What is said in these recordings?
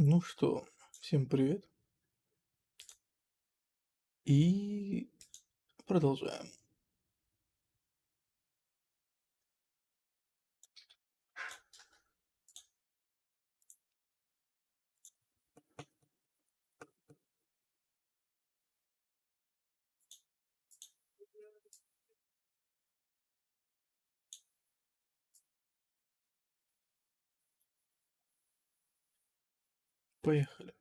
Ну что, всем привет. И продолжаем. Поехали.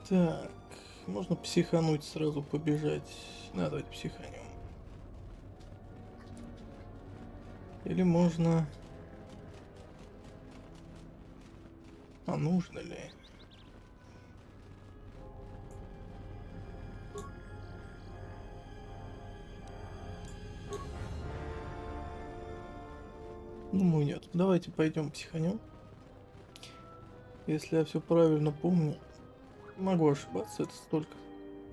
Так, можно психануть, сразу побежать. Давайте психанем. Или можно... А нужно ли? Думаю, нет. Давайте пойдем психанем. Если я все правильно помню, могу ошибаться, это столько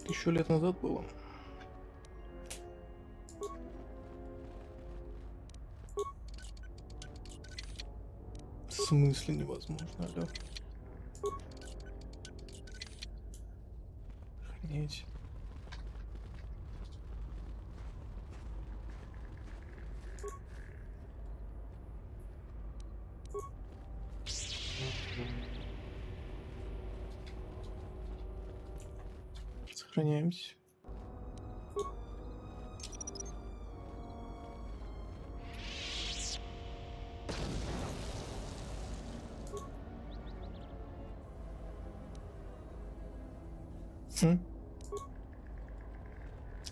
1000 лет назад было. В смысле невозможно, алло? Охренеть. Сохраняемся.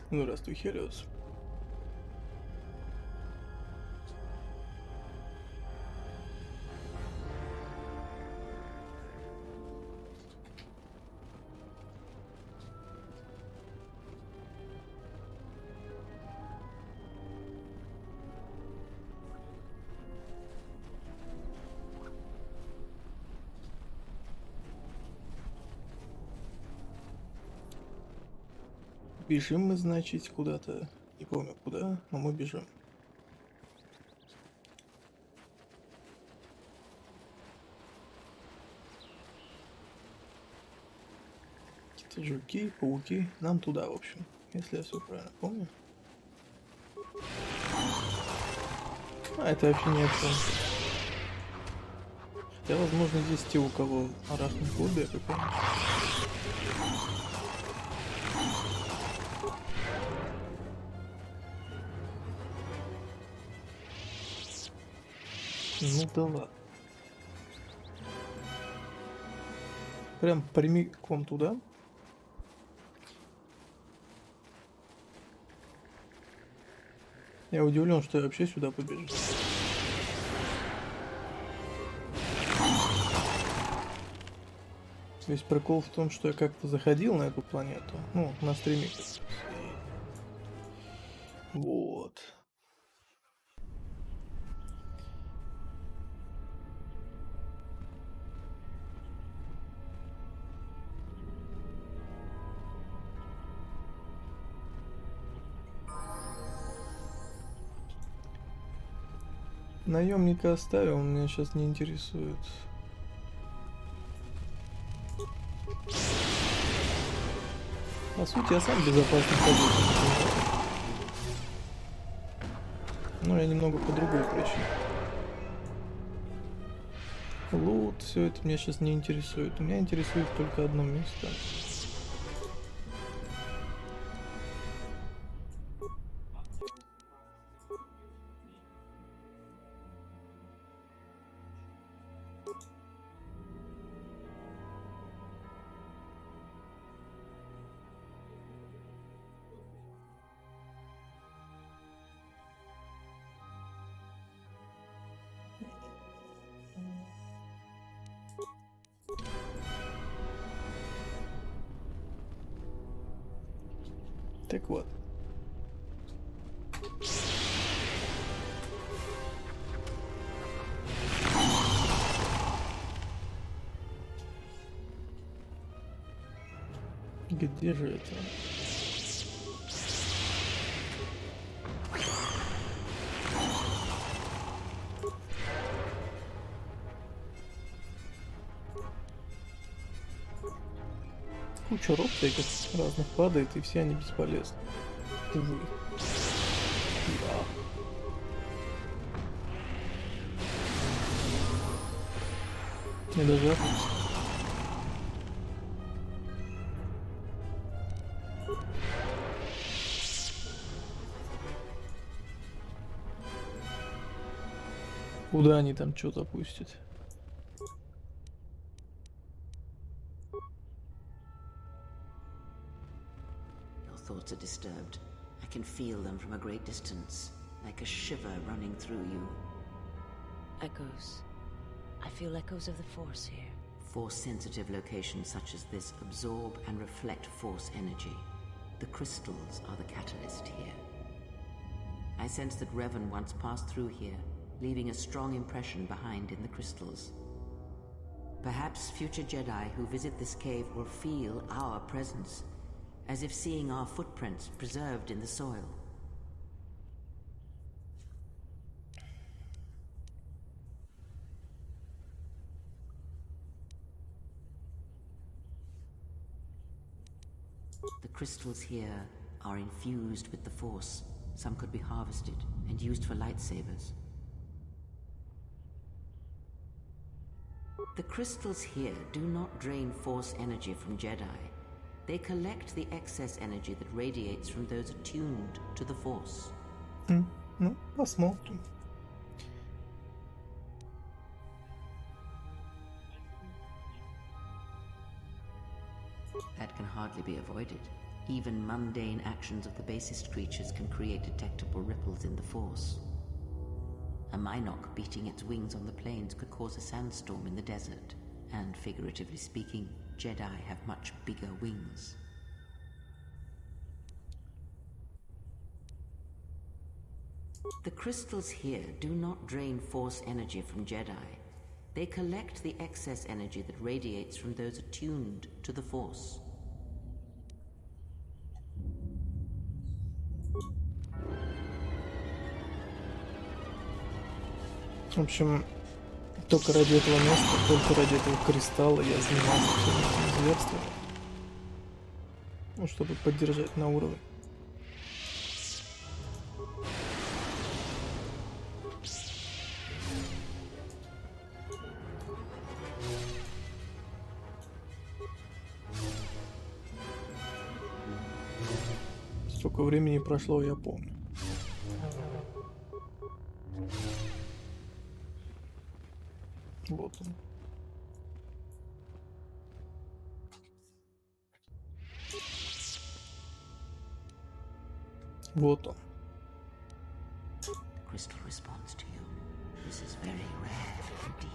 Здравствуй, Хелиос. Бежим мы, значит, куда-то. Не помню куда, но мы бежим. Какие-то жуки, пауки. Нам туда, в общем. Если я все правильно помню. А, это вообще ни о чем. Хотя, возможно, здесь те, у кого арахнофобия какая-нибудь. Ну да ладно. Прям прямиком туда. Я удивлен, что я вообще сюда побежал. Весь прикол в том, что я как-то заходил на эту планету. Ну, на стриме. Вот. Наемника оставил, он меня сейчас не интересует. По сути, я сам безопасно хожу. Но я немного по другой причине. Лут, все это меня сейчас не интересует. Меня интересует только одно место. Так вот. Где же это? Куча роботов разных падает, и все они бесполезны. Увы. Да. Не дождался. Куда они там что запустят? Your thoughts are disturbed. I can feel them from a great distance, like a shiver running through you. Echoes. I feel echoes of the Force here. Force-sensitive locations such as this absorb and reflect Force energy. The crystals are the catalyst here. I sense that Revan once passed through here, leaving a strong impression behind in the crystals. Perhaps future Jedi who visit this cave will feel our presence, as if seeing our footprints preserved in the soil. The crystals here are infused with the Force. Some could be harvested and used for lightsabers. The crystals here do not drain Force energy from Jedi. They collect the excess energy that radiates from those attuned to the Force. Ну, посмотрим. That can hardly be avoided. Even mundane actions of the basest creatures can create detectable ripples in the Force. A Minok beating its wings on the plains could cause a sandstorm in the desert, and figuratively speaking, Jedi have much bigger wings. The crystals here do not drain Force energy from Jedi. They collect the excess energy that radiates from those attuned to the Force. В общем, только ради этого места, только ради этого кристалла я занимался всеми этими зверствами. Ну, чтобы поддержать на уровне. Столько времени прошло, я помню. Вот он. Вот он. Crystal responds to you. This is very rare indeed.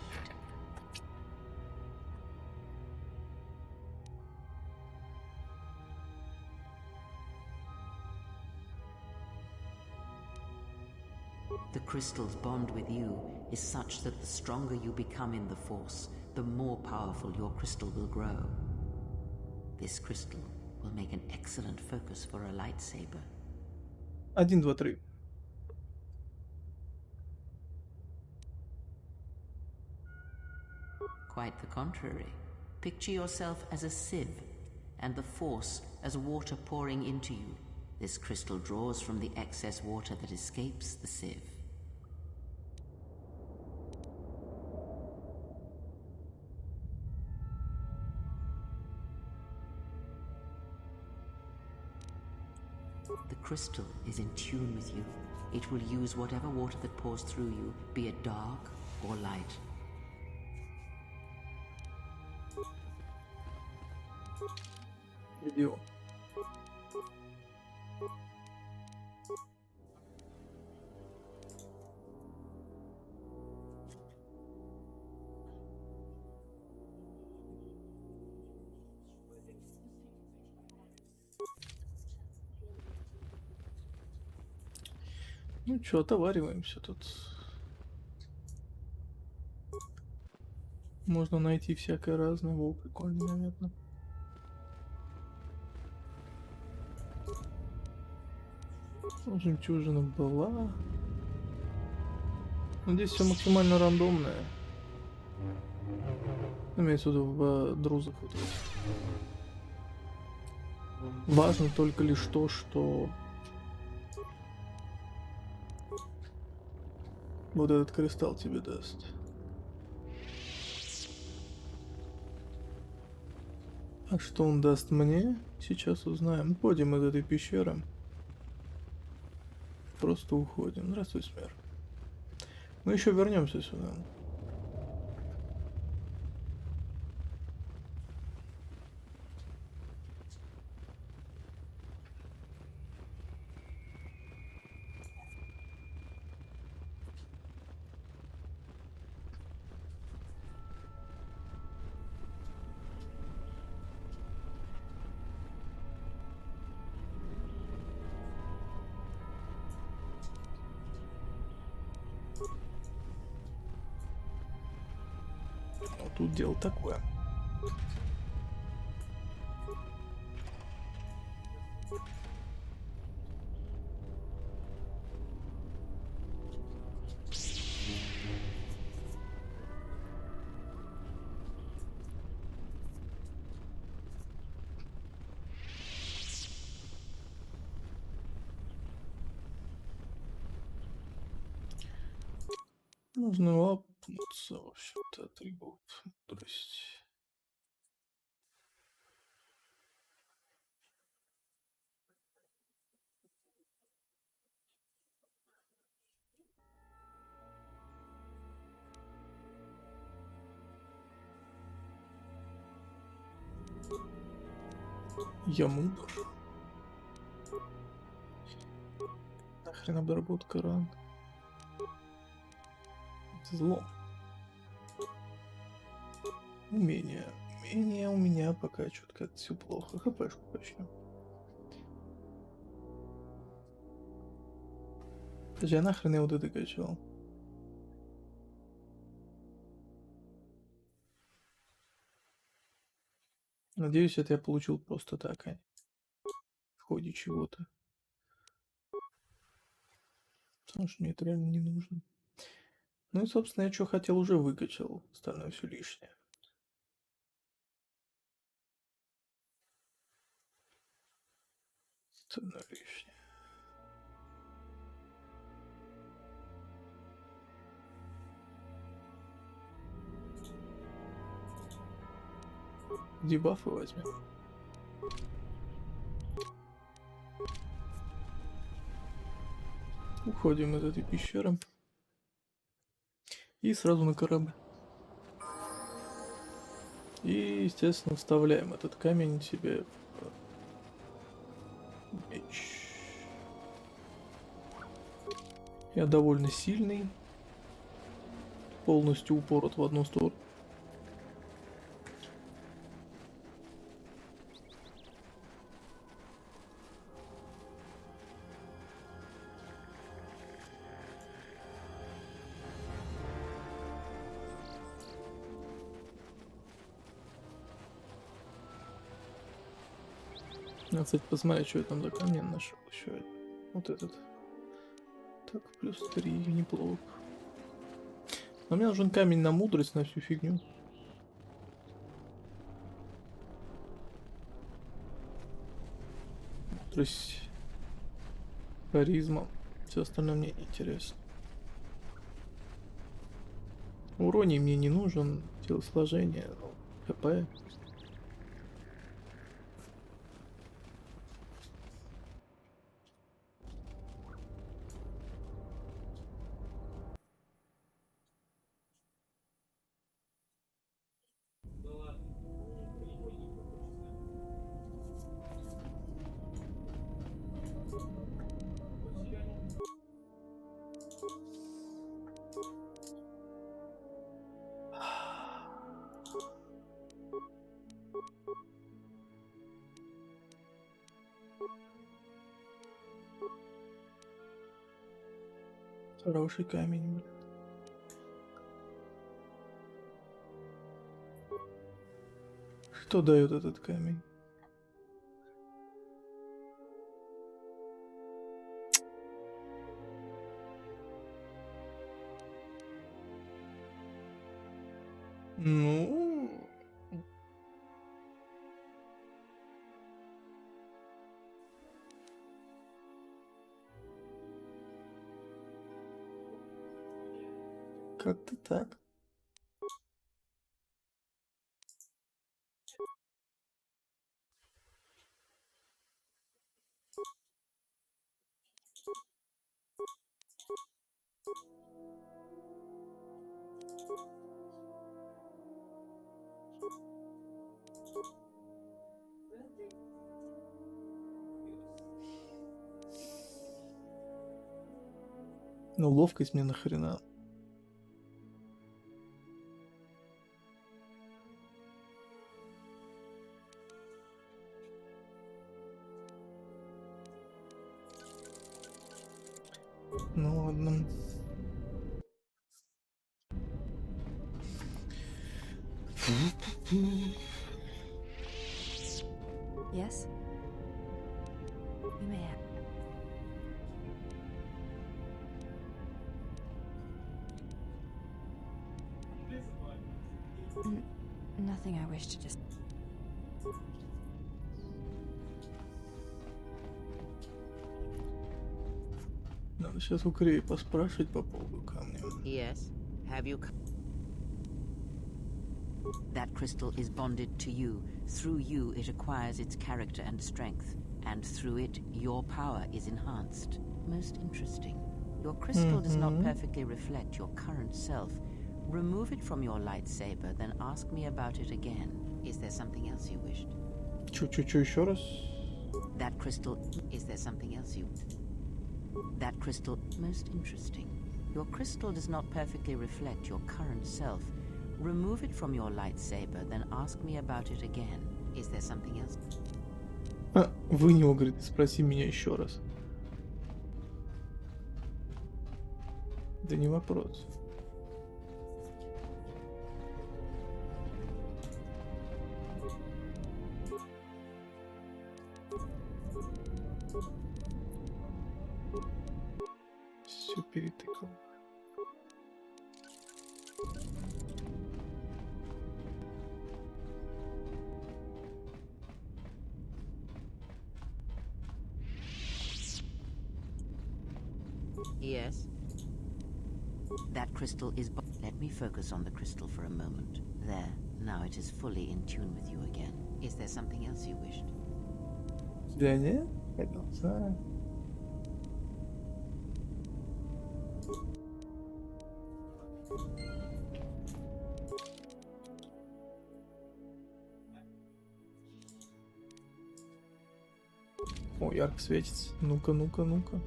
The crystal's bond with you is such that the stronger you become in the Force, the more powerful your crystal will grow. This crystal will make an excellent focus for a lightsaber. 1, 2, 3. Quite the contrary. Picture yourself as a sieve, and the Force as water pouring into you. This crystal draws from the excess water that escapes the sieve. The crystal is in tune with you. It will use whatever water that pours through you, be it dark or light. Видео. Ну чё, отовариваемся тут. Можно найти всякое разное. Во, прикольно, наверное. Жемчужина была. Но здесь все максимально рандомное. Имеется в виду в друзах вот этих. Важно только лишь то, что вот этот кристалл тебе даст. А что он даст мне? Сейчас узнаем. Уходим из этой пещеры. Просто уходим. Здравствуй, смерть. Мы еще вернемся сюда. Но тут дело такое. Нужно лапнуться, в общем-то, атрибут мудрости. Я мудр. Нахрен обработка ран. Зло. Умение. Умение у меня пока что-то как-то все плохо. ХПшку почнем. Подожди, а нахрен я вот это качал? Надеюсь, это я получил просто так, а не в ходе чего-то. Потому что мне это реально не нужно. Ну и, собственно, я что хотел, уже выкачал. Остальное все лишнее. Остальное лишнее. Дебафы возьмем. Уходим из этой пещеры. И сразу на корабль. И, естественно, вставляем этот камень себе в меч. Я довольно сильный. Полностью упорот в одну сторону. Надо, кстати, посмотреть, что я там за камень нашел еще. Вот этот. Так, плюс 3, неплохо. Но мне нужен камень на мудрость, на всю фигню. Мудрость, харизма. Все остальное мне не интересно. Уроний мне не нужен, телосложение, ХП. Хороший камень, блин. Что дает этот камень? Ну, как-то так. Ну, ловкость мне нахрена. Ну ладно. Yes? You may have. Nothing I wish to just... Надо сейчас у Крея поспрашивать по поводу камня. Yes. Have you... That crystal is bonded to you. Through you, it acquires its character and strength. And through it, your power is enhanced. Most interesting. Your crystal does not perfectly reflect your current self. Remove it from your lightsaber, then ask me about it again. Is there something else you wished? Чё, еще раз? That crystal... Is there something else you... That crystal... Most interesting. Your crystal does not perfectly reflect your current self. Remove it from your lightsaber, then ask me about it again. Is there something else? Вы не говорит, спроси меня еще раз. Да не вопрос. Все перетыкал. Yes. That crystal is... Let me focus on the crystal for a moment. There. Now it is fully in tune with you again. Is there something else you wished? Да не? Хотел знать. О, ярко светится. Ну-ка, ну-ка, ну-ка.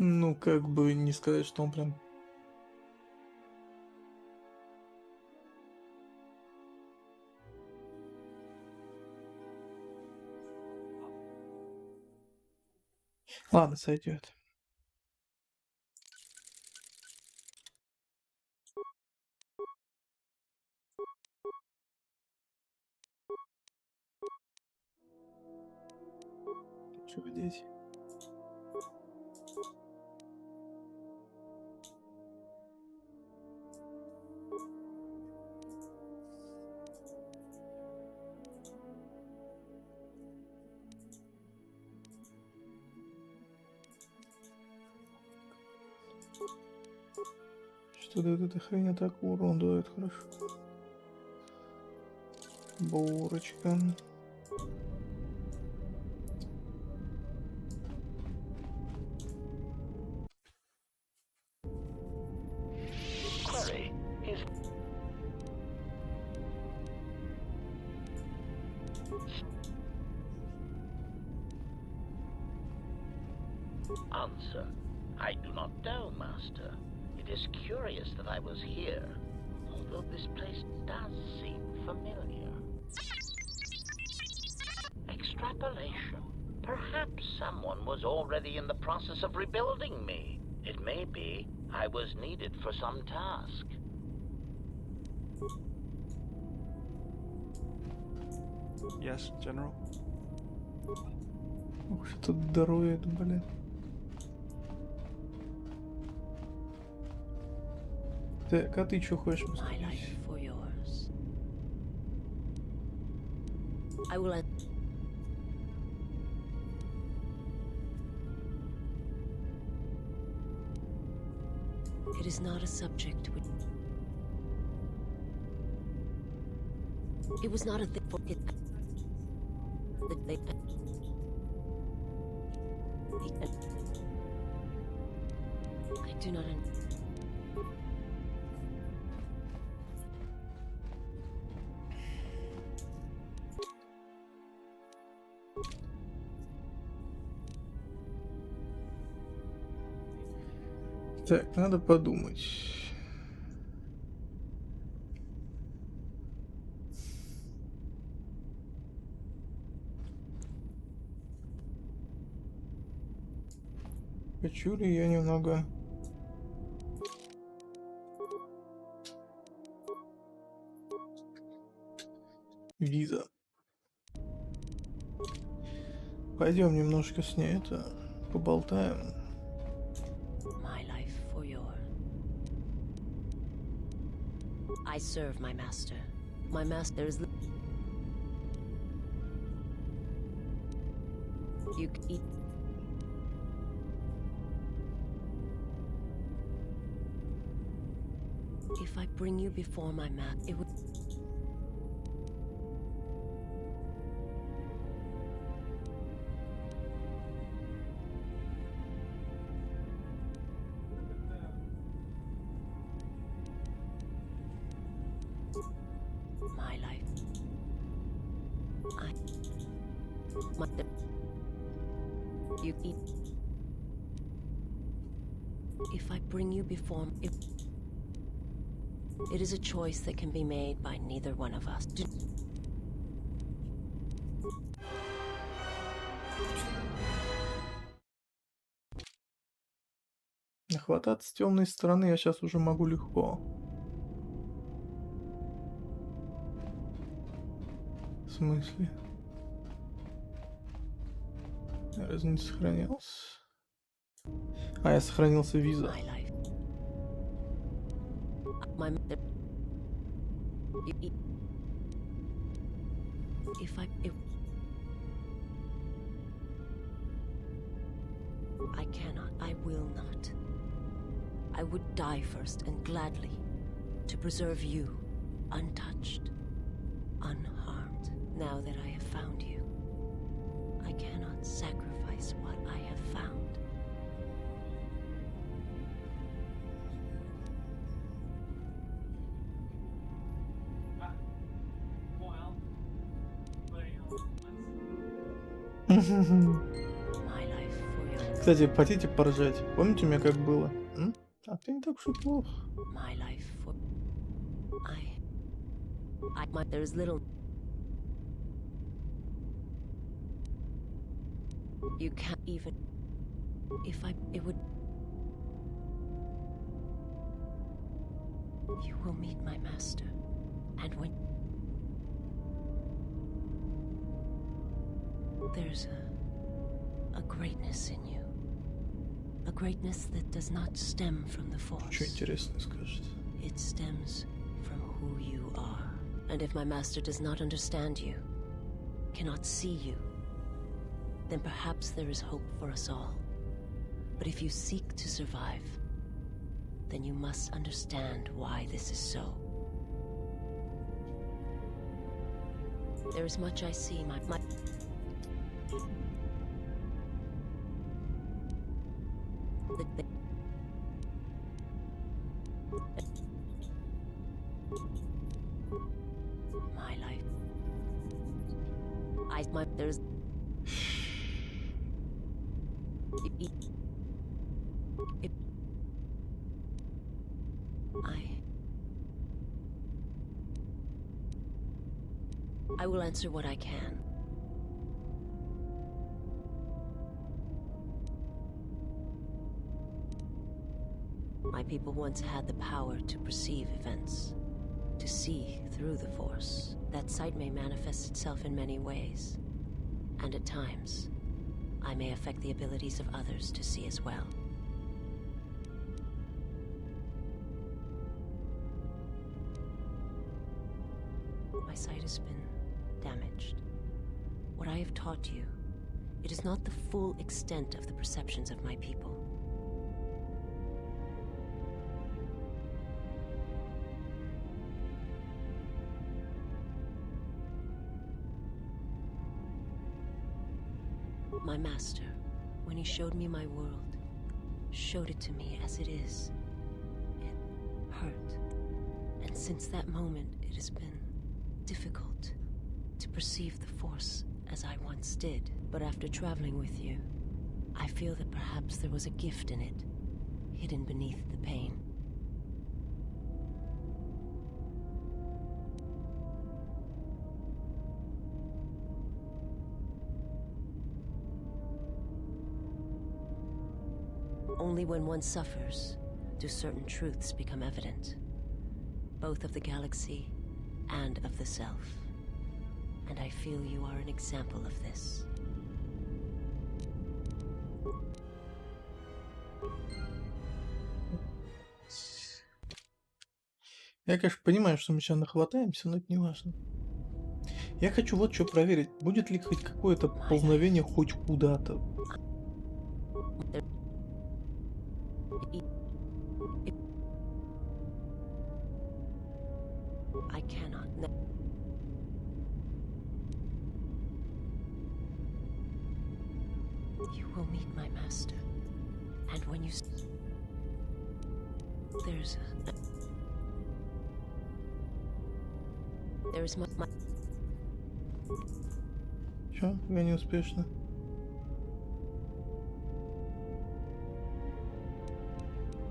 Ну, как бы не сказать, что он прям... Ладно, сойдет. Что здесь? Что дает эта хрень, атаку, урон дает, хорошо. Бурочка. Answer: I do not know, Master. It is curious that I was here, although this place does seem familiar. Extrapolation. Perhaps someone was already in the process of rebuilding me. It may be I was needed for some task. Yes, General. Ух, что дроид, блин. Так, а ты чё хочешь My посмотреть? life for yours. I will end. It is not a subject which... It was not a thing for it. I do not Так, надо подумать. Хочу ли я немного... Виза. Пойдем немножко с ней это поболтаем. my life for your. I serve my master. My master is. You can eat. If I bring you before my it would. My life. You eat. If I bring you before it is a choice that can be made by neither one of us. Хвататься с темной стороны я сейчас уже могу легко. В смысле? Я разве не сохранялся? А, я сохранился виза. My life. My you eat. If I cannot, I will not. I would die first and gladly to preserve you untouched, unharmed. Now that I have found you, I cannot sacrifice what I have found. My life for your. Кстати, хотите поржать? Помните у меня как было? М? А ты не так уж и плохо. My life for there is little you can't even if it would you will meet my master and when there's a greatness in you, a greatness that does not stem from the Что force. интересное скажете? It stems from who you are. And if my master does not understand you, cannot see you, then perhaps there is hope for us all. But if you seek to survive, then you must understand why this is so. There is much I see, my life. There's I will answer what I can. My people once had the power to perceive events, to see through the Force. That sight may manifest itself in many ways, and at times, I may affect the abilities of others to see as well. My sight has been damaged. What I have taught you, it is not the full extent of the perceptions of my people. My master, when he showed me my world, showed it to me as it is. It hurt. And since that moment, it has been difficult to perceive the Force as I once did. But after traveling with you, I feel that perhaps there was a gift in it, hidden beneath the pain. Only when one suffers do certain truths become evident, both of the galaxy and of the self. And I feel you are an example of this. Я, конечно, понимаю, что мы сейчас нахватаемся, но это не важно. Я хочу вот что проверить. Будет ли хоть какое-то поползновение хоть куда-то? I cannot. You will meet my master, and when you there's my Чё? Я неуспешно.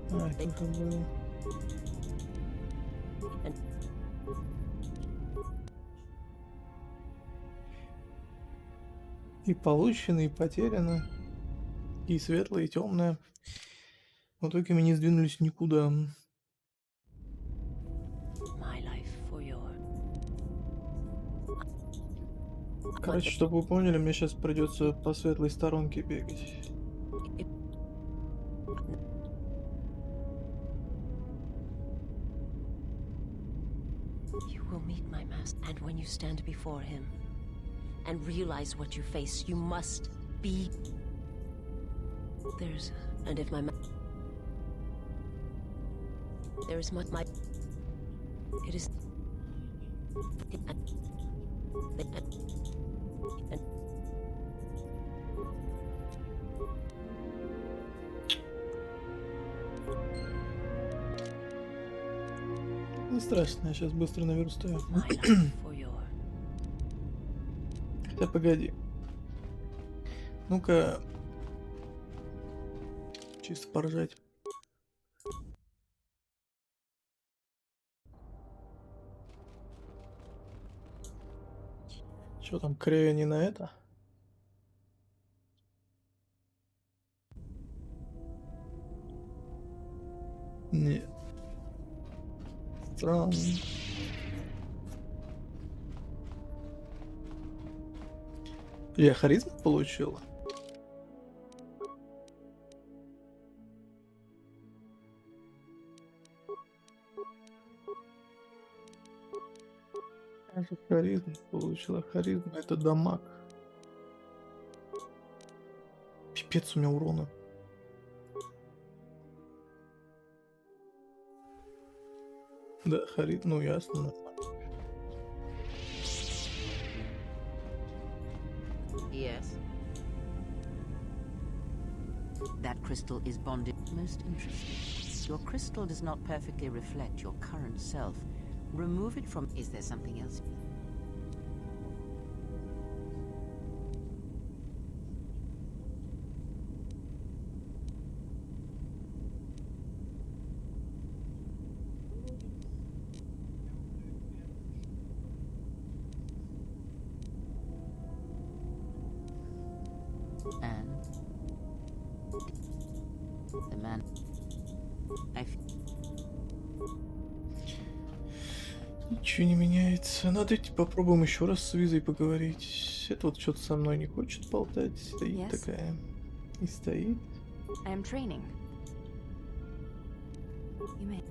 Это уже было. И получено, и потеряно. И светлое, и темное. В итоге мы не сдвинулись никуда. Короче, чтобы вы поняли, мне сейчас придется по светлой сторонке бегать. You will meet my master, and when you stand before him and realize what you face, you must be. And if my there is my it is Не страшно, я сейчас быстро наверстаю. Хотя погоди. Ну-ка. Чисто поржать. Что там, Крея не на это? Нет. Странно. Я харизму получил? Я же харизму получила. Харизма это дамаг. Пипец у меня урона. Да, харизма, ну ясно. Yes. That crystal is bonded. Most interesting. Your crystal does not perfectly reflect your current self. Remove it from... Is there something else? The man. Ничего не меняется. Надо идти попробуем еще раз с Визой поговорить. Это вот что-то со мной не хочет болтать. Стоит Yes. такая. И стоит. I am training. You may.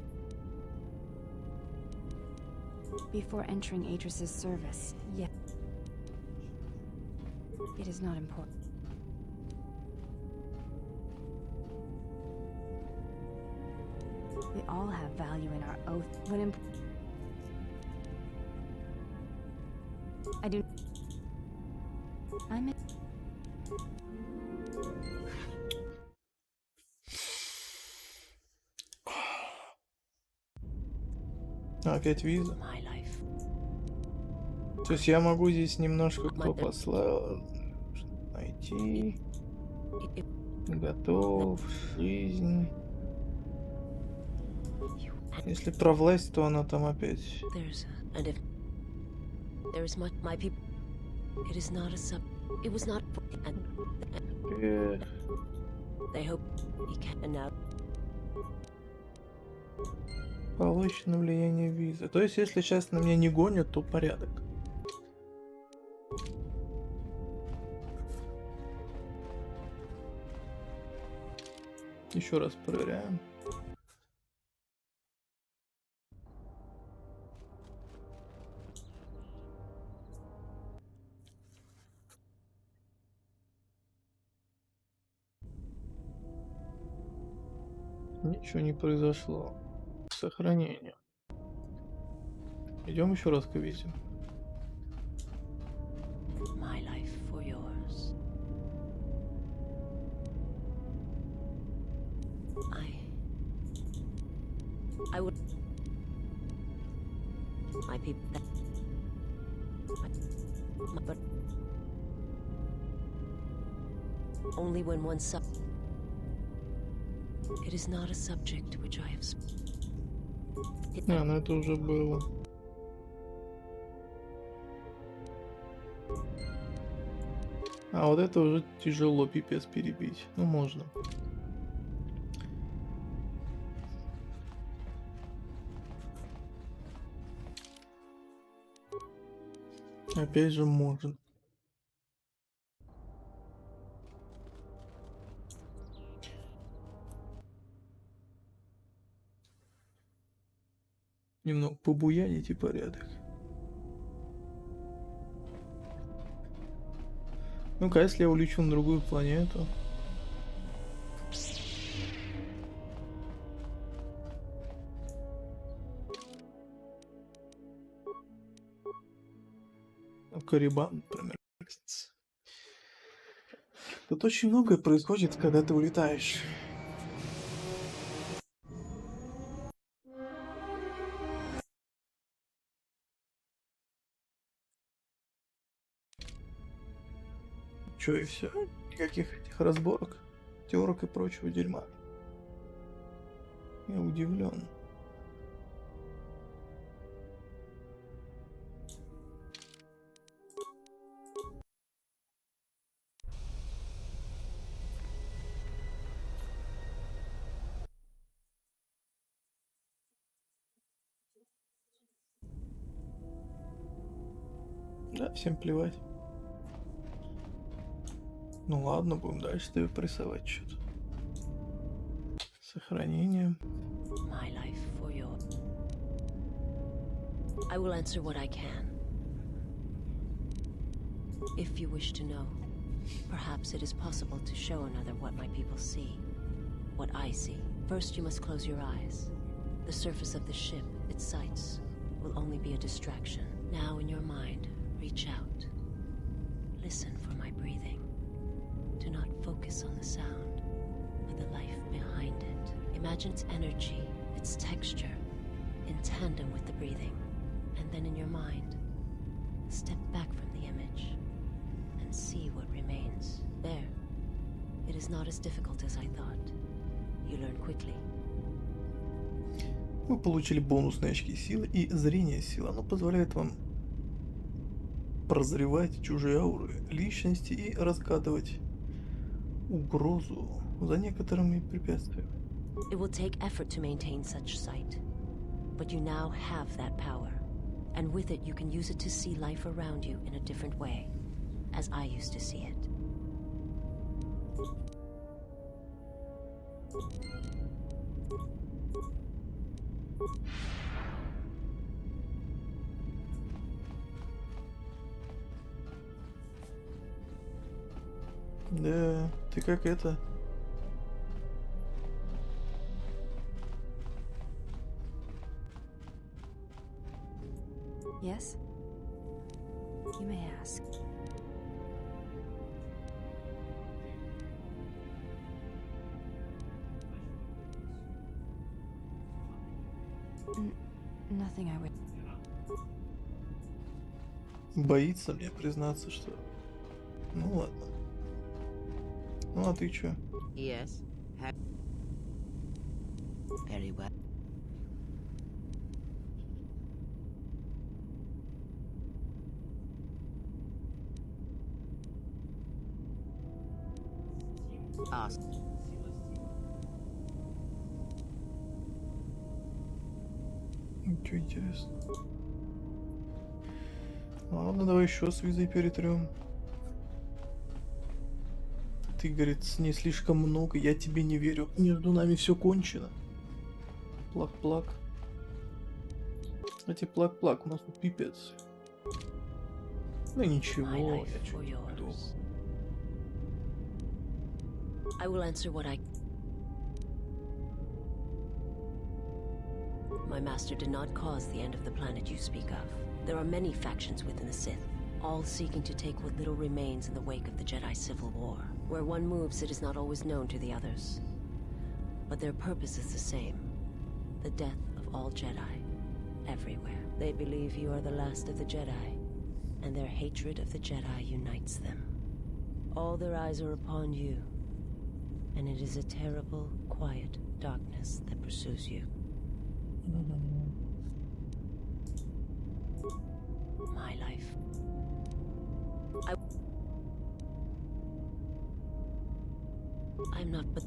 Before entering Atris's service, yeah. It is not important. We all have value in our oath. When I do. I'm in. Опять Виза. My life. То есть я могу здесь немножко кто послал найти. Готов. Жизнь. Если про власть, то она там опять. There's and if there is my people, it is not a sub. It was not. And they hope he can. And now Получено влияние Визы. То есть, если сейчас на меня не гонят, то порядок. Еще раз проверяем. Ничего не произошло. Сохранение. Идем еще раз к Визе. my life for yours. I would. My people. But only when one sub. It is not a subject which I have. А, ну это уже было. А вот это уже тяжело, пипец, перебить. Ну можно. Опять же можно. Немного побуянить и порядок. Ну-ка, если я улечу на другую планету. Карибан, например. Тут очень многое происходит, когда ты улетаешь. Чё и все? Никаких этих разборок, терок и прочего дерьма. Я удивлен. Да, всем плевать. Ну ладно, будем дальше тебе прессовать что-то. Сохранение. My life for your. I will answer what I can. If you wish to know, perhaps it is possible to show another what my people see. What I see. First, you must close your eyes. The surface of the ship, its sights, will only be a distraction. Now, in your mind, reach out. Listen for my breathing. Do not focus on the sound, but the life behind it. Imagine its energy, its texture, in tandem with the breathing. And then in your mind, step back from the image and see what remains. There. It is not as difficult as I thought. You learn quickly. Вы получили бонусные очки силы и зрение силы. Оно позволяет вам прозревать чужие ауры, личности и разгадывать Угрозу за некоторыми препятствиями. It will take effort to maintain such sight, but you now have that power, and with it you can use it to see life around you in a different way, as I used to see it. Да, ты как это? Yes? You may ask. Nothing I would... Боится мне признаться, что... Ну ладно. Ну а ты чё? Yes. Very well. Ask. Ничего интересного. Ладно, давай еще с визой перетрем. Ты, говорит, не слишком много, я тебе не верю. Между нами все кончено. Плак-плак. Кстати, плак-плак, у нас тут пипец. Ну ничего, My я life чё or не думал. yours. I will answer what I... My master did not cause the end of the planet you speak of. There are many factions within the Sith, all seeking to take what little remains in the wake of the Jedi Civil War. Where one moves, it is not always known to the others. But their purpose is the same. The death of all Jedi, everywhere. They believe you are the last of the Jedi, and their hatred of the Jedi unites them. All their eyes are upon you, and it is a terrible, quiet darkness that pursues you. My life. I'm not, but...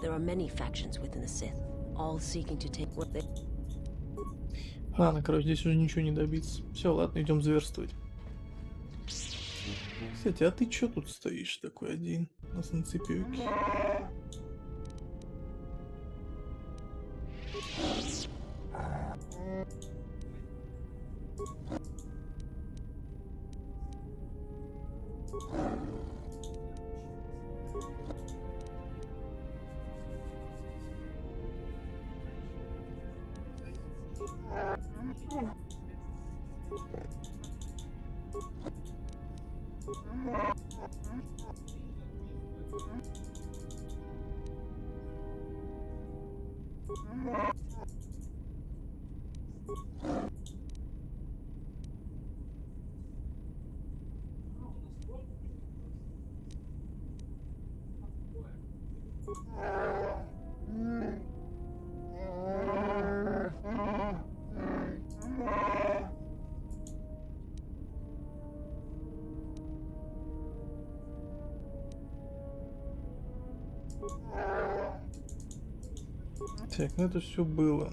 There are many factions within the Sith, all seeking to take what they... Ладно, короче, здесь уже ничего не добиться. Все, ладно, идем зверствовать. Кстати, а ты чё тут стоишь такой один на санцепёке? Так, ну это все было.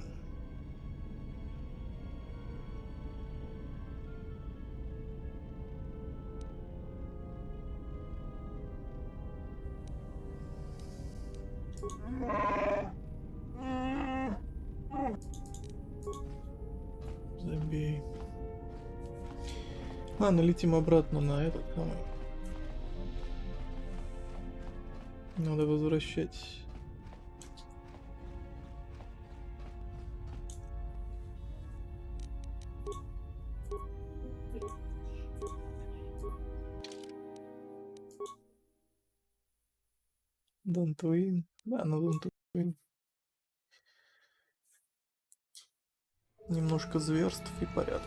Забей. Ладно, летим обратно на этот самый. Надо возвращать. Донтуин. Да, на Донтуин. Немножко зверств и порядок.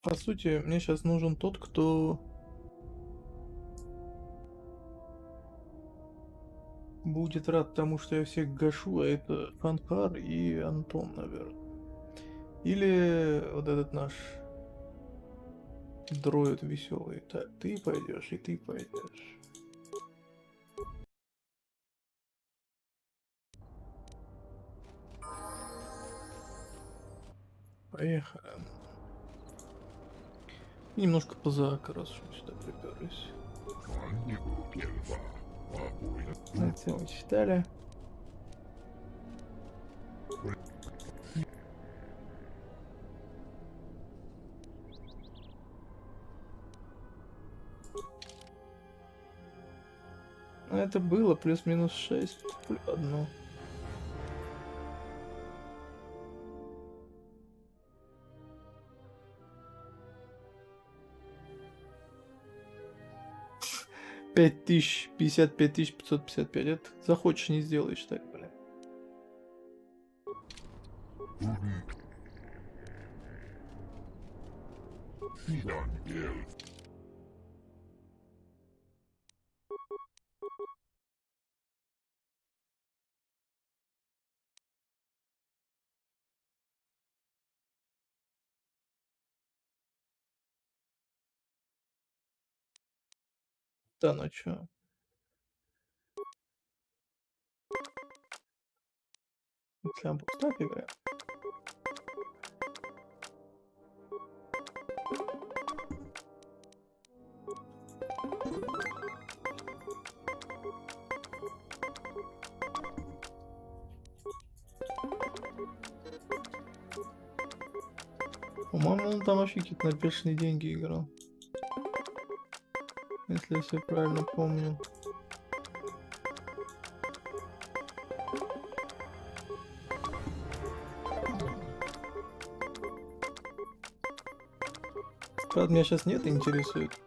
По сути, мне сейчас нужен тот, кто будет рад тому, что я всех гашу, а это Анхар и Антон, наверное. Или вот этот наш дроид веселый. Так, ты пойдешь, и ты пойдешь. Поехали. Немножко позака, раз уж мы сюда приперлись. Это мы читали. Это было плюс-минус 6 1. Пять тысяч, 55 555. Это захочешь, не сделаешь так, блин. Да ну чё. Прям пустак игра. По-моему, он там вообще какие-то на бешеные деньги играл. Если я все правильно помню. Правда, меня сейчас нет интересует.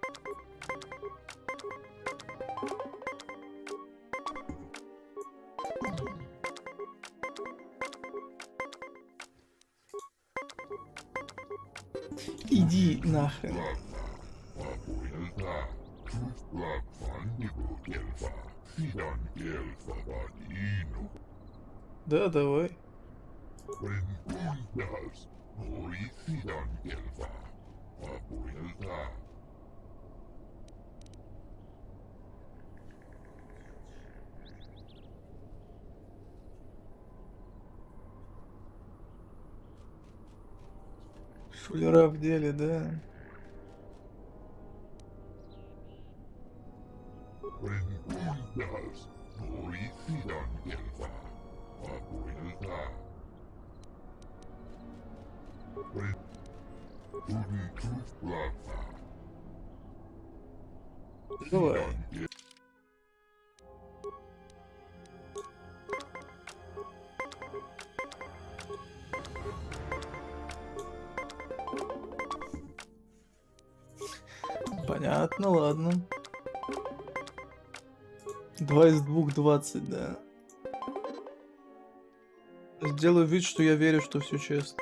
Иди нахрен. Да, давай. Шулера в деле, да. Давай. Понятно, ладно. 2 из 2 20, да. Сделаю вид, что я верю, что все честно.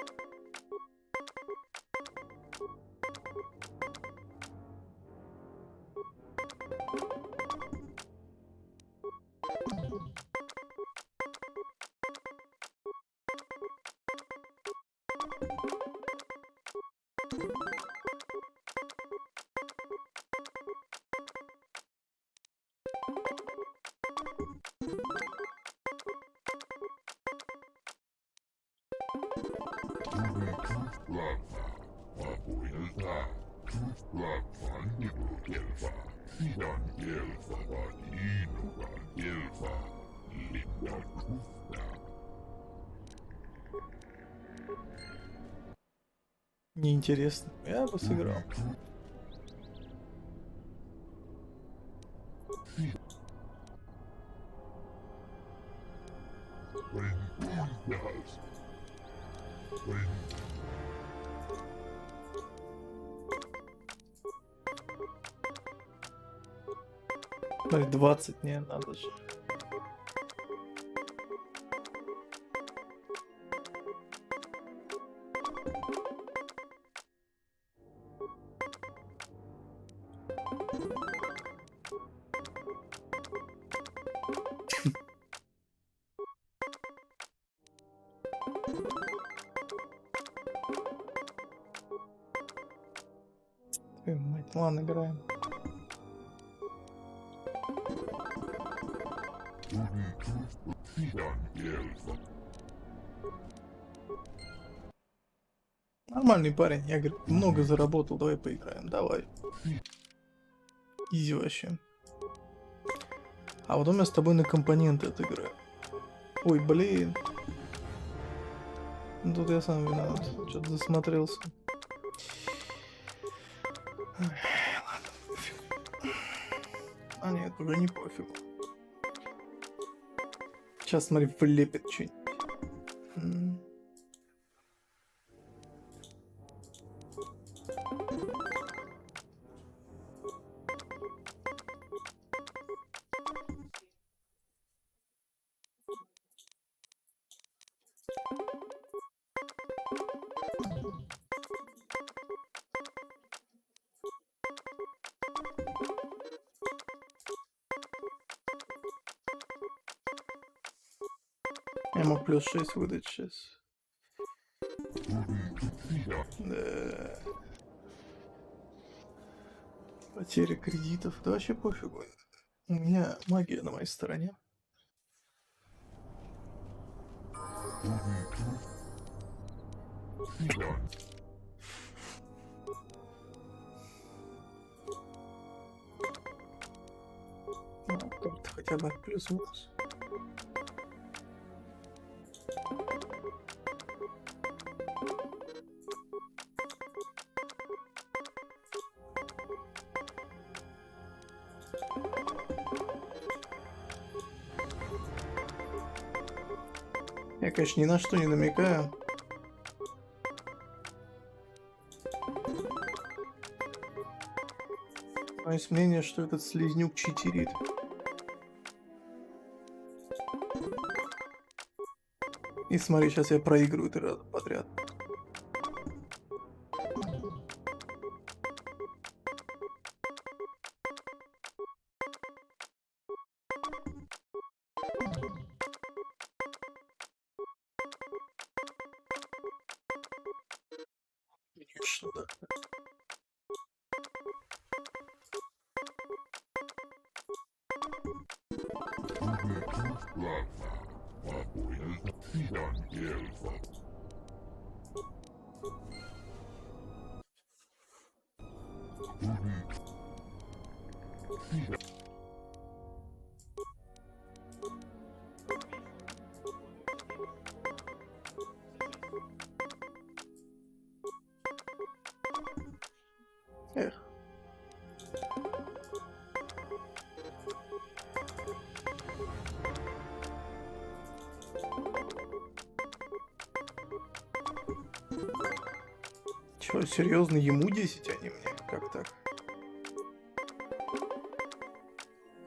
Неинтересно. Я бы сыграл. Смотри, 20 не надо же. Ладно, играем. Нормальный парень, я говорю, много заработал, давай поиграем, давай. Изи вообще. А потом я с тобой на компоненты отыграю. Ой, блин. Ну, тут я сам виноват, что-то засмотрелся. Ладно, пофиг. А нет, уже не пофигу. Сейчас, смотри, влепит что-нибудь. Я мог плюс 6 выдать сейчас. Да. Потеря кредитов. Да вообще пофигу. У меня магия на моей стороне. Ну, как-то хотя бы плюс-минус. Я, конечно, ни на что не намекаю. Но есть мнение, что этот слизнюк читерит. И смотри, сейчас я проигрываю 3 раза подряд. Конечно, да. Эх. Чё, серьезно, ему 10, а не мне? Как так?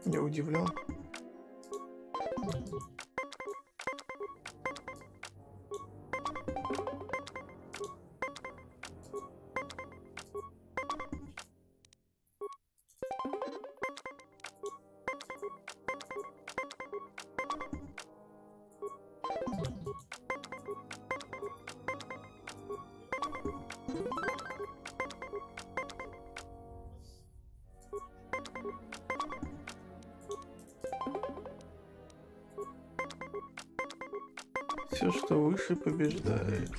Я удивлен. Все, что выше, побеждает.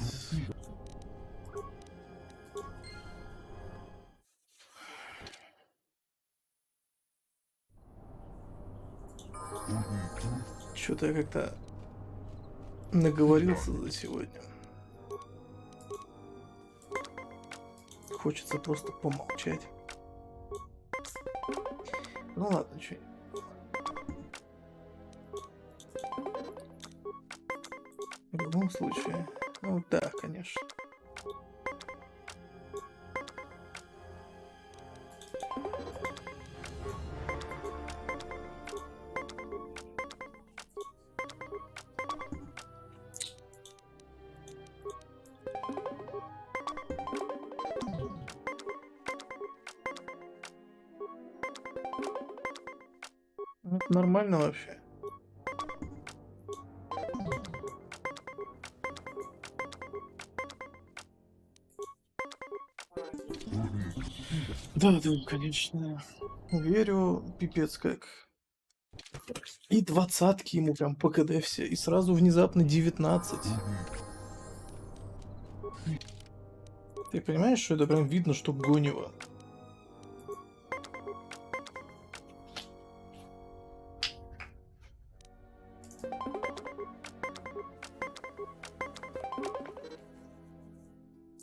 Что-то я как-то наговорился за сегодня. Хочется просто помолчать. Ну ладно, что. В любом случае. Ну да, конечно. Это нормально вообще. Да, конечно. Верю, пипец как. И 20-ки ему прям по КД все, и сразу внезапно 19. Ты понимаешь, что это прям видно, что гонево?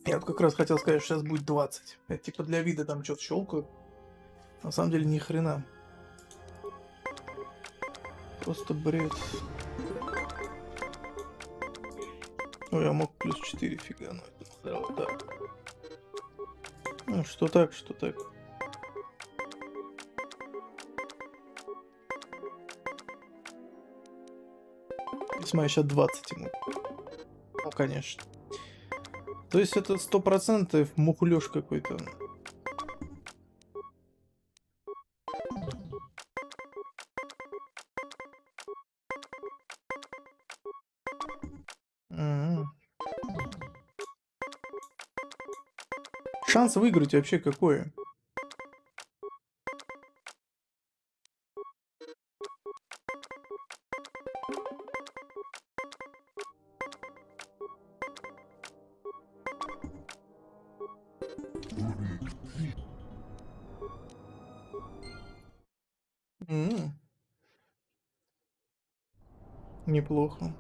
Я вот как раз хотел сказать, что сейчас будет 20. Я типа для вида там что-то щелкаю. На самом деле ни хрена. Просто бред. Ой, я мог плюс 4 фига, но это вот так. Ну, что так, что так. Смотри, сейчас 20 ему. Ну, конечно. То есть это 100% мухлёж какой-то. Шанс выиграть вообще какой? Неплохо.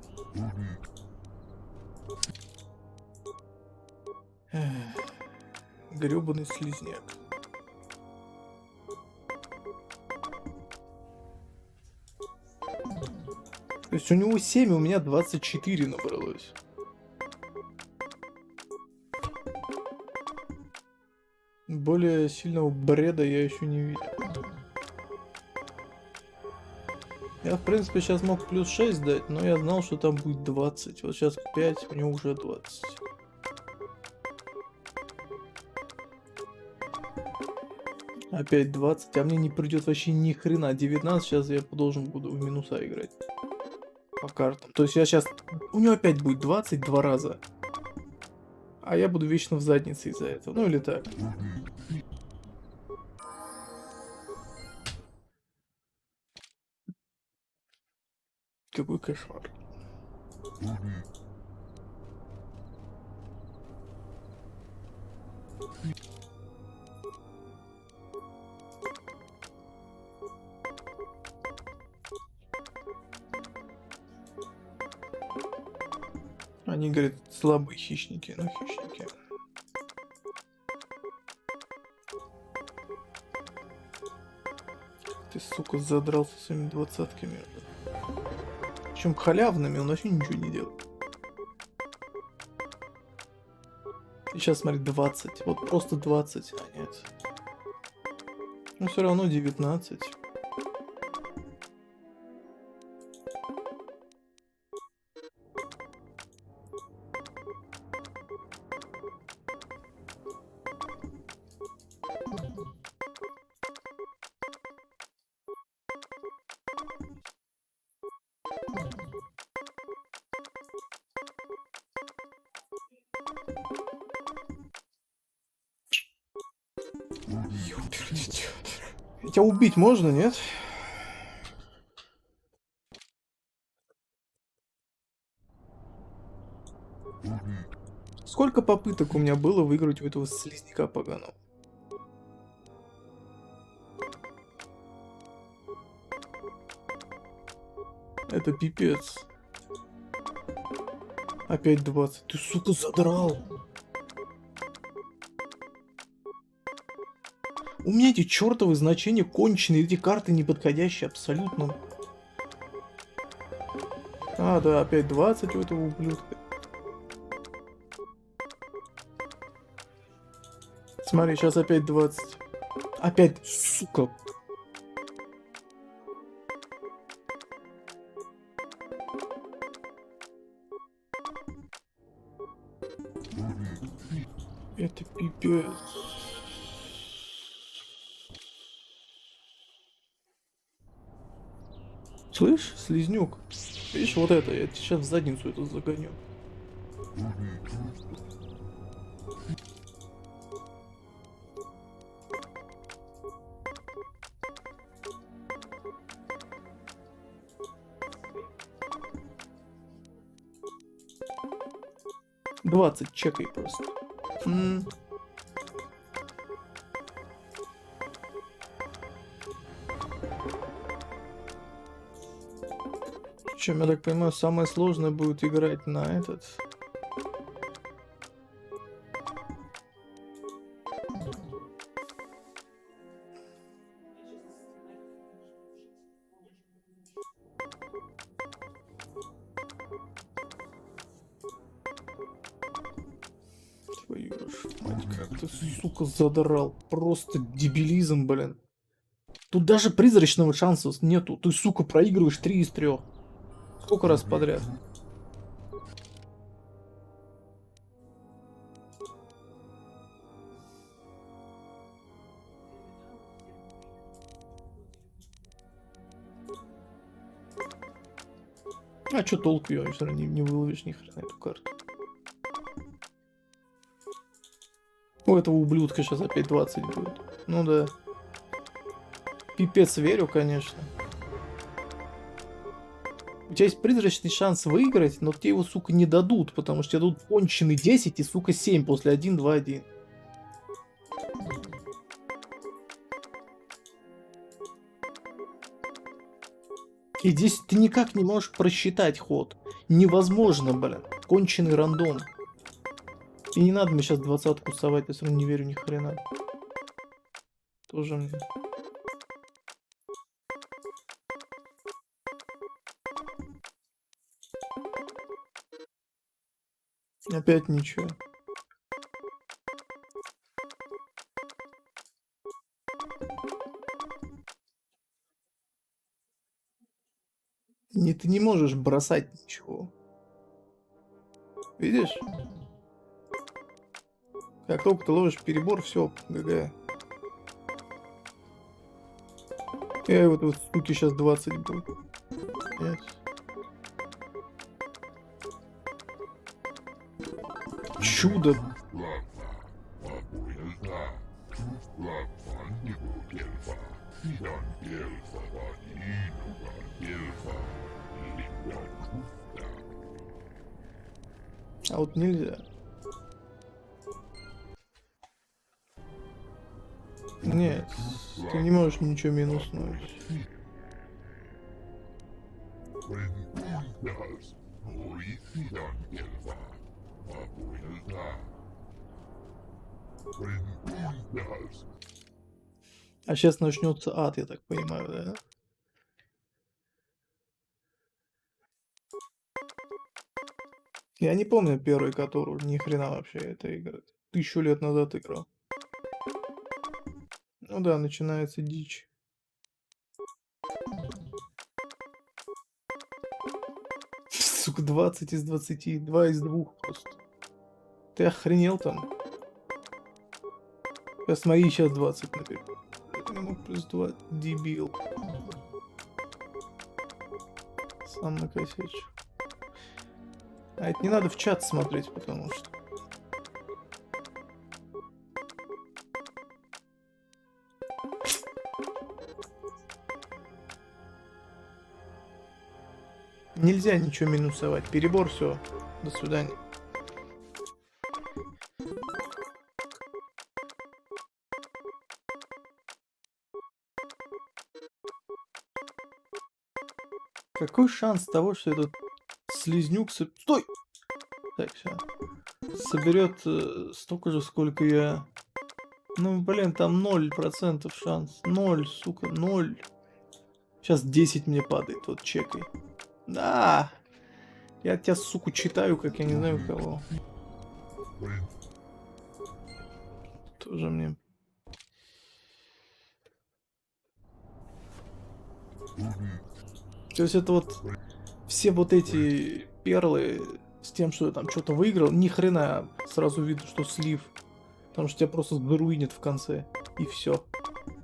Грёбаный слизняк. То есть у него 7, у меня 24 набралось. Более сильного бреда я еще не видел. Я, в принципе, сейчас мог плюс 6 дать, но я знал, что там будет 20. Вот сейчас 5, у него уже 20. Опять 20, а мне не придет вообще ни хрена. 19 сейчас я должен буду в минуса играть. По картам. То есть я сейчас... У него опять будет 20 два раза. А я буду вечно в заднице из-за этого. Ну или так. Какой кошмар. Они говорят, слабые хищники, но хищники. Ты, сука, задрался своими 20-ками. Причем халявными, он вообще ничего не делает. И сейчас, смотри, 20. Вот просто 20, а нет. Но все равно 19. Тебя убить можно, нет? Сколько попыток у меня было выиграть у этого слизняка поганого? Это пипец. Опять 20. Ты, сука, задрал. У меня эти чертовы значения конченые, эти карты неподходящие абсолютно. А, да, опять 20 у этого ублюдка. Смотри, сейчас опять 20. Опять, сука. Это пипец. Слышь, слизнюк? Видишь, вот это, я сейчас в задницу это загоню. 20 чекай просто. Причем, я так понимаю, самое сложное будет играть на этот. Твою ж мать, как ты, сука, задрал. Просто дебилизм, блин. Тут даже призрачного шанса нету. Ты, сука, проигрываешь 3 из 3. Сколько раз подряд? А чё толку, ее все равно не выловишь ни хрена эту карту. У этого ублюдка сейчас опять 20 будет. Ну да. Пипец верю, конечно. У тебя есть призрачный шанс выиграть, но тебе его, сука, не дадут, потому что тебе дадут конченый 10 и, сука, 7 после 1, 2, 1. И здесь ты никак не можешь просчитать ход. Невозможно, блин. Конченый рандом. И не надо мне сейчас 20-ку совать, я все равно не верю ни хрена. Тоже мне. Опять ничего. Не, ты не можешь бросать ничего. Видишь? Как только ты ловишь перебор, все, ГГ. Я вот штуки сейчас 20 будет. 5. Чудо. А вот нельзя. Нет, ты не можешь ничего минуснуть. А сейчас начнется ад, я так понимаю, да? Я не помню первый, который ни хрена вообще эта игра. 1000 лет назад играл. Ну да, начинается дичь. Сука, 20 из 20, 2 из 2 просто. Ты охренел там? Сейчас мои сейчас 20 наберу. Я мог плюс 2, дебил. Сам накосячу. А это не надо в чат смотреть, потому что... Нельзя ничего минусовать. Перебор, все. До свидания. Какой шанс того, что этот слизнюк... Стой! Так, все. Соберет столько же, сколько я... Ну, блин, там 0% шанс. 0, сука, 0. Сейчас 10 мне падает, вот чекай. Да! Я тебя, сука, читаю, как я не знаю кого. Тоже мне... То есть это вот... Все вот эти перлы с тем, что я там что-то выиграл, ни хрена сразу видно, что слив. Потому что тебя просто заруинит в конце. И все.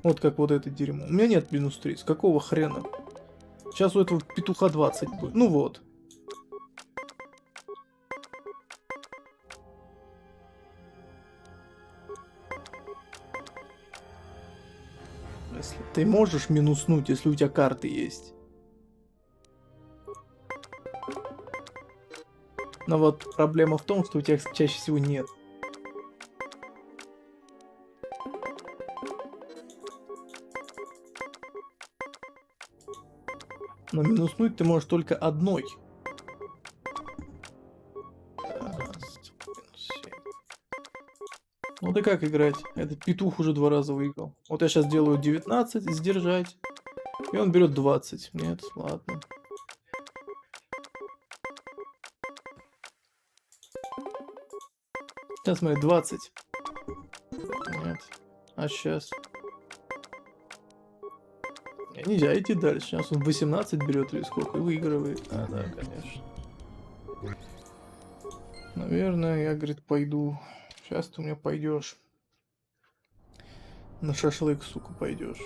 Вот как вот это дерьмо. У меня нет минус 3. С какого хрена? Сейчас у этого петуха 20 будет. Ну вот. Если ты можешь минуснуть, если у тебя карты есть. Но вот проблема в том, что у тебя чаще всего нет. Но минуснуть ты можешь только одной. Ну да как играть? Этот петух уже 2 раза выиграл. Вот я сейчас делаю 19, сдержать. И он берет 20. Нет, ладно. Сейчас смотри, 20. Нет. А сейчас? Нельзя идти дальше. Сейчас он 18 берет или сколько и выигрывает. А, да, конечно. Наверное, я, говорит, пойду. Сейчас ты у меня пойдешь. На шашлык, сука, пойдешь.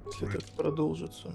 Если это продолжится.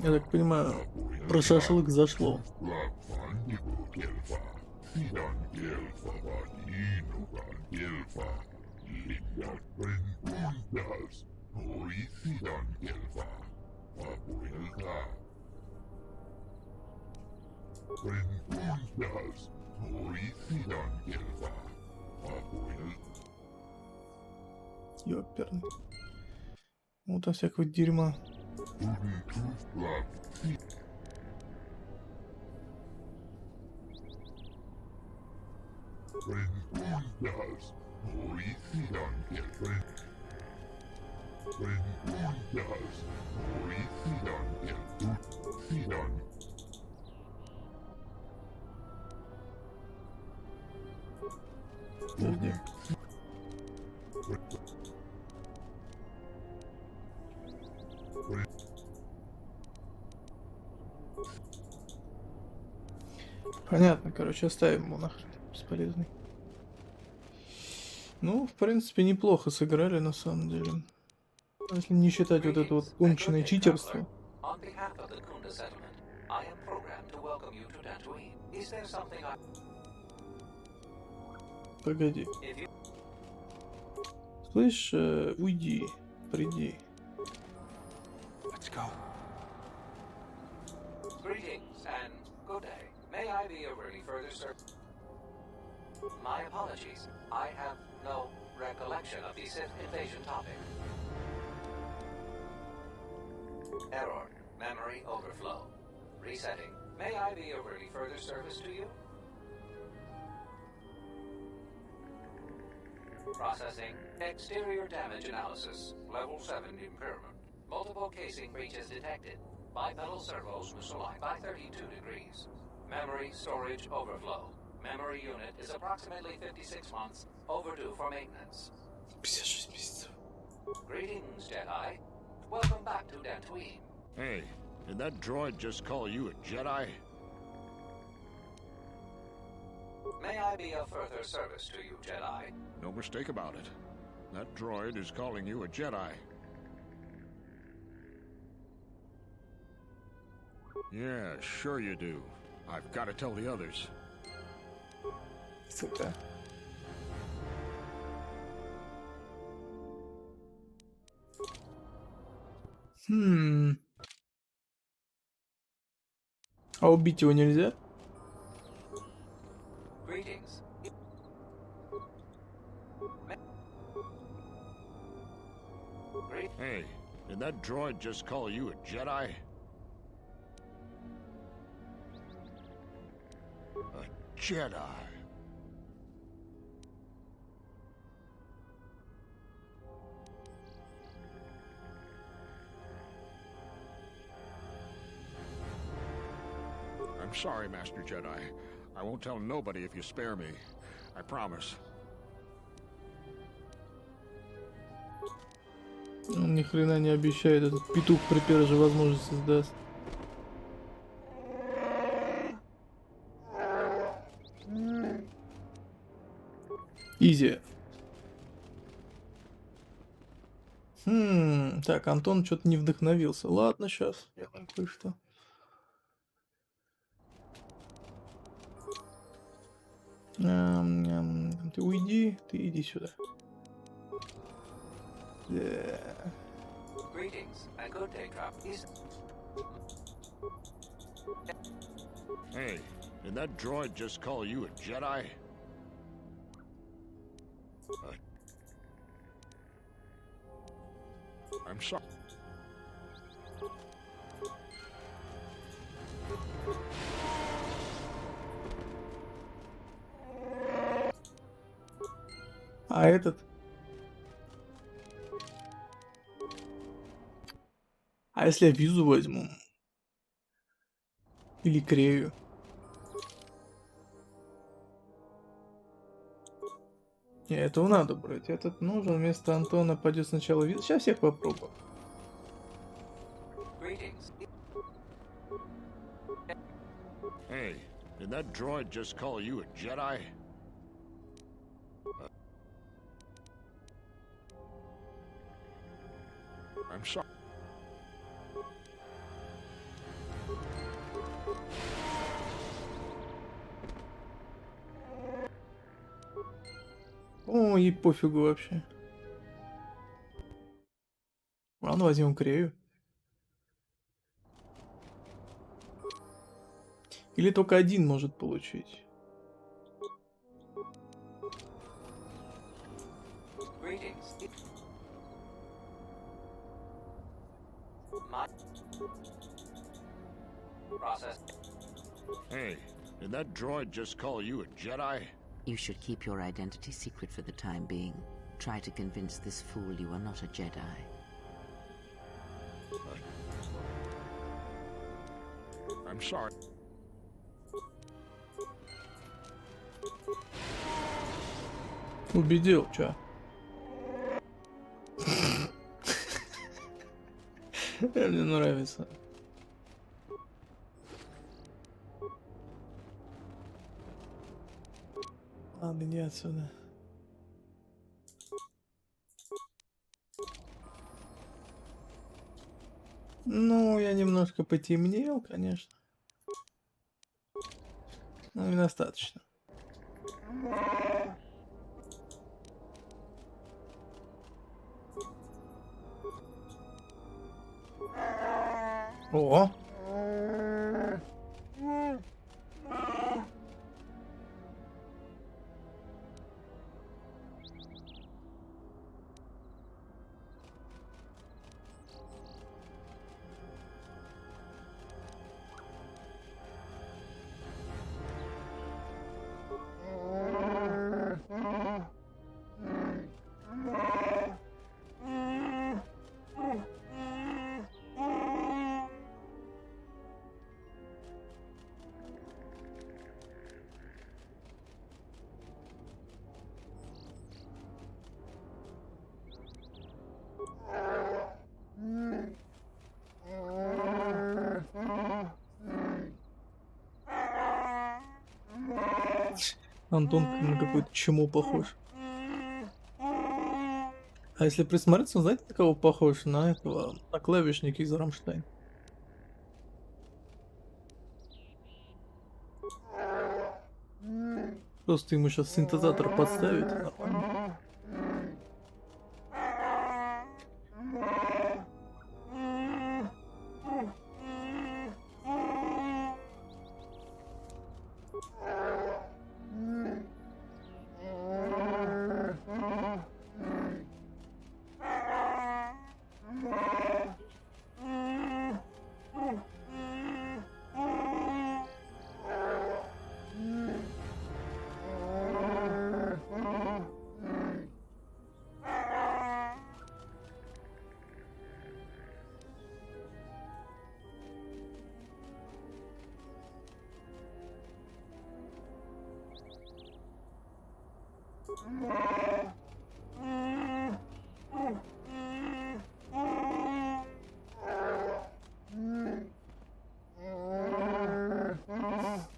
Я так понимаю, про шашлык зашло. Ёперный. Вот там всякого дерьма. Подожди. Понятно, короче, оставим его нахрен. Бесполезный. Ну, в принципе, неплохо сыграли, на самом деле. Если не считать вот это вот конченое читерство. Погоди. Слышь, уйди, приди. Let's go. Greetings and good day. May I be of any further service? My apologies. I have no recollection of the Sith invasion topic. Error. Memory overflow. Resetting. May I be of any further service to you? Processing. Exterior damage analysis. Level 7 impairment. Multiple casing breaches detected. Bipedal servos misaligned by 32 degrees. Memory storage overflow. Memory unit is approximately 56 months overdue for maintenance. 56 месяцев. Greetings, Jedi. Welcome back to Dantooine. Hey, did that droid just call you a Jedi? May I be of further service to you, Jedi? No mistake about it. That droid is calling you a Jedi. Yeah, sure you do. I've got to tell the others. Сука. А убить его нельзя? Greetings. Hey, did that droid just call you a Jedi? A Jedi. sorry, Master Jedi. I won't tell nobody if you spare me. I promise. Он ни хрена не обещает, этот петух при первой же возможности сдаст. Изи. Так, Антон что-то не вдохновился. Ладно, сейчас я кое-что. Ты уйди, ты иди сюда. Greetings and good day, travelers. Hey, did that droid just call you a Jedi? I'm sorry. А этот? А если я визу возьму? Или Крею? Не, этого надо брать. Этот нужен. Вместо Антона пойдет сначала визу. Сейчас всех попробую. Greetings. Hey, did that droid just call you a Jedi? I'm sorry. О, и пофигу вообще. Ладно, возьмем Крею. Или только один может получить. Greetings. My process. Hey, did that droid just call you a Jedi? You should keep your identity secret for the time being. Try to convince this fool you are not a Jedi. I'm sorry. Убедил, чё? Мне нравится. Ладно, иди отсюда. Ну, я немножко потемнел, конечно. Но недостаточно. О! Антон на какое-то чмо похож. А если присмотреться, знаете, на кого похож? На этого, на клавишника из Рамштайн. Просто ему сейчас синтезатор подставить. Нормально.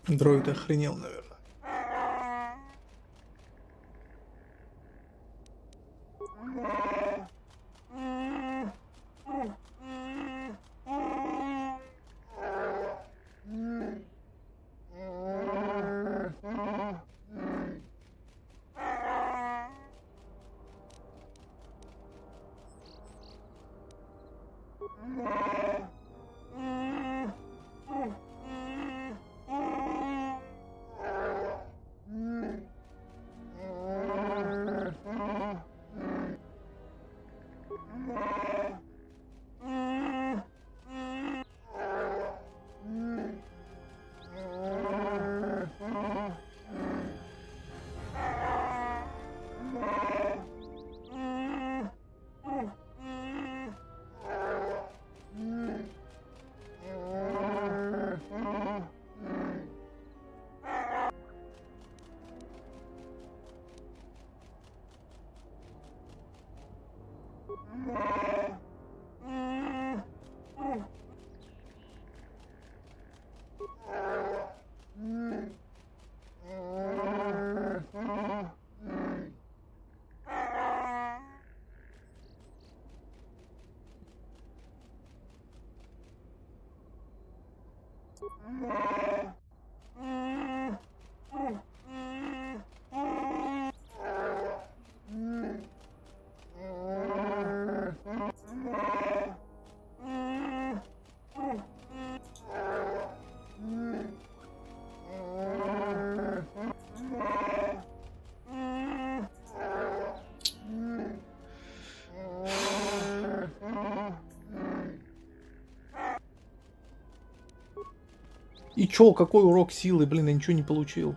Дроид охренел, наверное. И чё, какой урок силы? Блин, я ничего не получил.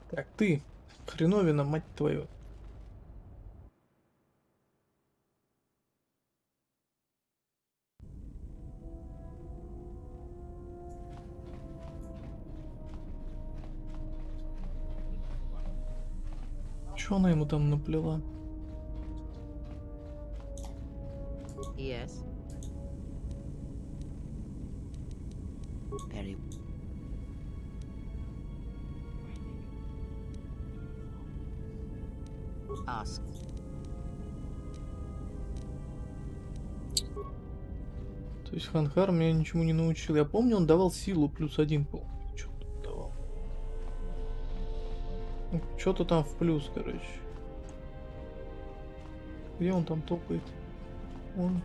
Так, ты, хреновина, мать твою. Чё она ему там наплела? Yes. Very. Ask. То есть Ханхар меня ничему не научил. Я помню, он давал силу +1, по-моему. Что-то давал. Ну, что-то там в плюс, короче. Где он там топает? Он.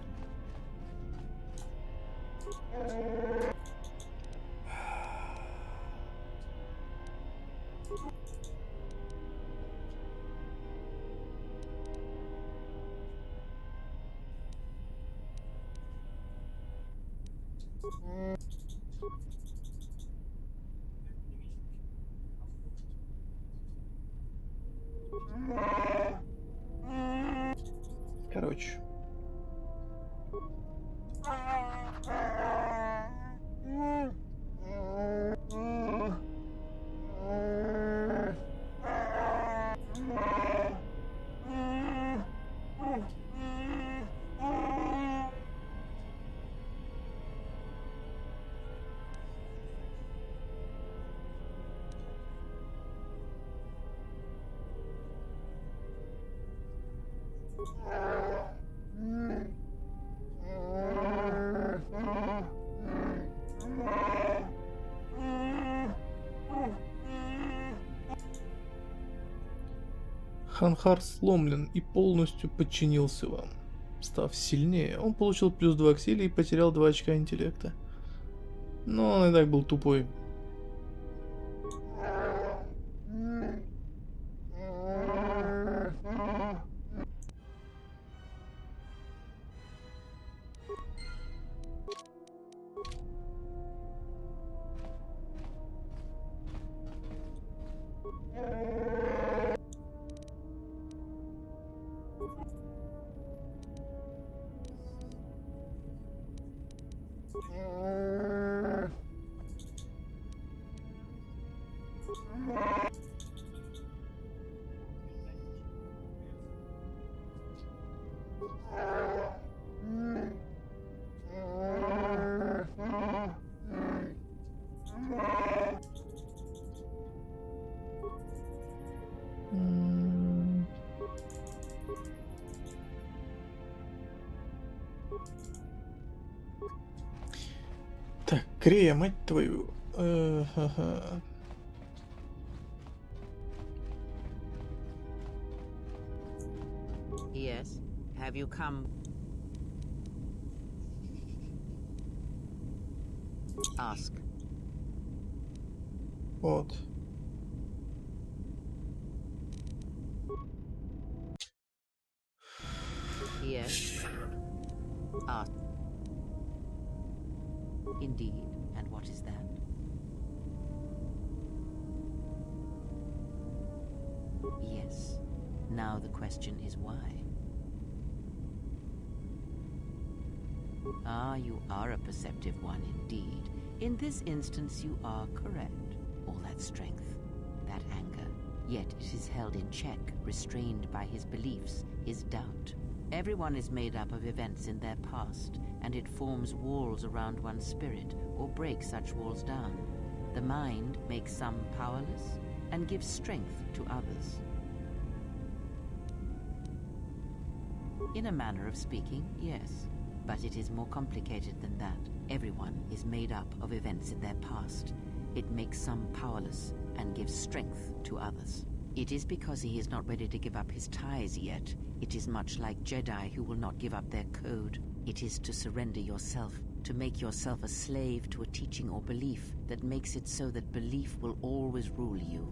Короче. Ханхар сломлен и полностью подчинился вам. Став сильнее, он получил плюс 2 к силе и потерял 2 очка интеллекта. Но он и так был тупой. Так, Крея, мать твою. Ага. Yes. Have you come? Ask. Вот. Yes. Ask. Indeed. And what is that? Yes. Now the question is why? Ah, you are a perceptive one indeed. In this instance, you are correct. All that strength, that anger, yet it is held in check, restrained by his beliefs, his doubt. Everyone is made up of events in their past, and it forms walls around one's spirit, or breaks such walls down. The mind makes some powerless, and gives strength to others. In a manner of speaking, yes. But it is more complicated than that. Everyone is made up of events in their past. It makes some powerless and gives strength to others. It is because he is not ready to give up his ties yet. It is much like Jedi who will not give up their code. It is to surrender yourself, to make yourself a slave to a teaching or belief that makes it so that belief will always rule you.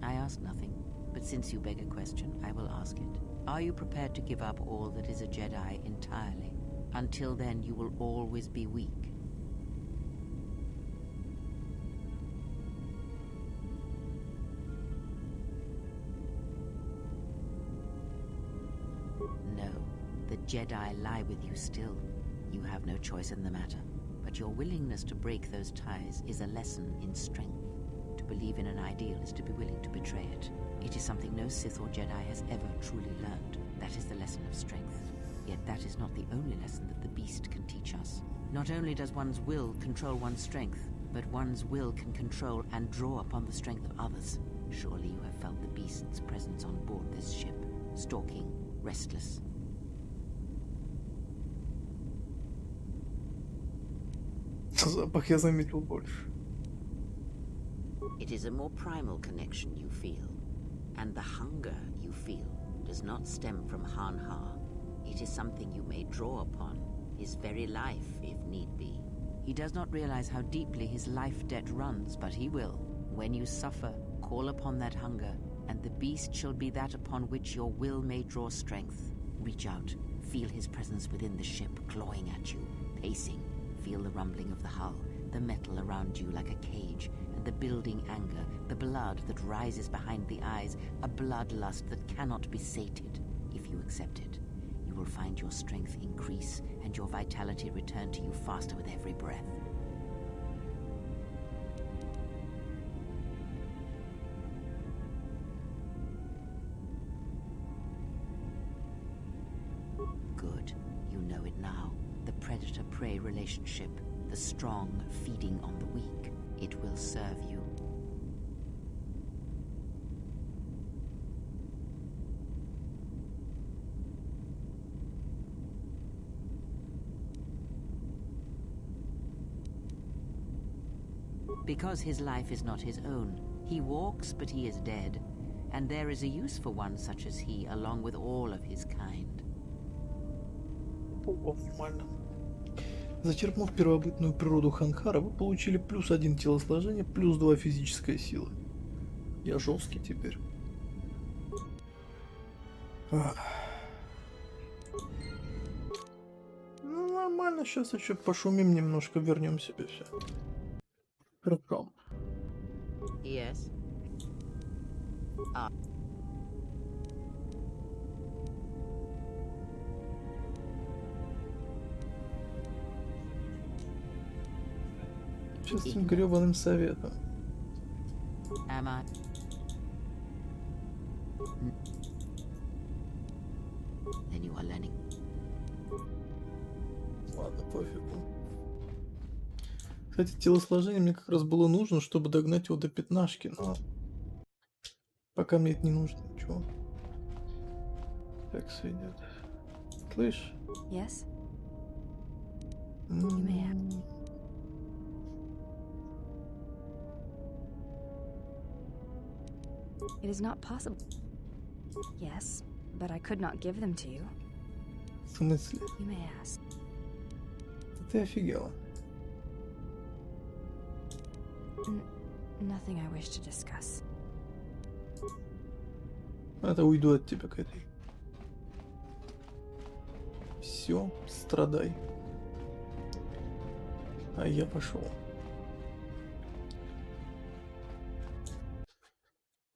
I ask nothing. But since you beg a question, I will ask it. Are you prepared to give up all that is a Jedi entirely? Until then, you will always be weak. No, the Jedi lie with you still. You have no choice in the matter. But your willingness to break those ties is a lesson in strength. To believe in an ideal is to be willing to betray it. It is something no Sith or Jedi has ever truly learned. That is the lesson of strength. Yet that is not the only lesson that the beast can teach us. Not only does one's will control one's strength, but one's will can control and draw upon the strength of others. Surely you have felt the beast's presence on board this ship, stalking, restless. Запах я заметил больше. It is a more primal connection you feel. And the hunger you feel does not stem from Han-Ha. It is something you may draw upon, his very life, if need be. He does not realize how deeply his life debt runs, but he will. When you suffer, call upon that hunger, and the beast shall be that upon which your will may draw strength. Reach out, feel his presence within the ship, clawing at you, pacing. Feel the rumbling of the hull, the metal around you like a cage, and the building anger, the blood that rises behind the eyes, a bloodlust that cannot be sated. If you accept it, you will find your strength increase and your vitality return to you faster with every breath. Good, you know it now. The predator-prey relationship, the strong feeding on the weak. It will serve you. Because his life is not his own. He walks, but he is dead. And there is a use for one such as he, along with all of his kind. О, нормально. Зачерпнув первобытную природу Ханхара, вы получили +1 телосложение, +2 физическая сила. Я жесткий теперь. Ну нормально, сейчас еще пошумим немножко, вернем себе все. Хорошо. Yes. Сейчас этим гребаным советом. Am I? Then you are learning. Ладно, пофигу. Кстати, телосложение мне как раз было нужно, чтобы догнать его до 15, но пока мне это не нужно, ничего. Так сойдет. Слышь? Yes? You may have. It is not possible. Yes, but I could not give them to you. В смысле? You may ask. Ты офигела. Nothing I wish to discuss. Это уйду от тебя к этой. Все, страдай. А я пошел.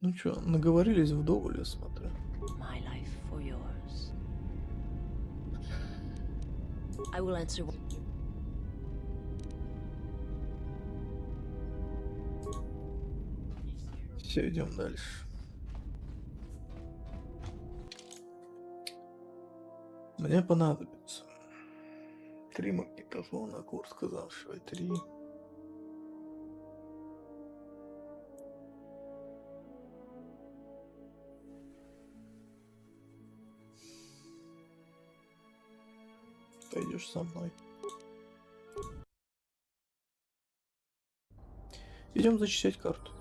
Ну чё, наговорились вдоволь, я смотрю. My life for yours. I will answer. Все, идем дальше. Мне понадобится 3 магнитофона, курс казавшего 3. Пойдешь со мной. Идем зачищать карту.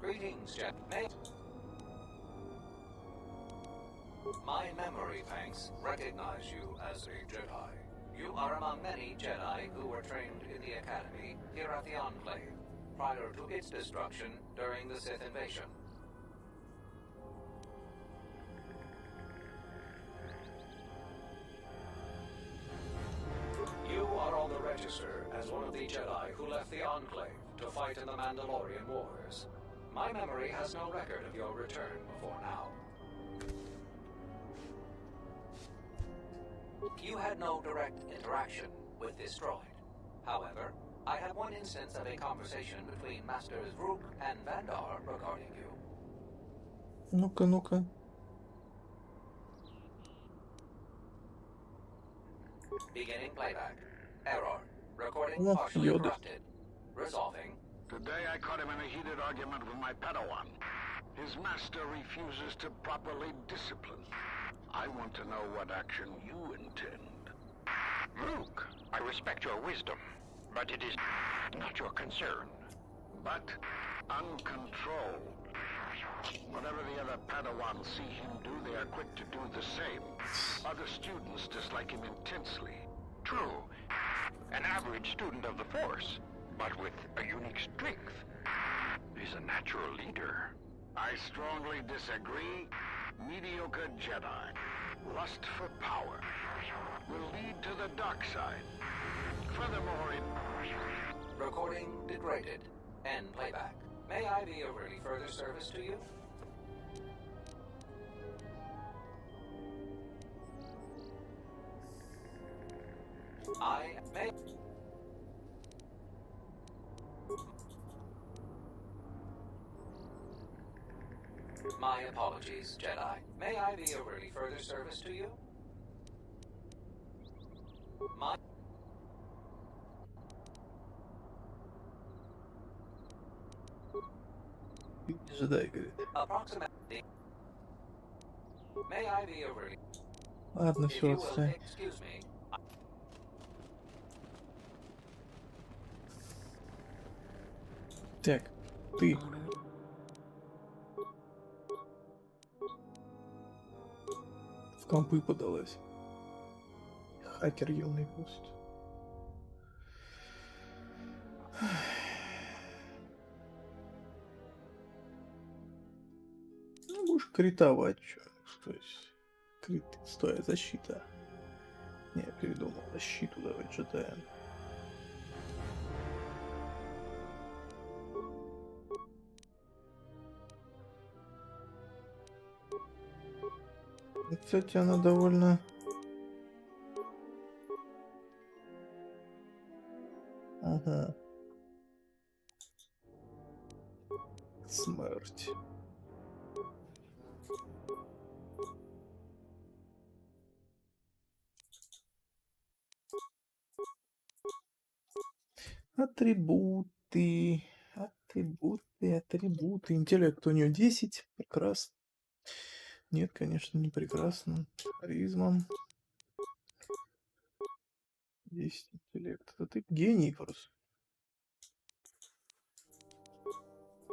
Greetings, Jedi. My memory banks recognize you as a Jedi. You are among many Jedi who were trained in the Academy here at the Enclave, prior to its destruction during the Sith invasion. You are on the register as one of the Jedi who left the Enclave to fight in the Mandalorian Wars. My memory has no record of your return before now. You had no direct interaction with this droid. However, I have one instance of a conversation between Masters Rook and Vandar regarding you. Ну-ка, ну-ка. Beginning playback. Error. Recording Oh, partially Yoda. corrupted. Resolving. Today I caught him in a heated argument with my Padawan. His master refuses to properly discipline. I want to know what action you intend. Luke, I respect your wisdom, but it is not your concern. But uncontrolled. Whatever the other Padawans see him do, they are quick to do the same. Other students dislike him intensely. True, an average student of the Force, but with a unique strength. He's a natural leader. I strongly disagree. Mediocre Jedi, lust for power, will lead to the dark side. Furthermore, it... Recording degraded. End playback. May I be of any further service to you? I may... My apologies, Jedi. May I be of any further service to you? My... Джедай говорит. Approximately... May I be of any... Ладно, If все, you will отстань. excuse me... Так, ты. honor. В компы подалась. Хакер юный пусть. Ну, будешь критовать, чё. То есть, крит, стоя защита. Не, я передумал. Защиту давай читаем. Кстати, она довольно... Ага. Смерть. Атрибуты. Атрибуты. Интеллект у нее 10. Прекрасно. Нет, конечно, не прекрасно. Харизма. 10 интеллект. Это ты гений просто.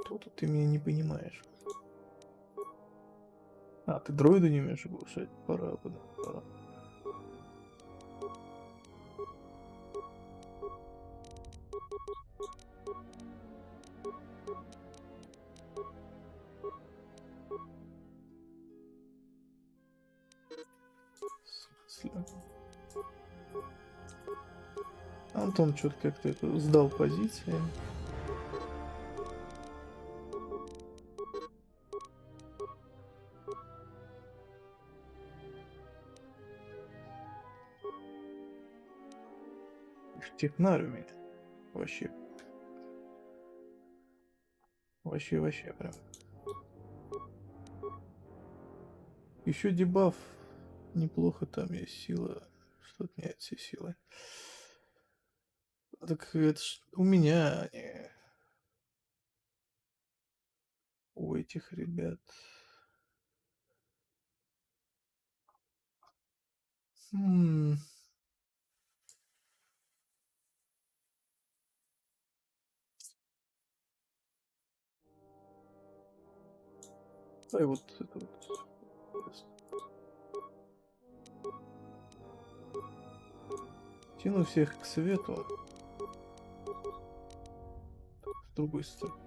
Тут ты меня не понимаешь. А, ты дроида не умеешь оглушать? Пора, пора. В смысле? Антон что-то как-то это сдал позиции. Технарь умеет. Вообще. Вообще прям. Еще дебаф. Неплохо там есть сила. Что отменяет все силы. Так это ж у меня, а не у этих ребят. Ай, вот это вот. Тяну всех к свету. С другой стороны.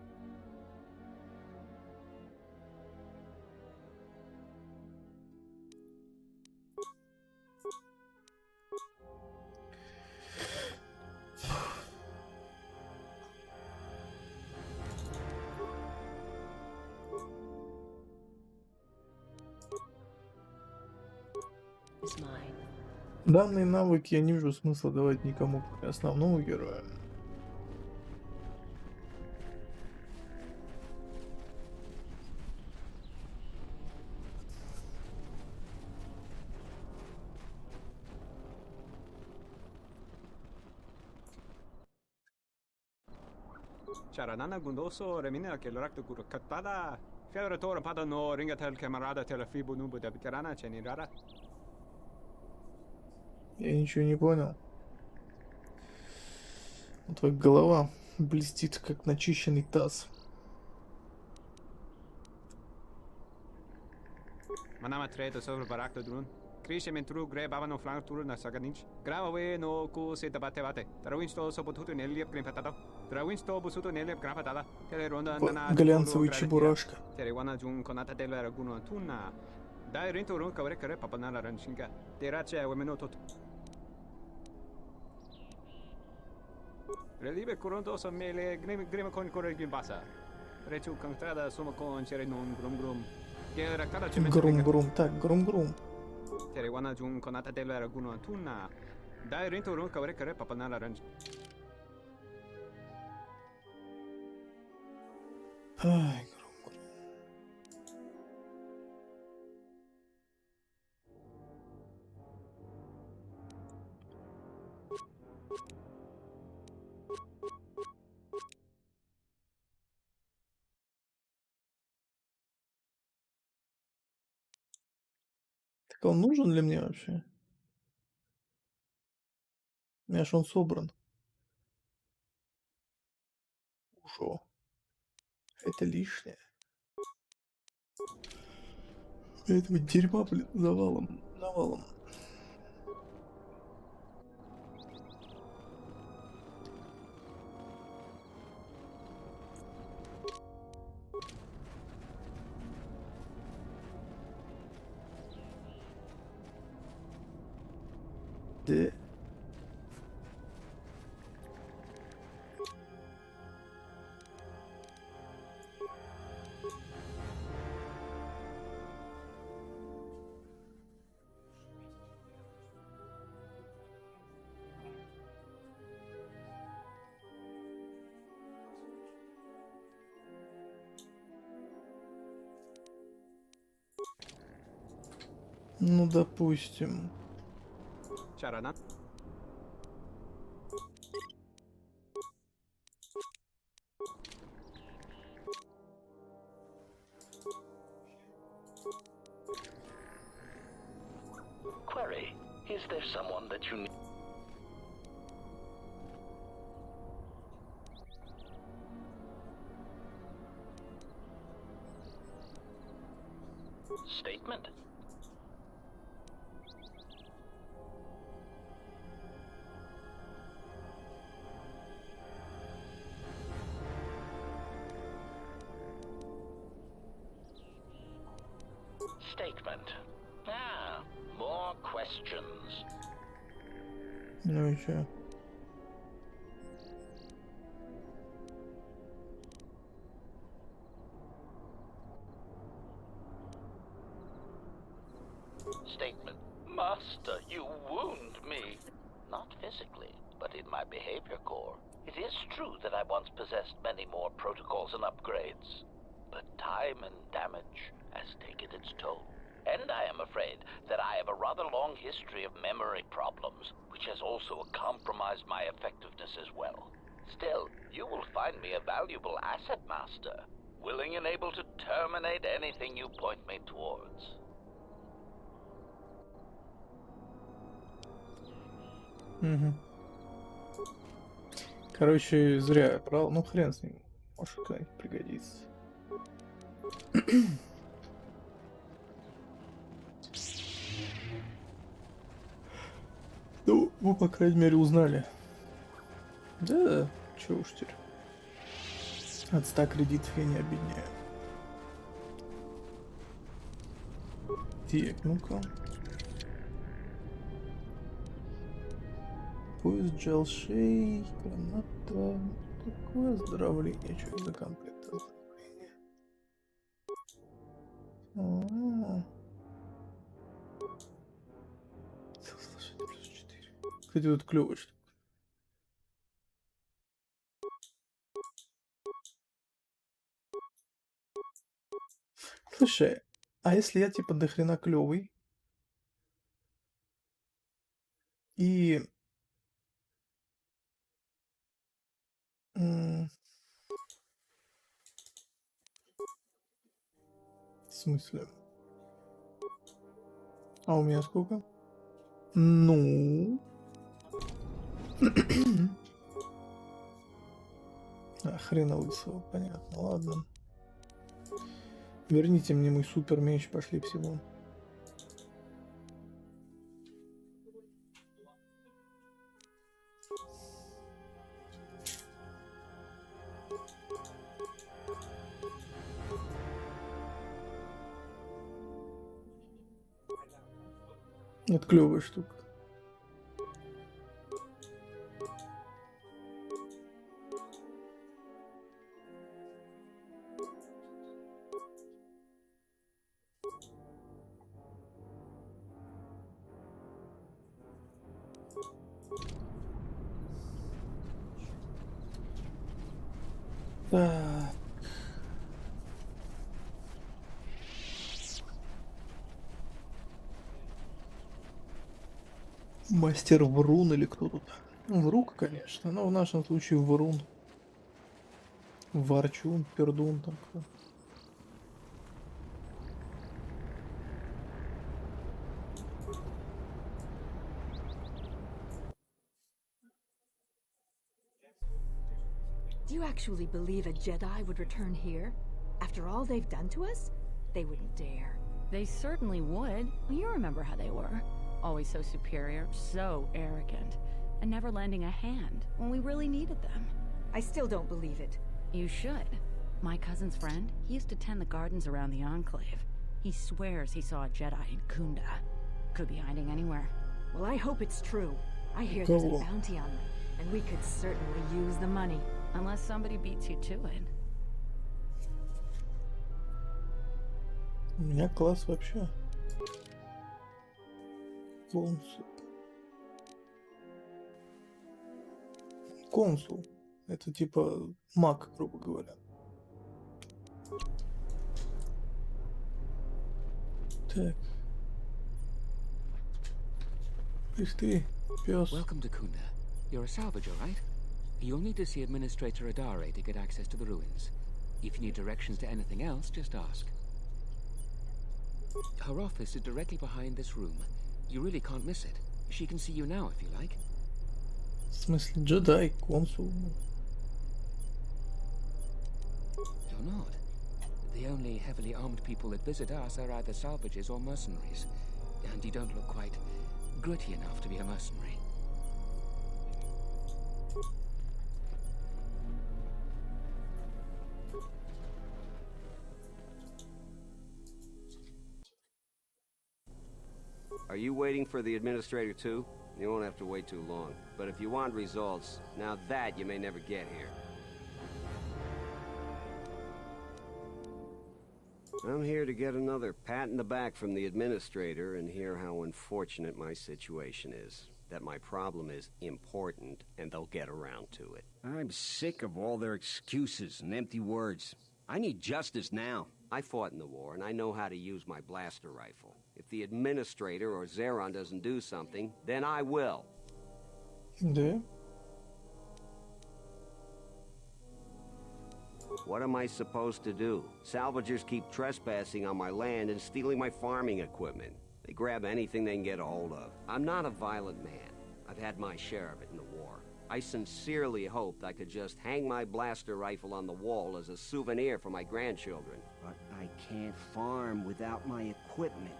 Is mine. Данные навыки я не вижу смысла давать никому, кроме основного героя. Charanana gundoso remina che l'orakto kuro katpada. Fiore toro pada no ringatel camarada telefibu nubu da bikarana chenirara. Я ничего не понял. Твоя голова блестит, как начищенный таз. Manama treto sobre barakto drun. Krishe mentru gre babano flank turu na saganich. Grave no ku se tabate bate. Trawinsto so potuto neliep grimpatado. Trawinsto busuto neliep grimpatala. Tele ronda nana. Глянцевый чебурашка. Тереwana jun konata delvera guno antuna. Dai rinto run kavre kare papanala ranshinga. Terache wemeno tot. Relive coronto so mele grima con corre gimbasa. Rechu contrada somo con chere non grum. Грум-грум, так, грум-грум. Terewana jun konata delvera guno antuna. Dai rinto run kavre kare papanala ranch. Ай, грум-грум. Так он нужен ли мне вообще? У меня ж он собран. Ушел. Это лишнее. Этого дерьма, блин, навалом. Да. Ну, допустим. Чарана. Query, is there someone that you need? Statement? Statement. Ah, more questions. Ну и чё? Statement. Master, you wound me. Not physically, but in my behavior core. It is true that I once possessed many more protocols and upgrades, but time and damage has taken its toll. And I am afraid that I have a rather long history of memory problems, which has also compromised my effectiveness as well. Still, you will find me a valuable asset, Master, willing and able to terminate anything you point me towards. Угу. Короче, зря я брал. Ну, хрен с ним. Может, когда-нибудь пригодится. Ну, вы, по крайней мере, узнали. Да, чё уж теперь. От 100 кредитов я не обедняю. Так, ну-ка. Поезд джалшей, граната. Такое оздоровление. Что это за комплект оздоровления? Сложение плюс 4. Кстати, тут клёвая штука. Слушай, а если я типа дохрена клёвый и в смысле? А у меня сколько? Ну. А, хрена лысого, понятно, ладно. Верните мне мой супер меч, пошли всего. Это клевая штука. Так. Мастер Врун или кто тут? Врук, конечно, но в нашем случае Врун. Ворчун, пердун такой. Do you actually believe a Jedi would return here? After all they've done to us? They wouldn't dare. They certainly would. You remember how they were. Always so superior, so arrogant, and never lending a hand when we really needed them. I still don't believe it. You should. My cousin's friend, he used to tend the gardens around the Enclave. He swears he saw a Jedi in Kunda. Could be hiding anywhere. Well, I hope it's true. I hear there's a bounty on them, and we could certainly use the money. Unless somebody beats you to it. У меня класс вообще. Консул. Консул. Это типа маг, грубо говоря. Так. Ты, пес. Welcome to Kunda. You're a salvager, right? You'll need to see Administrator Adare to get access to the ruins. If you need directions to anything else, just ask. Her office is directly behind this room. You really can't miss it. She can see you now if you like. В смысле, джедай, консул. You're not. The only heavily armed people that visit us are either salvagers or mercenaries. And you don't look quite gritty enough to be a mercenary. Are you waiting for the administrator too? You won't have to wait too long. But if you want results, now that you may never get here. I'm here to get another pat in the back from the administrator and hear how unfortunate my situation is. That my problem is important and they'll get around to it. I'm sick of all their excuses and empty words. I need justice now. I fought in the war and I know how to use my blaster rifle. If the administrator or Zeron doesn't do something, then I will. Да. What am I supposed to do? Salvagers keep trespassing on my land and stealing my farming equipment. They grab anything they can get a hold of. I'm not a violent man. I've had my share of it in the war. I sincerely hoped I could just hang my blaster rifle on the wall as a souvenir for my grandchildren. But I can't farm without my equipment.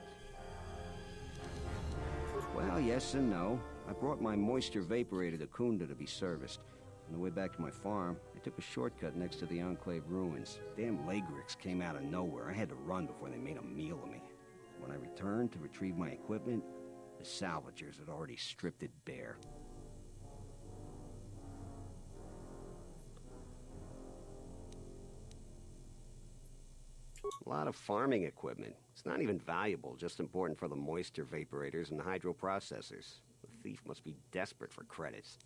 Well, yes and no. I brought my moisture vaporator to Kunda to be serviced. On the way back to my farm, I took a shortcut next to the Enclave ruins. Damn Lagrix came out of nowhere. I had to run before they made a meal of me. When I returned to retrieve my equipment, the salvagers had already stripped it bare. A lot of farming equipment. It's not even valuable, just important for the moisture vaporators and hydroprocessors. The thief must be desperate for credits.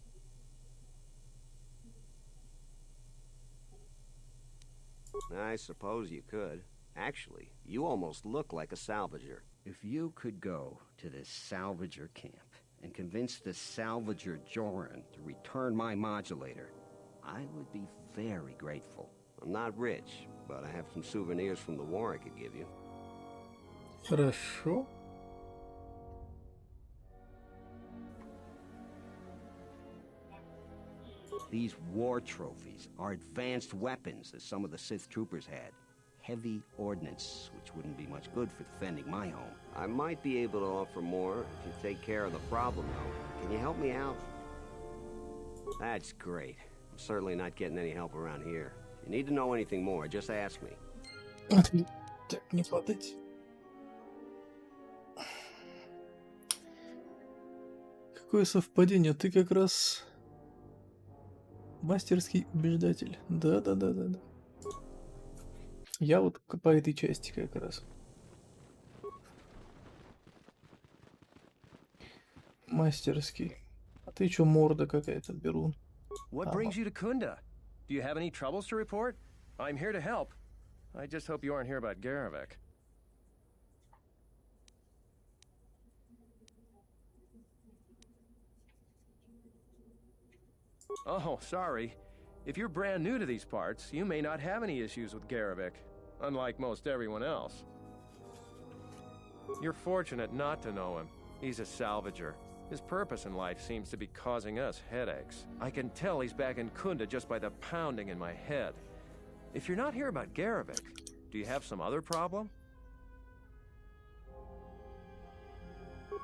I suppose you could. Actually, you almost look like a salvager. If you could go to this salvager camp and convince the salvager Joran to return my modulator, I would be very grateful. I'm not rich, but I have some souvenirs from the war I could give you. Хорошо. These war trophies are advanced weapons that some of the Sith troopers had. Heavy ordnance, which wouldn't be much good for defending my home. I might be able to offer more if you take care of the problem, though. Can you help me out? That's great. I'm certainly not getting any help around here. If you need to know anything more, just ask me. Так, не падать. Какое совпадение, ты как раз мастерский убеждатель. Да. Я вот по этой части как раз. Мастерский. А ты чё, морда какая-то, Берун? What brings you to Kunda? Do you have any troubles to report? I'm here to help. I just hope you aren't here about Garavek. Oh, sorry. If you're brand new to these parts, you may not have any issues with Garavek, unlike most everyone else. You're fortunate not to know him. He's a salvager, His purpose in life seems to be causing us headaches. I can tell he's back in Kunda just by the pounding in my head. If you're not here about Garevik, do you have some other problem?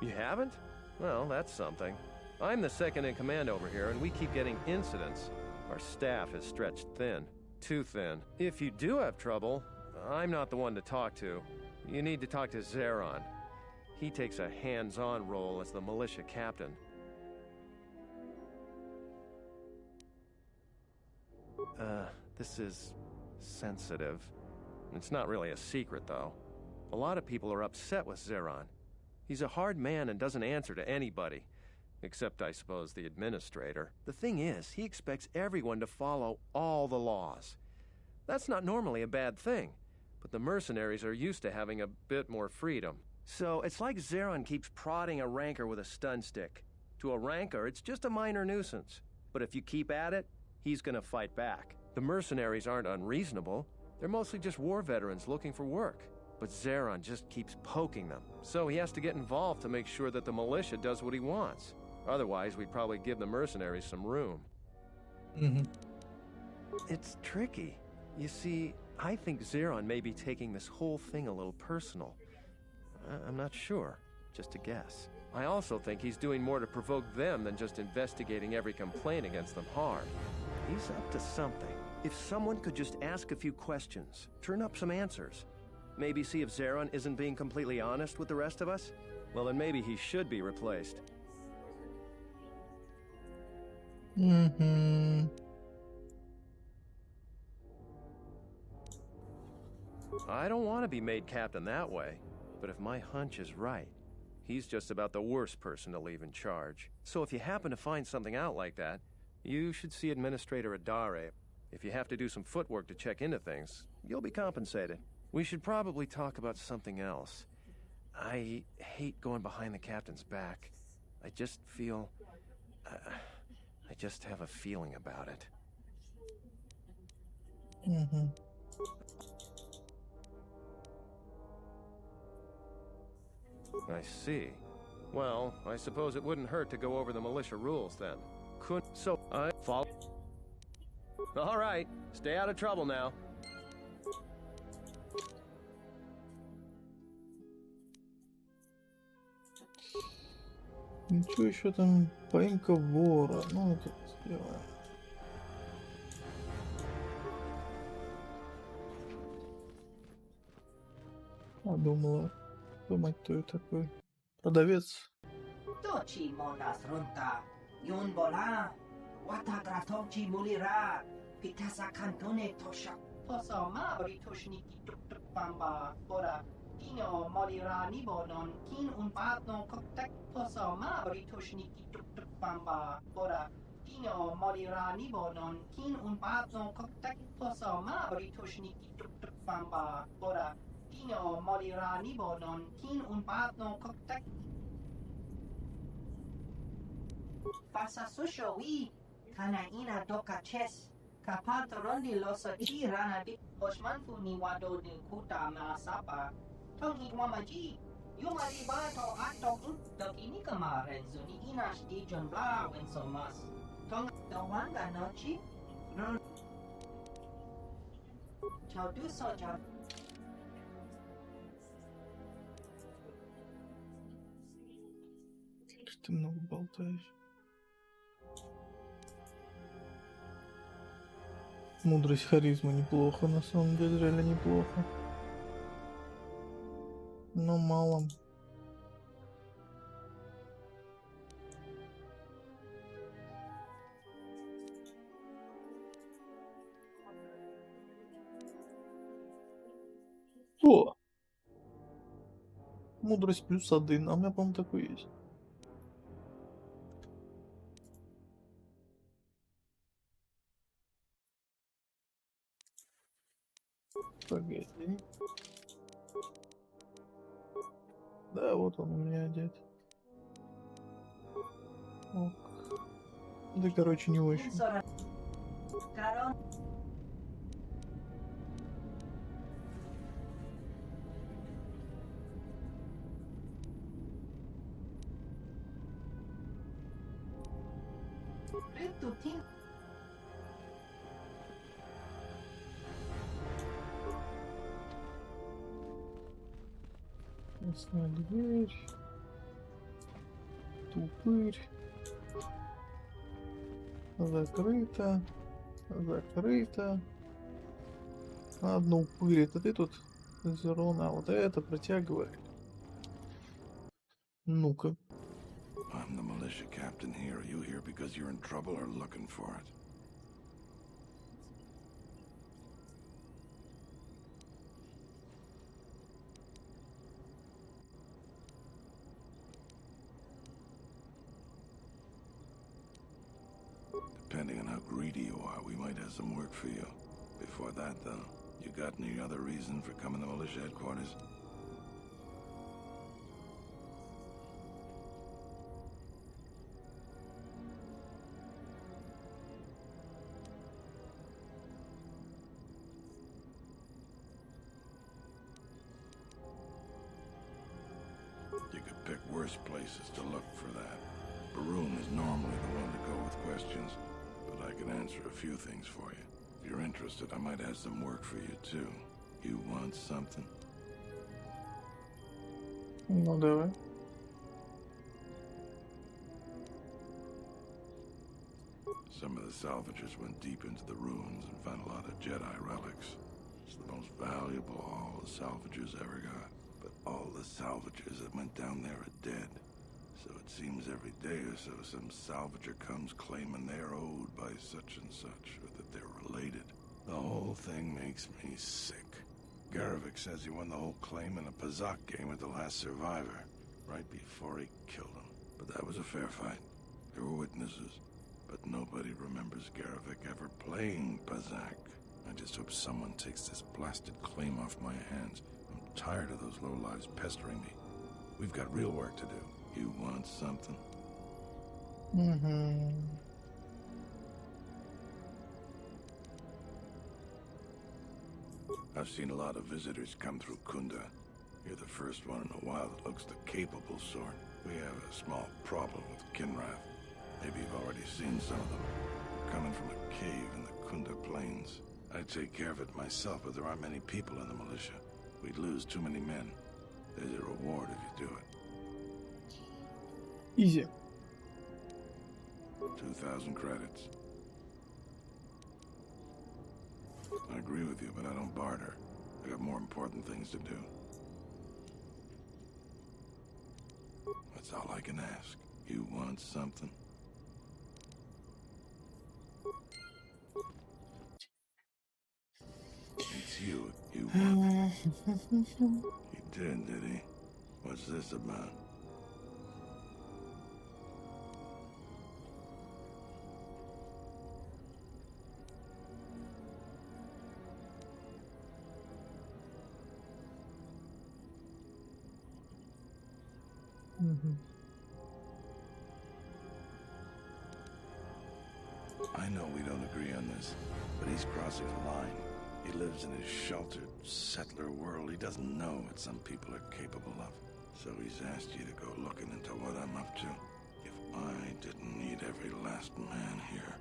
You haven't? Well, that's something. I'm the second in command over here, and we keep getting incidents. Our staff is stretched thin. Too thin. If you do have trouble, I'm not the one to talk to. You need to talk to Zeron. He takes a hands-on role as the militia captain. This is sensitive. It's not really a secret, though. A lot of people are upset with Zeron. He's a hard man and doesn't answer to anybody. Except, I suppose, the administrator. The thing is, he expects everyone to follow all the laws. That's not normally a bad thing, but the mercenaries are used to having a bit more freedom. So, it's like Zeron keeps prodding a ranker with a stun stick. To a ranker, it's just a minor nuisance. But if you keep at it, he's gonna fight back. The mercenaries aren't unreasonable. They're mostly just war veterans looking for work. But Zeron just keeps poking them. So he has to get involved to make sure that the militia does what he wants. Otherwise, we'd probably give the mercenaries some room. It's tricky. You see, I think Zeron may be taking this whole thing a little personal. I'm not sure. Just a guess. I also think he's doing more to provoke them than just investigating every complaint against them hard. He's up to something. If someone could just ask a few questions, turn up some answers, maybe see if Zeron isn't being completely honest with the rest of us, well then maybe he should be replaced. I don't want to be made captain that way, but if my hunch is right, he's just about the worst person to leave in charge. So if you happen to find something out like that, you should see Administrator Adare. If you have to do some footwork to check into things, you'll be compensated. We should probably talk about something else. I hate going behind the captain's back. I just feel... I just have a feeling about it. I see. Well, I suppose it wouldn't hurt to go over the militia rules then. So I follow. All right, stay out of trouble now. Ничего, еще там поимка вора. Ну, это сделаем. Я думала, думать, кто я такой. Продавец. Tochi monas runta, yun bola, watagratomchi mulira, pitasa cantone tosha, posoma oritushniki tuk bamba, bora, kino molira nibonon, kin un patno koktek, posoma oritushniki tuk bamba, bora, kino molira nibonon, kin un patno koktek, posoma oritushniki tuk bamba, bora, kino molira nibonon, kin un patno koktek. Pasa susho wi kana ina doka chess kapal rondi loso chi rana di osmanfu ni wado ni kuta masapa tong igwamaji yumari bato ato dok ini kemarin zuni ina di John Bla when so mas tong dawanga nochi no chao du so chao Ты много болтаешь. Мудрость, харизма неплохо, на самом деле, реально неплохо. Но мало. О! Мудрость +1, а у меня, по-моему, такой есть. Погоди. Да, вот он у меня одет. Ок. Да, короче, не очень. Красная дверь. Тупырь. Закрыто. Закрыто. Ладно, упырь. Это ты тут зерона, а вот это протягивай. Ну-ка. I'm the militia captain here. Are you here because you're in trouble or looking for it? Depending on how greedy you are, we might have some work for you. Before that, though, you got any other reason for coming to militia headquarters? You could pick worse places to look for that. Baroon is normally the one to go with questions, but I can answer a few things for you. If you're interested, I might have some work for you, too. You want something? Ну, давай. Some of the salvagers went deep into the ruins and found a lot of Jedi relics. It's the most valuable all the salvagers ever got. But all the salvagers that went down there are dead. So it seems every day or so some salvager comes claiming they're owed by such and such, or that they're related. The whole thing makes me sick. Garavik says he won the whole claim in a Pazak game with the last survivor, right before he killed him. But that was a fair fight. There were witnesses. But nobody remembers Garavik ever playing Pazak. I just hope someone takes this blasted claim off my hands. I'm tired of those lowlives pestering me. We've got real work to do. You want something? Mm-hmm. I've seen a lot of visitors come through Kunda. You're the first one in a while that looks the capable sort. We have a small problem with Kinrath. Maybe you've already seen some of them. Coming from a cave in the Kunda Plains. I'd take care of it myself, but there aren't many people in the militia. We'd lose too many men. There's a reward if you do it. Easy. 2,000 credits. I agree with you, but I don't barter. I got more important things to do. That's all I can ask. You want something? It's you. You want. He did he? What's this about? I know we don't agree on this, but he's crossing a line. He lives in his sheltered, settler world. He doesn't know what some people are capable of. So he's asked you to go looking into what I'm up to. If I didn't need every last man here.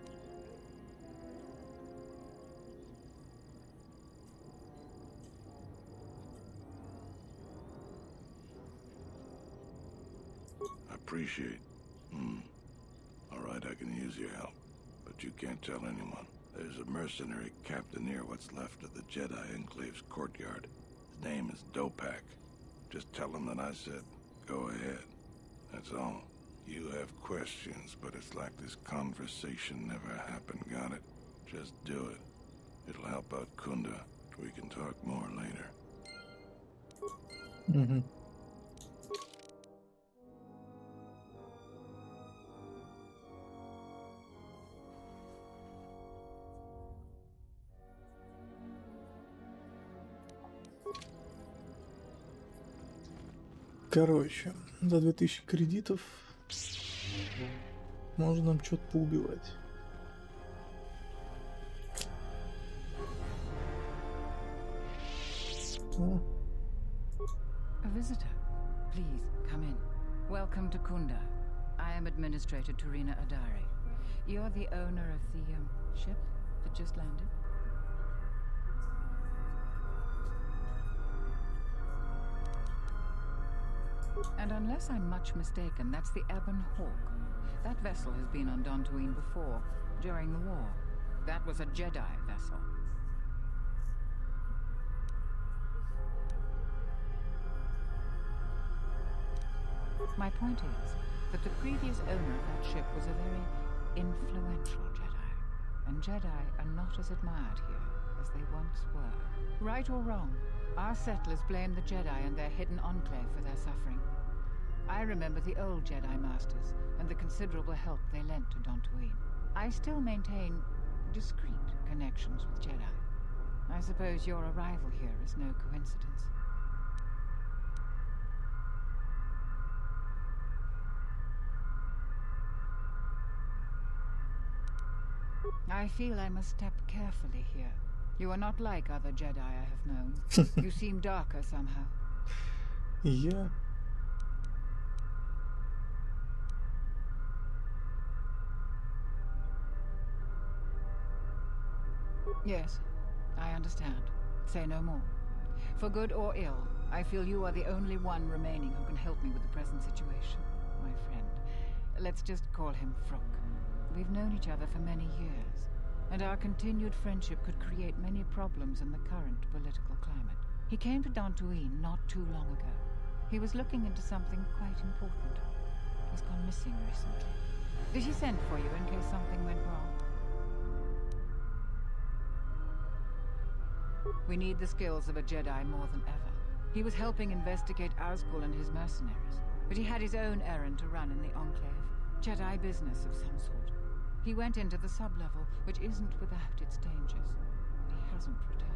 I appreciate. All right, I can use your help. But you can't tell anyone. There's a mercenary captain near what's left of the Jedi Enclave's courtyard. His name is Dopak. Just tell him that I said, go ahead. That's all. You have questions, but it's like this conversation never happened, got it? Just do it. It'll help out Kunda. We can talk more later. Mm-hmm. Короче, за 2000 кредитов можно нам что-то поубивать. A visitor. Please, come in. Welcome to Kunda. I am Administrator Turina Adari. You're the owner of the ship that just landed? And unless I'm much mistaken, that's the Ebon Hawk. That vessel has been on Dantooine before, during the war. That was a Jedi vessel. My point is that the previous owner of that ship was a very influential Jedi. And Jedi are not as admired here as they once were. Right or wrong, our settlers blame the Jedi and their hidden enclave for their suffering. I remember the old Jedi Masters and the considerable help they lent to Dantooine. I still maintain discreet connections with Jedi. I suppose your arrival here is no coincidence. I feel I must step carefully here. You are not like other Jedi I have known. You seem darker somehow. Yeah. Yes, I understand. Say no more. For good or ill, I feel you are the only one remaining who can help me with the present situation, my friend. Let's just call him Vrook. We've known each other for many years, and our continued friendship could create many problems in the current political climate. He came to Dantooine not too long ago. He was looking into something quite important. He's gone missing recently. Did he send for you in case something went wrong? We need the skills of a Jedi more than ever. He was helping investigate Azgul and his mercenaries, but he had his own errand to run in the Enclave. Jedi business of some sort. He went into the sub-level, which isn't without its dangers. But he hasn't returned.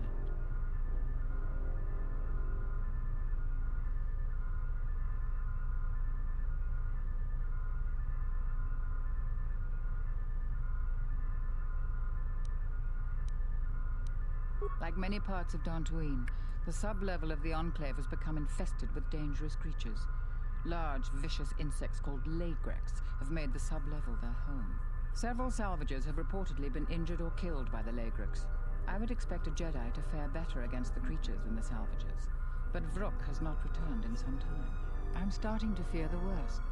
Like many parts of Dantooine, the sub-level of the Enclave has become infested with dangerous creatures. Large, vicious insects called Lagrex have made the sub-level their home. Several salvagers have reportedly been injured or killed by the Lagrex. I would expect a Jedi to fare better against the creatures than the salvagers. But Vrook has not returned in some time. I'm starting to fear the worst.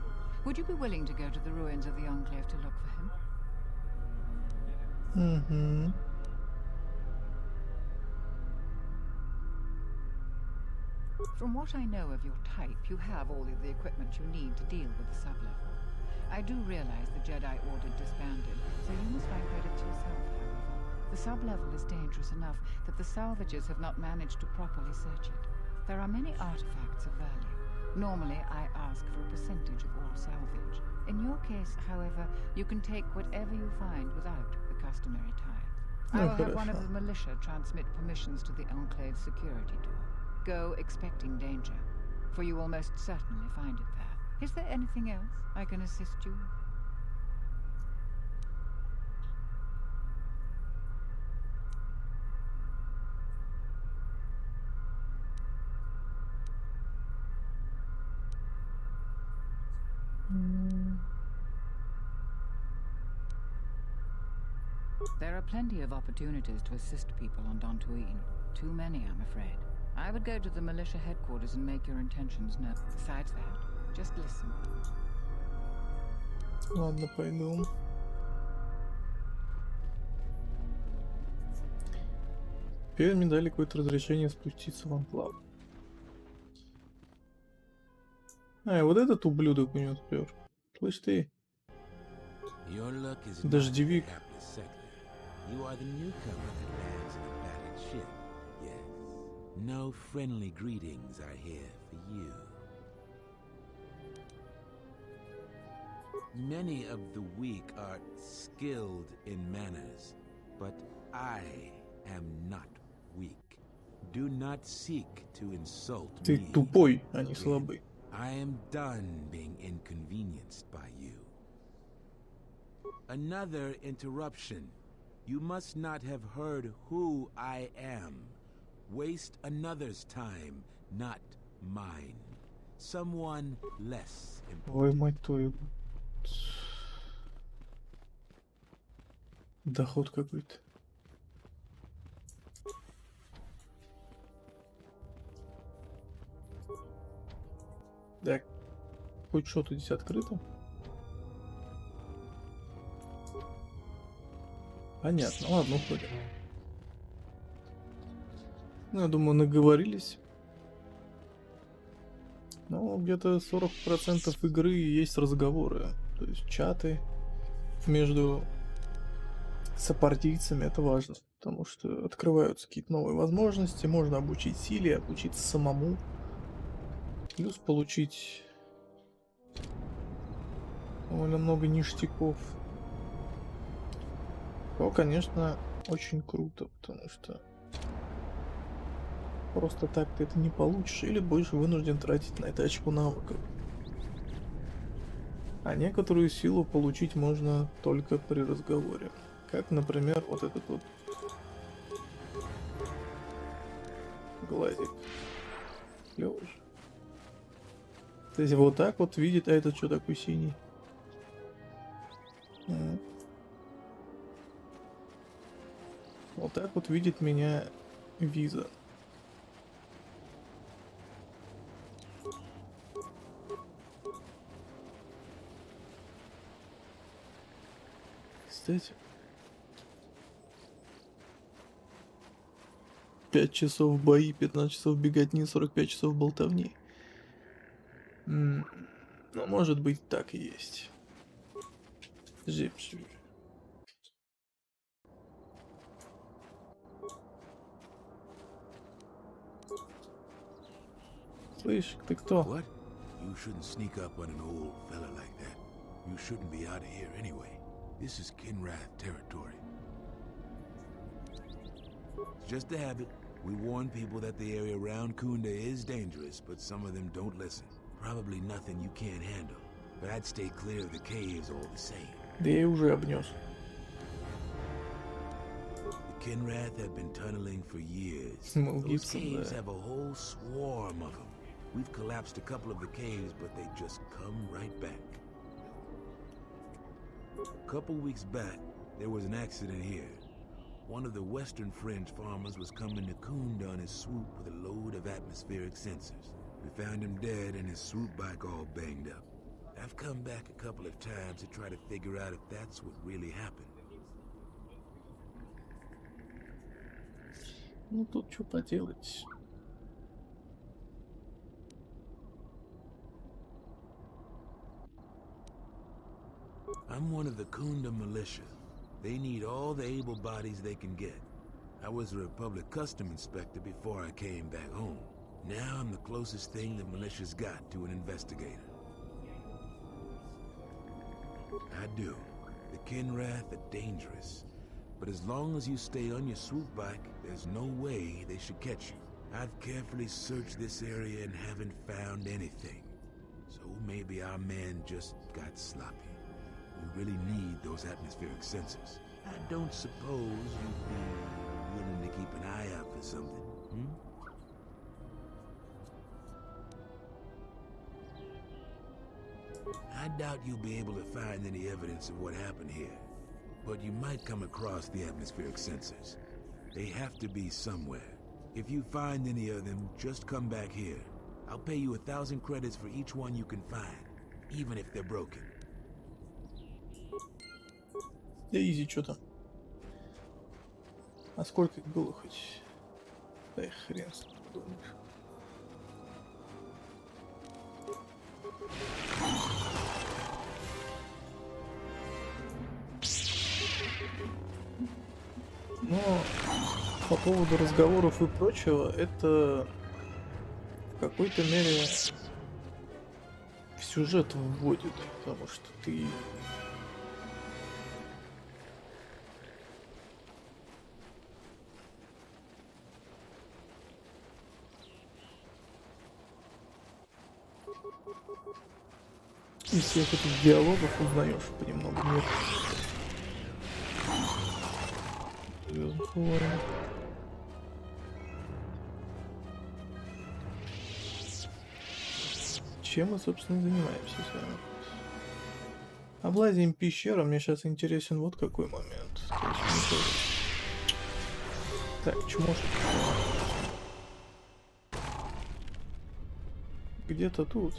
Would you be willing to go to the ruins of the Enclave to look for him? Mm-hmm. From what I know of your type, you have all of the equipment you need to deal with the sub-level. I do realize the Jedi Order disbanded, so you must find credits yourself, however. The sub-level is dangerous enough that the salvagers have not managed to properly search it. There are many artifacts of value. Normally, I ask for a percentage of all salvage. In your case, however, you can take whatever you find without the customary tithe. I will have one of the militia transmit permissions to the Enclave security door. Go expecting danger, for you will most certainly find it there. Is there anything else I can assist you with? There are plenty of opportunities to assist people on Dantooine. Too many, I'm afraid. I would go to the militia headquarters and make your intentions known. Besides that, just listen. Ладно, пойду. Теперь мне дали какое-то разрешение спуститься в анклав. А, вот этот ублюдок у него спер. Слышь ты. Дождевик. You are the newcomer that lands in a battered ship. Yes. No friendly greetings are here for you. Many of the weak are skilled in manners, but I am not weak. Do not seek to insult me. Ты тупой, а не слабый. I am done being inconvenienced by you. Another interruption. You must not have heard who I am. Waste another's time, not mine. Someone less important. Ой, мать твою. Доход какой-то. Так, хоть что-то здесь открыто. Понятно, ладно, уходим. Ну, я думаю, наговорились. Ну, где-то 40% игры есть разговоры. То есть чаты между сопартийцами, это важно. Потому что открываются какие-то новые возможности. Можно обучить силе, обучиться самому. Плюс получить довольно много ништяков. То, конечно, очень круто, потому что просто так ты это не получишь, или будешь вынужден тратить на это очко навыков. А некоторую силу получить можно только при разговоре. Как, например, вот этот вот глазик. Клёвый же. То есть вот так вот видит, а этот что такой синий? Вот так вот видит меня виза. Кстати, 5 часов бои, 15 часов беготни, 45 часов болтовни. Ну, может быть, так и есть. Слышь, ты кто? What? You shouldn't sneak up on an old fella like that. You shouldn't be out of here anyway. This is Kinrath territory. It's just a habit. We warn people that the area around Kunda is dangerous, but some of them don't listen. Probably nothing you can't handle. But I'd stay clear of the caves all the same. Да я уже обнес. The Kinrath have been tunneling for years. Those caves have a whole swarm of them. We've collapsed a couple of the caves, but they just come right back. A couple weeks back, there was an accident here. One of the western fringe farmers was coming to Kunda on his swoop with a load of atmospheric sensors. We found him dead and his swoop bike all banged up. I've come back a couple of times to try to figure out if that's what really happened. Ну тут что поделать? I'm one of the Kunda militia. They need all the able bodies they can get. I was a Republic custom inspector before I came back home. Now I'm the closest thing the militia's got to an investigator. I do. The Kinrath are dangerous. But as long as you stay on your swoop bike, there's no way they should catch you. I've carefully searched this area and haven't found anything. So maybe our man just got sloppy. We really need those atmospheric sensors. I don't suppose you'd be willing to keep an eye out for something, I doubt you'll be able to find any evidence of what happened here. But you might come across the atmospheric sensors. They have to be somewhere. If you find any of them, just come back here. I'll pay you 1,000 credits for each one you can find, even if they're broken. Да изи, что там? А сколько их было хоть? Да и хрен с ним. Но по поводу разговоров и прочего, это в какой-то мере в сюжет вводит, потому что ты из всех этих диалогов узнаешь понемногу мир Звездных войн. Чем мы, собственно, занимаемся с вами? Облазим пещеру. Мне сейчас интересен вот какой момент. Так, чмошник. Где-то тут.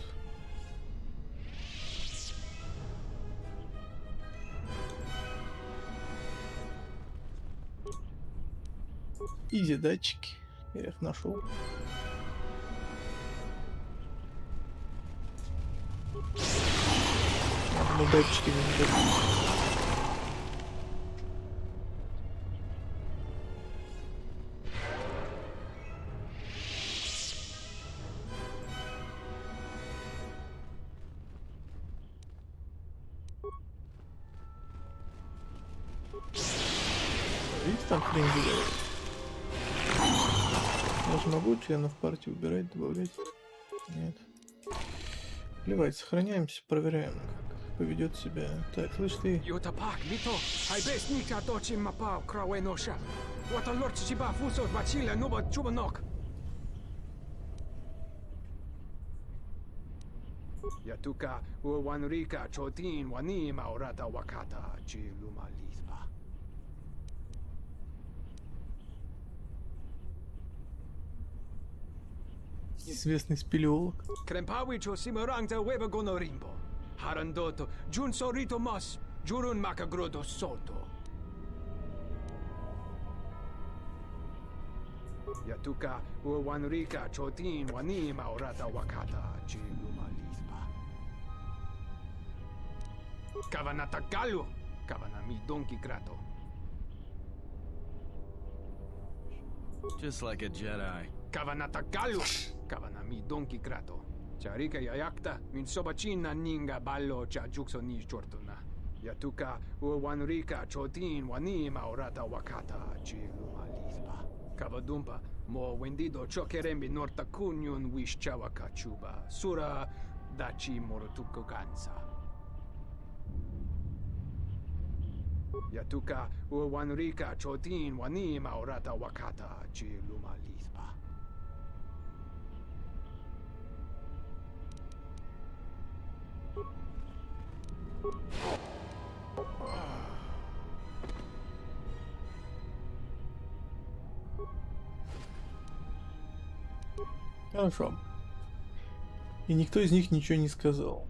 Изи датчики. Я их нашел. Но датчики не нужны. Видите, там хрень делает. Я же могу членов партии убирать, добавлять? Нет. Плевать, сохраняемся, проверяем, как поведет себя. Так, слышь ты. Yatuka uwanrika chotin wani maurata wakata chilumalisba. Известный спелеолог. Крempawичо симорангта weба gonorimbo. Harandoto junsorito mas jurun makagrodo soto. Yatuka uwanrika chotin wani maurata wakata chilumalisba. Kavanatakalu kavanami donki grato. Just like a Jedi. Kavanatakalu kavanami donki grato. Charika yayakta min sobachina ninga ballo cha jukso ni chortuna. Yatuka uwanrika chotin wani maurata wakata chilumalisba. Kavadumpa mo wendido chokerembi norta kunyun wish chawaka chuba. Sura dachi morotuko gansa. Yatuka uwanrika chotin wani maurata wakata chilumalisba. Хорошо. И никто из них ничего не сказал.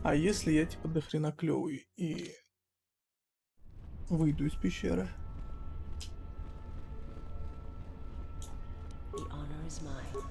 А если я типа дохрена клёвый и выйду из пещеры? The honor is mine.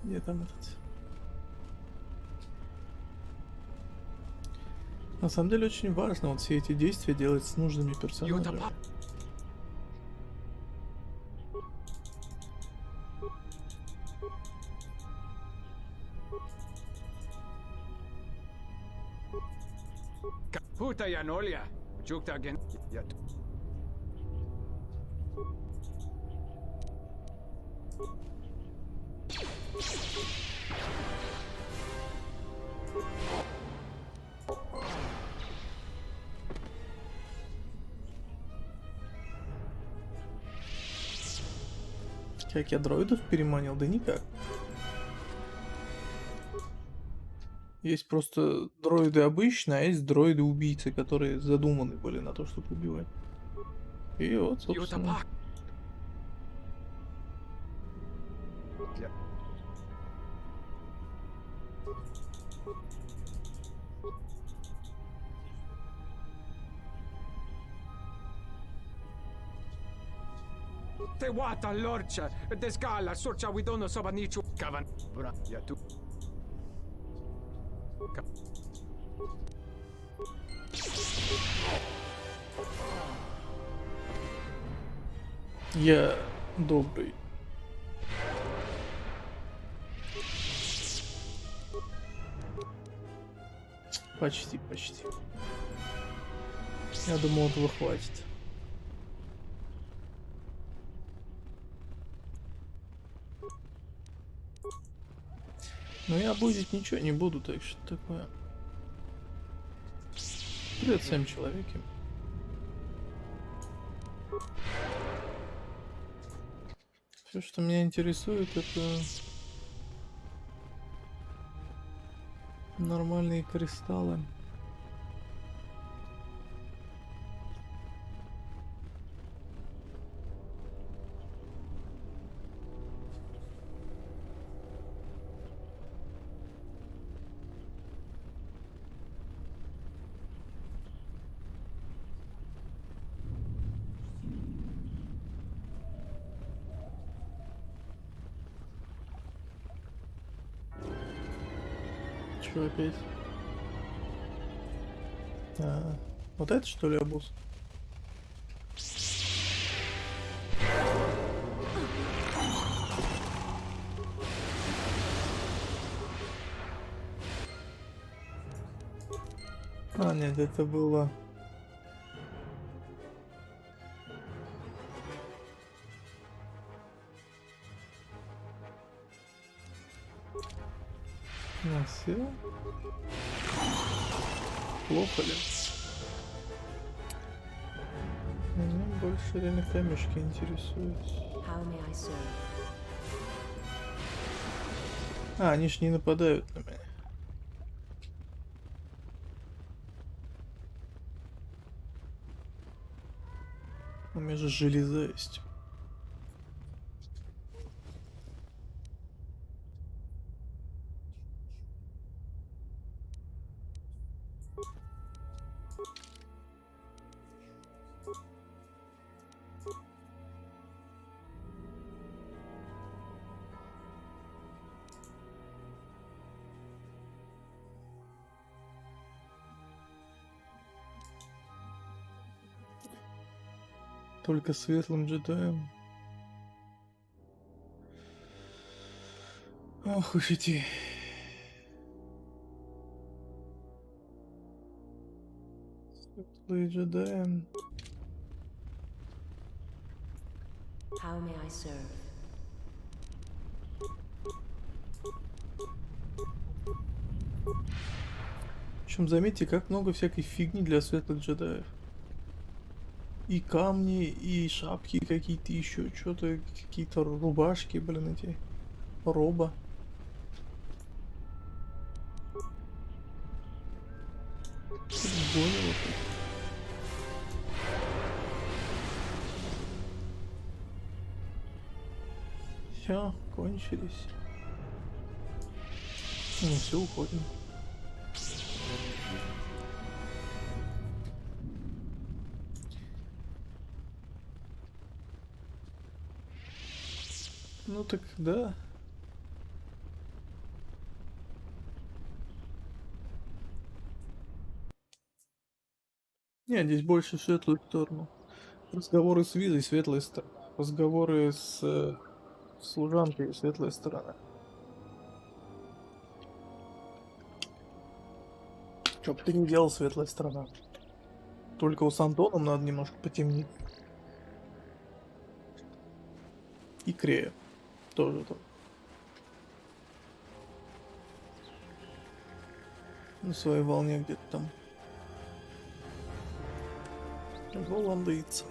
Где там этот? На самом деле очень важно вот все эти действия делать с нужными персонажами. Puta Yanolia, Jukta again. Как я дроидов переманил? Да никак. Есть просто дроиды обычные, а есть дроиды-убийцы, которые задуманы были на то, чтобы убивать. И вот, собственно. Te wata lorcha, descala, sorcha widono sabanichu, kavan, bra, ya tu. Я добрый. Почти, почти. Я думал, этого хватит. Но я будить ничего не буду, так что такое. Привет всем человеки. Все, что меня интересует, это нормальные кристаллы. Чё опять? Вот это что ли обуз? А, нет, это было... Ну, все. Плохо ли? Меня больше реально камешки интересуют. А, они ж не нападают на меня. У меня же железа есть. Только светлым джедаем. Ох уж эти. Светлые джедаи. How may I serve? Причем заметьте, как много всякой фигни для светлых джедаев. И камни, и шапки какие-то еще, что-то, какие-то рубашки, блин, эти. Роба. Все, кончились. Ну все, уходим. Ну так да. Нет, здесь больше в светлую сторону. Разговоры с Визой, светлая сторона. Разговоры с служанкой, светлая сторона. Что бы ты не делал, светлая сторона. Только у с Антоном надо немножко потемнить. И Крея. Тоже там. На своей волне где-то там. Голландец.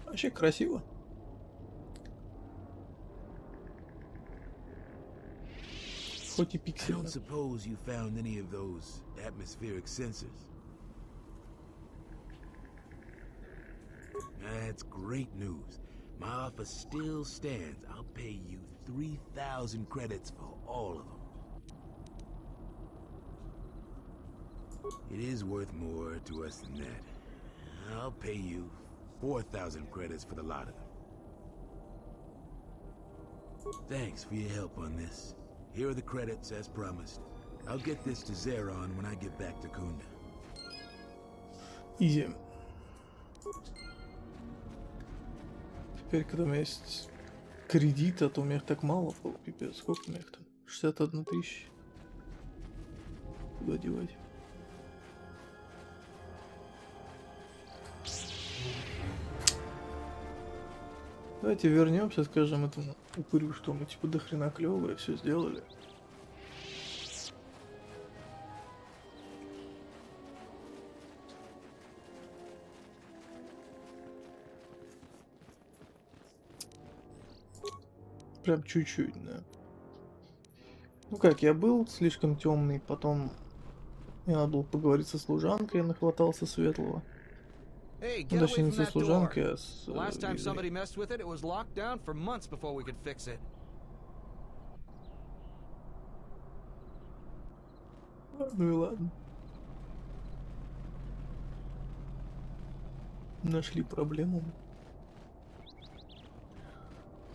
Вообще красиво. Хоть и I пиксельно. don't suppose you found any of those atmospheric sensors. That's great news. My offer still stands. I'll pay you 3,000 credits for all of them. It is worth more to us than that. I'll pay you 4,000 credits for the lot of them. Thanks for your help on this. Here are the credits as promised. I'll get this to Zeron when I get back to Kunda. Изи. Теперь, когда у меня есть кредит, а то у меня их так мало было, пипец, сколько у меня их там? 61 тысяча. Куда девать? Давайте вернемся, скажем этому упырю, что мы типа дохрена клевые, все сделали. Прям чуть-чуть, да. Ну как, я был слишком темный, потом мне надо было поговорить со служанкой, я нахватался светлого. Hey, Ну, get точнее, away не from со that door. служанкой, а с The last time Визой. somebody messed with it, it was locked down for months before we could fix it. Ну и ладно. Нашли проблему.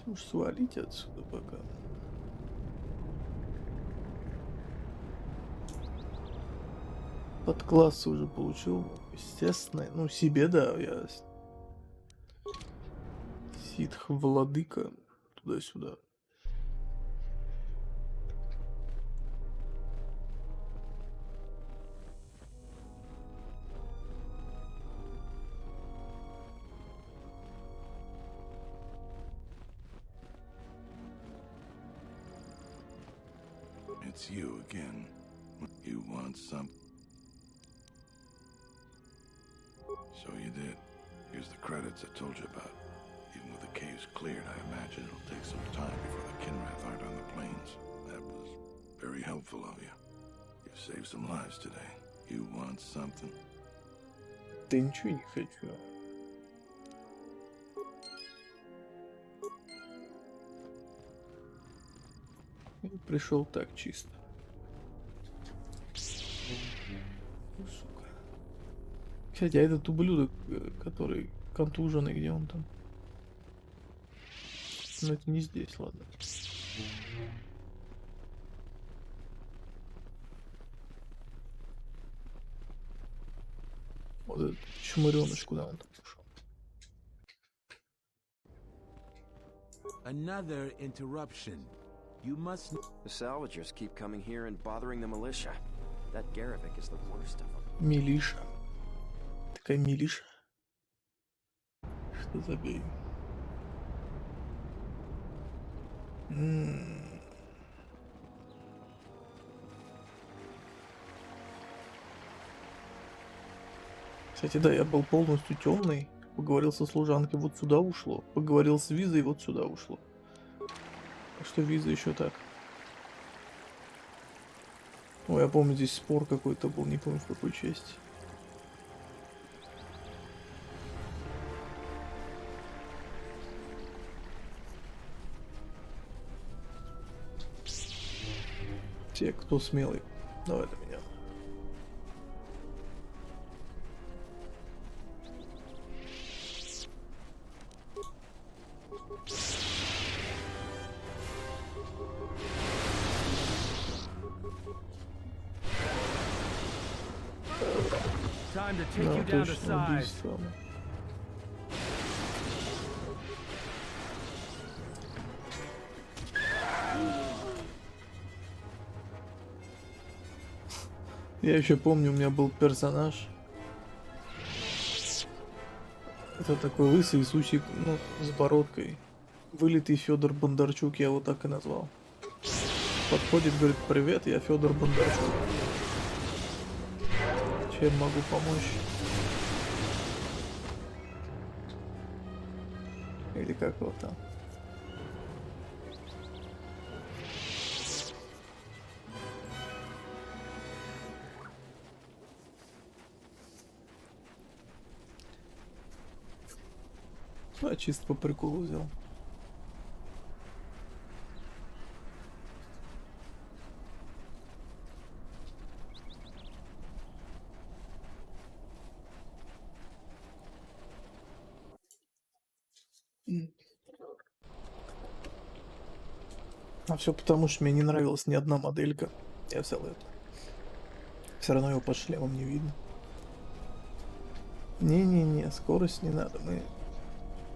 Уж свалить отсюда пока. Подклассы уже получил, естественно. Ну, себе, да, я ситх владыка туда-сюда. It's you again. You want some? So you did. Here's the credits I told you about. Even with the caves cleared, I imagine it'll take some time before the Kinrath aren't on the plains. That was very helpful of you. You've saved some lives today. You want something? Да ничего не хочу. Пришел так чисто. Сука. Кстати, а этот ублюдок, который контуженный, где он там? Ну это не здесь, ладно. Вот этот чмырёныш, куда он там ушел? Another interruption. You must... The salvagers keep coming here and bothering the militia. That Garevik is the worst of them. Милиша. Такая милиша. Что за бей? Кстати, да, я был полностью темный. Поговорил со служанкой, вот сюда ушло. Поговорил с Визой, вот сюда ушло. А что Виза еще так? Ой, я помню, здесь спор какой-то был, не помню в какой части. Те, кто смелый, давай до меня. Time to take you down to size. Я еще помню, у меня был персонаж. Это такой лысый сучик, ну, с бородкой. Вылитый Федор Бондарчук, я его так и назвал. Подходит, говорит: привет, я Федор Бондарчук. Чем могу помочь? Или как его там? А чисто по приколу взял. А все потому, что мне не нравилась ни одна моделька. Я взял эту. Все равно его под шлемом не видно. Не-не-не, скорость не надо. Мы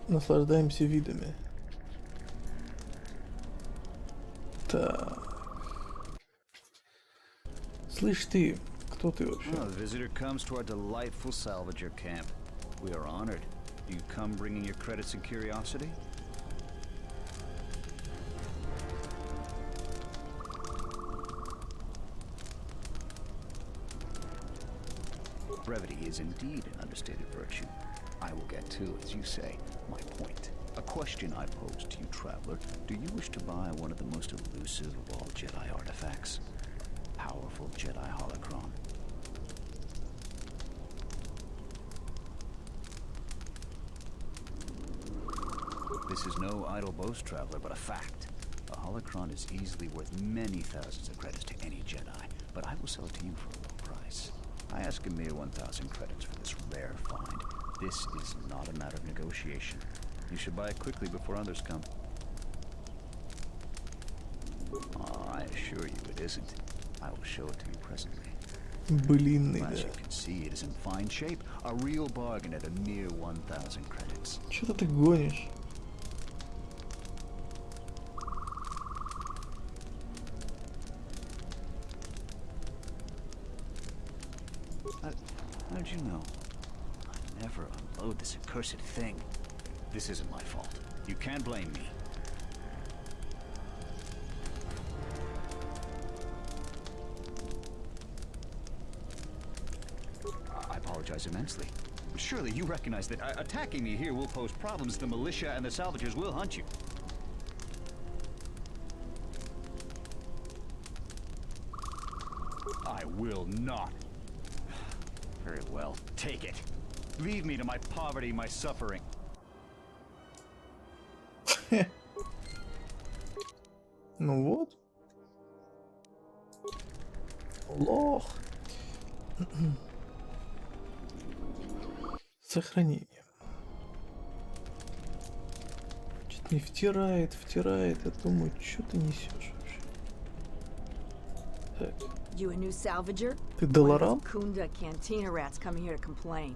наслаждаемся видами. Так. Слышь ты, кто ты вообще? Oh, the visitor comes to our delightful salvager camp. We are honored. Do you come bringing your credits and curiosity? Brevity is indeed an understated virtue. I will get to, as you say, my point. A question I pose to you, traveler. Do you wish to buy one of the most elusive of all Jedi artifacts? Powerful Jedi holocron. This is no idle boast, traveler, but a fact. A holocron is easily worth many thousands of credits to any Jedi, but I will sell it to you for a low price. I ask a mere 1,000 credits for this rare find. This is not a matter of negotiation. You should buy it quickly before others come. I assure you it isn't. I will show it to you presently. Блин, As you can see, it is in fine shape. A real bargain at a mere 1,000 credits. Что ты гонишь? How did you know? I never unload this accursed thing. This isn't my fault. You can't blame me. I apologize immensely. Surely you recognize that attacking me here will pose problems. The militia and the salvagers will hunt you. I will not. Very well. Take it. Leave me to my poverty, my suffering. Ну вот. Лох. Сохранение. Чуть не втирает. Я думаю, что ты несешь вообще? Так. You a new salvager? Ты долларал? Kunda cantina rats coming here to complain.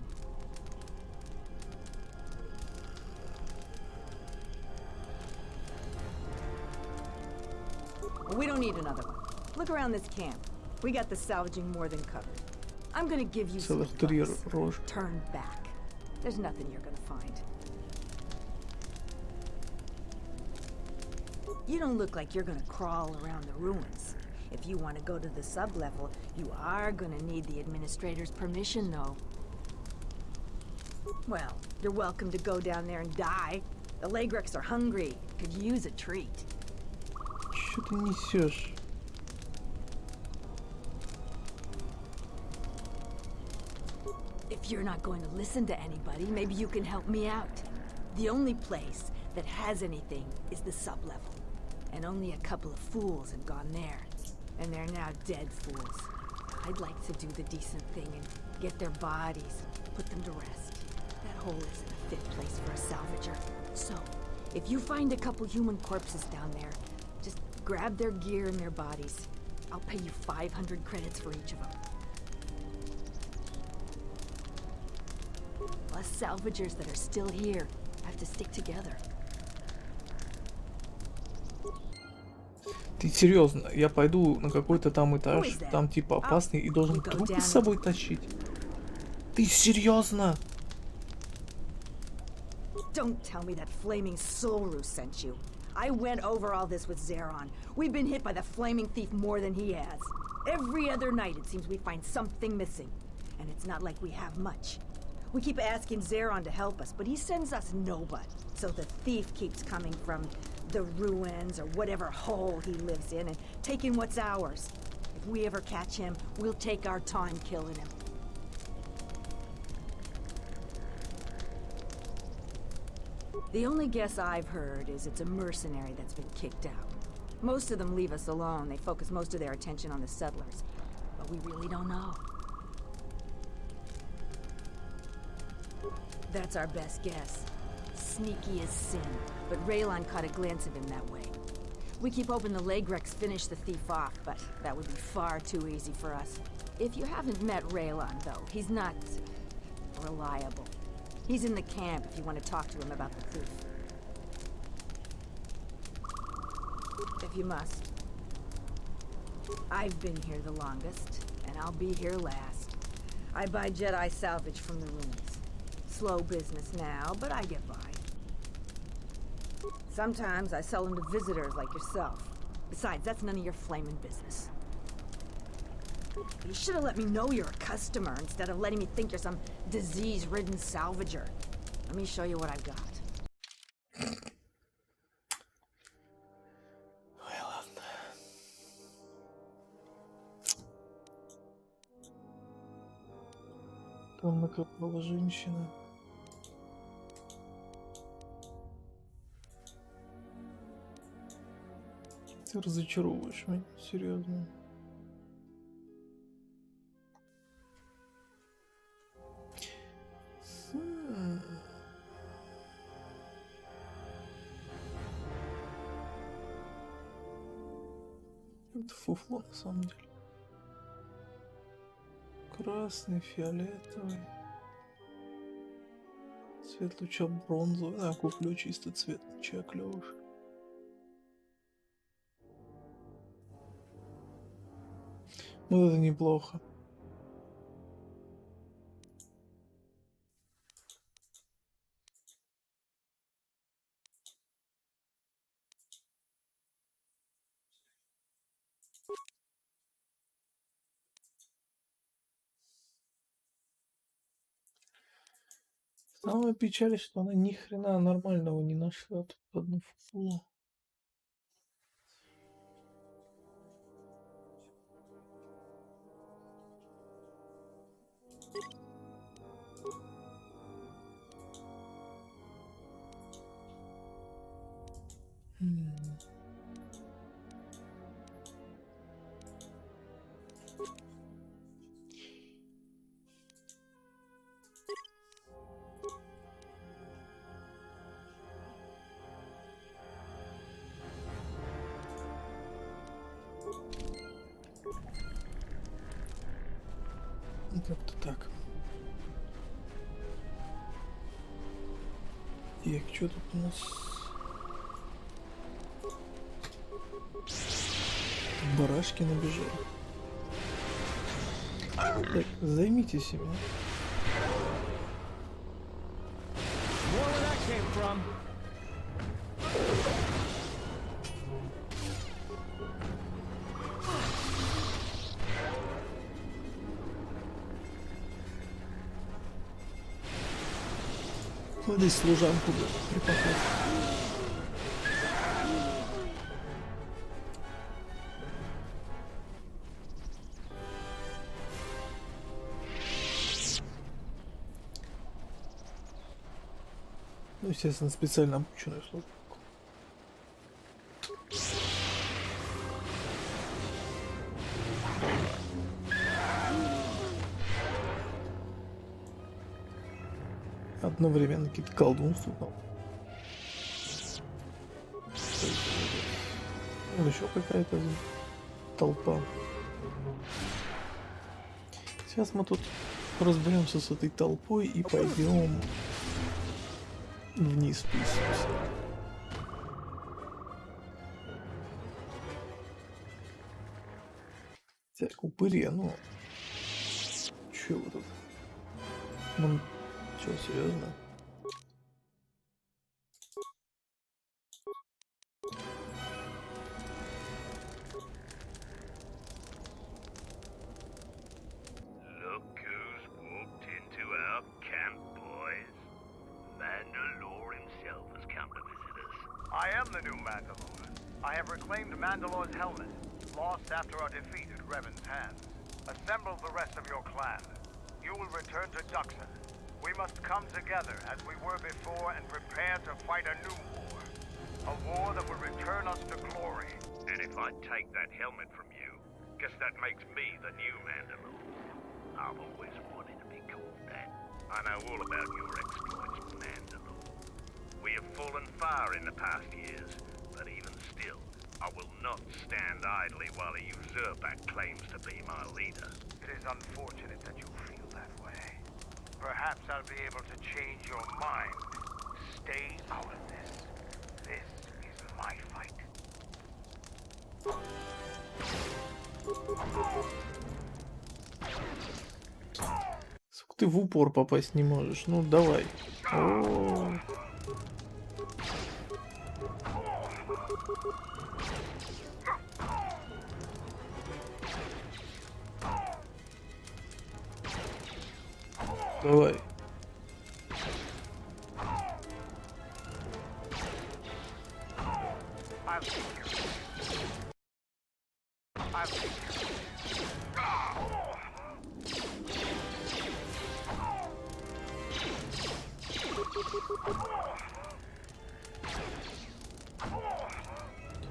We don't need another one. Look around this camp. We got the salvaging more than covered. I'm gonna give you some advice. Turn back. There's nothing you're gonna find. You don't look like you're gonna crawl around the ruins. If you want to go to the sub-level, you are gonna need the administrator's permission, though. Well, you're welcome to go down there and die. The Lagreks are hungry. Could use a treat. Что ты несешь? If you're not going to listen to anybody, maybe you can help me out. The only place that has anything is the sub-level. And only a couple of fools have gone there. And they're now dead fools. I'd like to do the decent thing and get their bodies, put them to rest. That hole isn't a fit place for a salvager. So, if you find a couple human corpses down there, just grab their gear and their bodies. I'll pay you 500 credits for each of them. Us salvagers that are still here have to stick together. Ты серьезно? Я пойду на какой-то там этаж, там типа опасный, и должен трупы с собой тащить? Ты серьезно? Don't tell me that flaming Solru sent you. I went over all this with Zeron. We've been hit by the flaming thief more than he has. Every other night it seems we find something missing. And it's not like we have much. We keep asking Zeron to help us, but he sends us nobody. So the thief keeps coming from the ruins or whatever hole he lives in and taking what's ours. If we ever catch him, we'll take our time killing him. The only guess I've heard is it's a mercenary that's been kicked out. Most of them leave us alone. They focus most of their attention on the settlers. But we really don't know. That's our best guess. sneaky as sin, but Raylon caught a glance of him that way. We keep hoping the Legrex finish the thief off, but that would be far too easy for us. If you haven't met Raylon, though, he's not reliable. He's in the camp if you want to talk to him about the thief. If you must. I've been here the longest, and I'll be here last. I buy Jedi salvage from the ruins. Slow business now, but I get by. Sometimes I sell them to visitors like yourself. Besides, that's none of your flaming business. You should have let me know you're a customer instead of letting me think you're some disease-ridden salvager. Let me show you what I've got. Там накопала женщина. Ты разочаровываешь меня, серьезно. Это фуфло на самом деле. Красный, фиолетовый. Цвет луча бронзовый. Я куплю чисто цвет луча клёвый. Ну это неплохо. Самое печаль, что она ни хрена нормального не нашла тут под одну фуфло. Как-то так. Так, что тут у нас? Барашки набежали. Так, займитесь ими. Вот здесь служанку припахать. Ну, естественно, специально обученную службу. Одновременно какие-то колдунства там. Вот еще какая-то толпа. Сейчас мы тут разберемся с этой толпой и пойдем вниз спустимся. Так, упыри, ну... Чё вы тут? Ну, чё, серьезно? Look who's walked into our camp, boys. Mandalore himself has come to visit us. I am the new Mandalore. I have reclaimed Mandalore's helmet, lost after our defeat at Revan's hands. Assemble the rest of your clan. You will return to Duxon. We must come together as we were before and prepare to fight a new war. A war that will return us to glory. And if I take that helmet from you, guess that makes me the new Mandalore. I've always wanted to be called that. I know all about your exploits, Mandalore. We fallen far in the past years, but even still, I will not stand idly while a usurper claims to be my leader. It is unfortunate that you feel that way. Perhaps I'll be able to change your mind. Stay out of this. This is my fight. Сука, ты в упор попасть не можешь. Ну давай. О. Давай.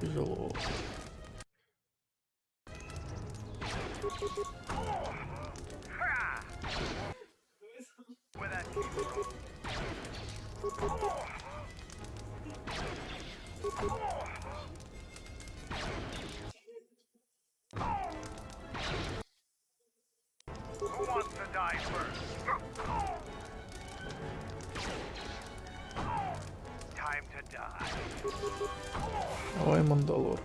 Тяжело. Who wants to die first? Time to die. Давай, Мандалор.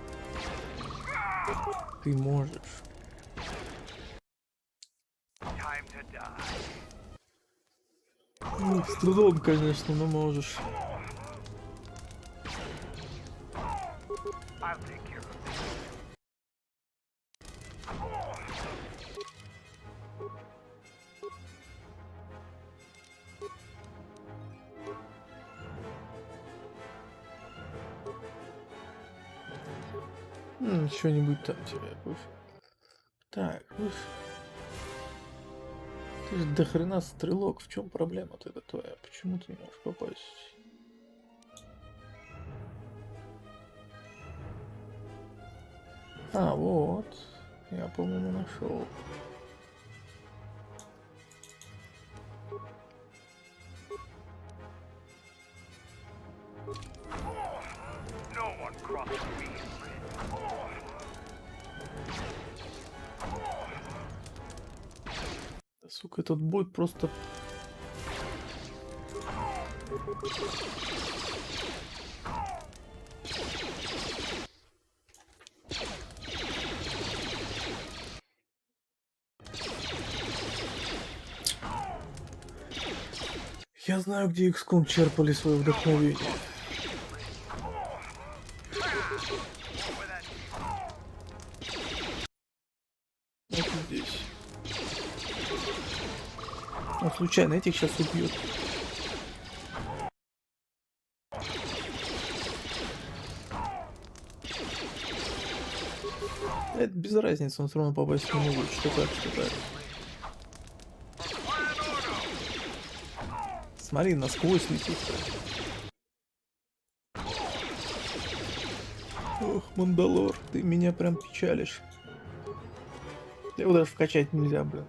Ты можешь. Time to die. Ну, с трудом, конечно, но можешь. I'll take care of this. Что-нибудь там тебе пофиг. Так, выше. Ты же до хрена стрелок. В чем проблема тогда твоя? Почему ты не можешь попасть? А, вот. Я, по-моему, нашел. No one crosses me. Сука, этот бой просто... Я знаю, где XCOM черпали свое вдохновение. Вот здесь. Он случайно этих сейчас убьет. Это без разницы, он все равно попасть не может. Что так, что так. Смотри, насквозь летит. Ох, Мандалор, ты меня прям печалишь. Его даже вкачать нельзя, блин.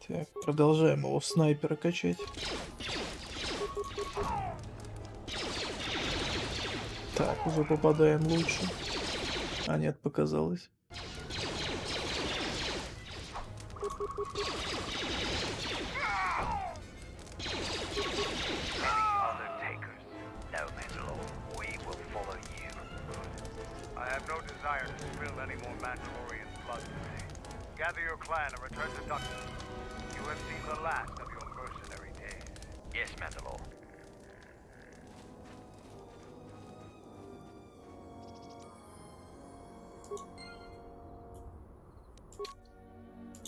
Так, продолжаем его снайпера качать. Так, уже попадаем лучше. А нет, показалось. Gather your clan and return to Duxton. You have seen the last of your mercenary days. Yes, Mandalore.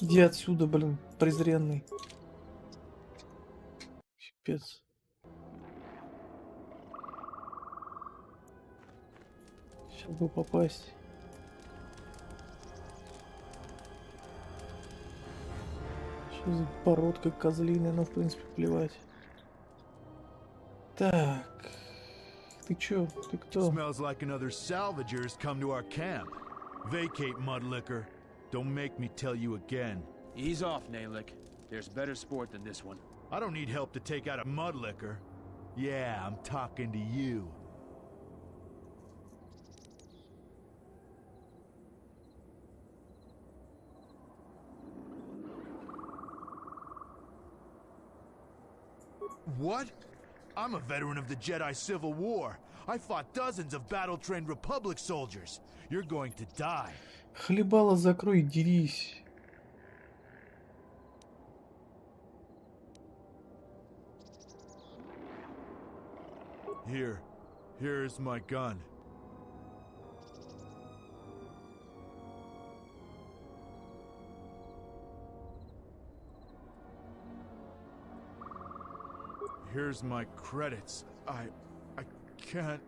Иди отсюда, блин, презренный. Пипец. Сейчас бы попасть. Что за породка козлиная, но в принципе плевать. Так. Ты чё? Ты кто? Smells like another salvager's come to our camp. Vacate, Mudlicker. Don't make me tell you again. Ease off, Nalick. There's better sport than this one. I don't need help to take out a Mudlicker. Yeah, I'm talking to you. What? I'm a veteran of the Jedi Civil War. I fought dozens of battle-trained Republic soldiers. You're going to die. Хлебало закрой, дерись. Here's my gun. Here's my credits. I can't.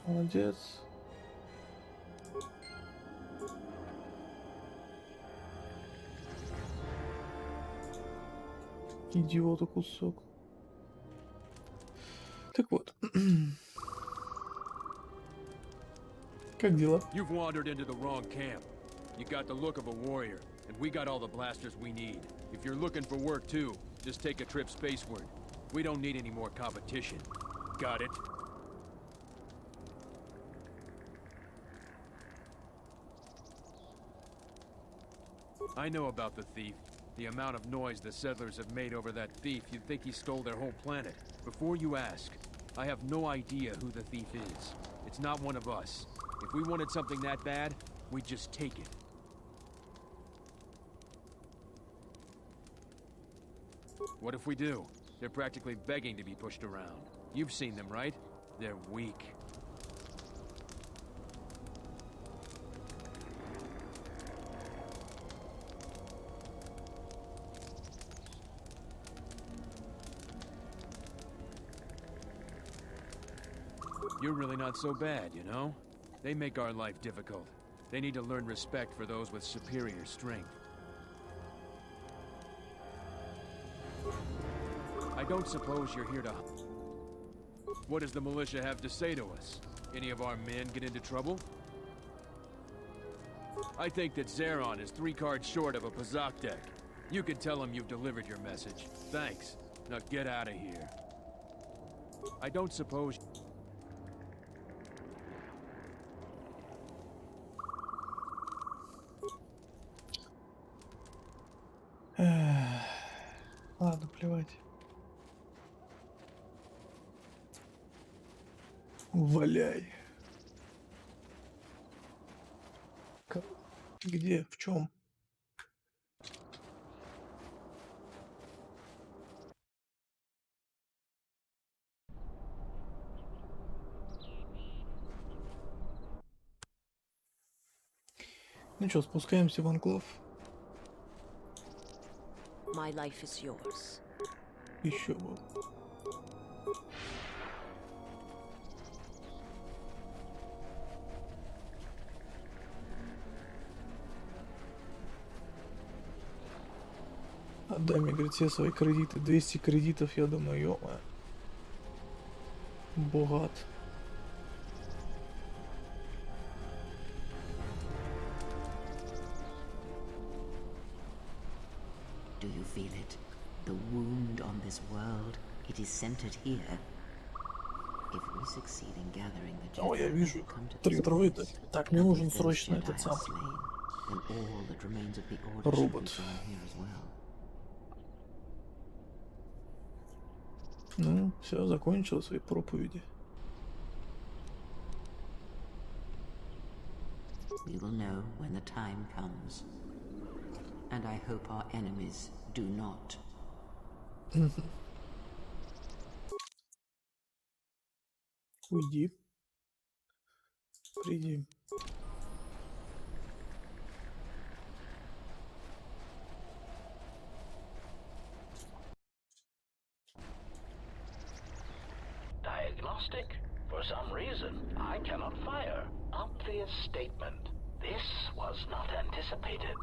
Молодец. Идиота кусок. Так вот. Как дела? You've wandered into the wrong camp. You got the look of a warrior, and we got all the blasters we need. If you're looking for work too, just take a trip spaceward. We don't need any more competition. Got it? I know about the thief. The amount of noise the settlers have made over that thief, you'd think he stole their whole planet. Before you ask, I have no idea who the thief is. It's not one of us. If we wanted something that bad, we'd just take it. What if we do? They're practically begging to be pushed around. You've seen them, right? They're weak. You're really not so bad, you know? They make our life difficult. They need to learn respect for those with superior strength. I don't suppose you're here to... What does the militia have to say to us? Any of our men get into trouble? I think that Zeron is 3 cards short of a Pazak deck. You can tell him you've delivered your message. Thanks. Now get out of here. I don't suppose... Ладно, плевать. Валяй. Где? В чем? Ну что, спускаемся в анклав. My life is yours. Еще бы. Отдай мне, говорит, все свои кредиты. 200 кредитов, я думаю, ё-моё. Богат. Do you feel it? The wound on this world, it is centered here. If we succeed in gathering the О, я вижу. 3 дроида. Так, мне нужен срочно этот сам робот. Ну, все, закончил свои проповеди. We will know when the time comes. And I hope our enemies do not. Уйди. Приди. Diagnostic? For some reason, I cannot fire. Obvious statement. This was not anticipated.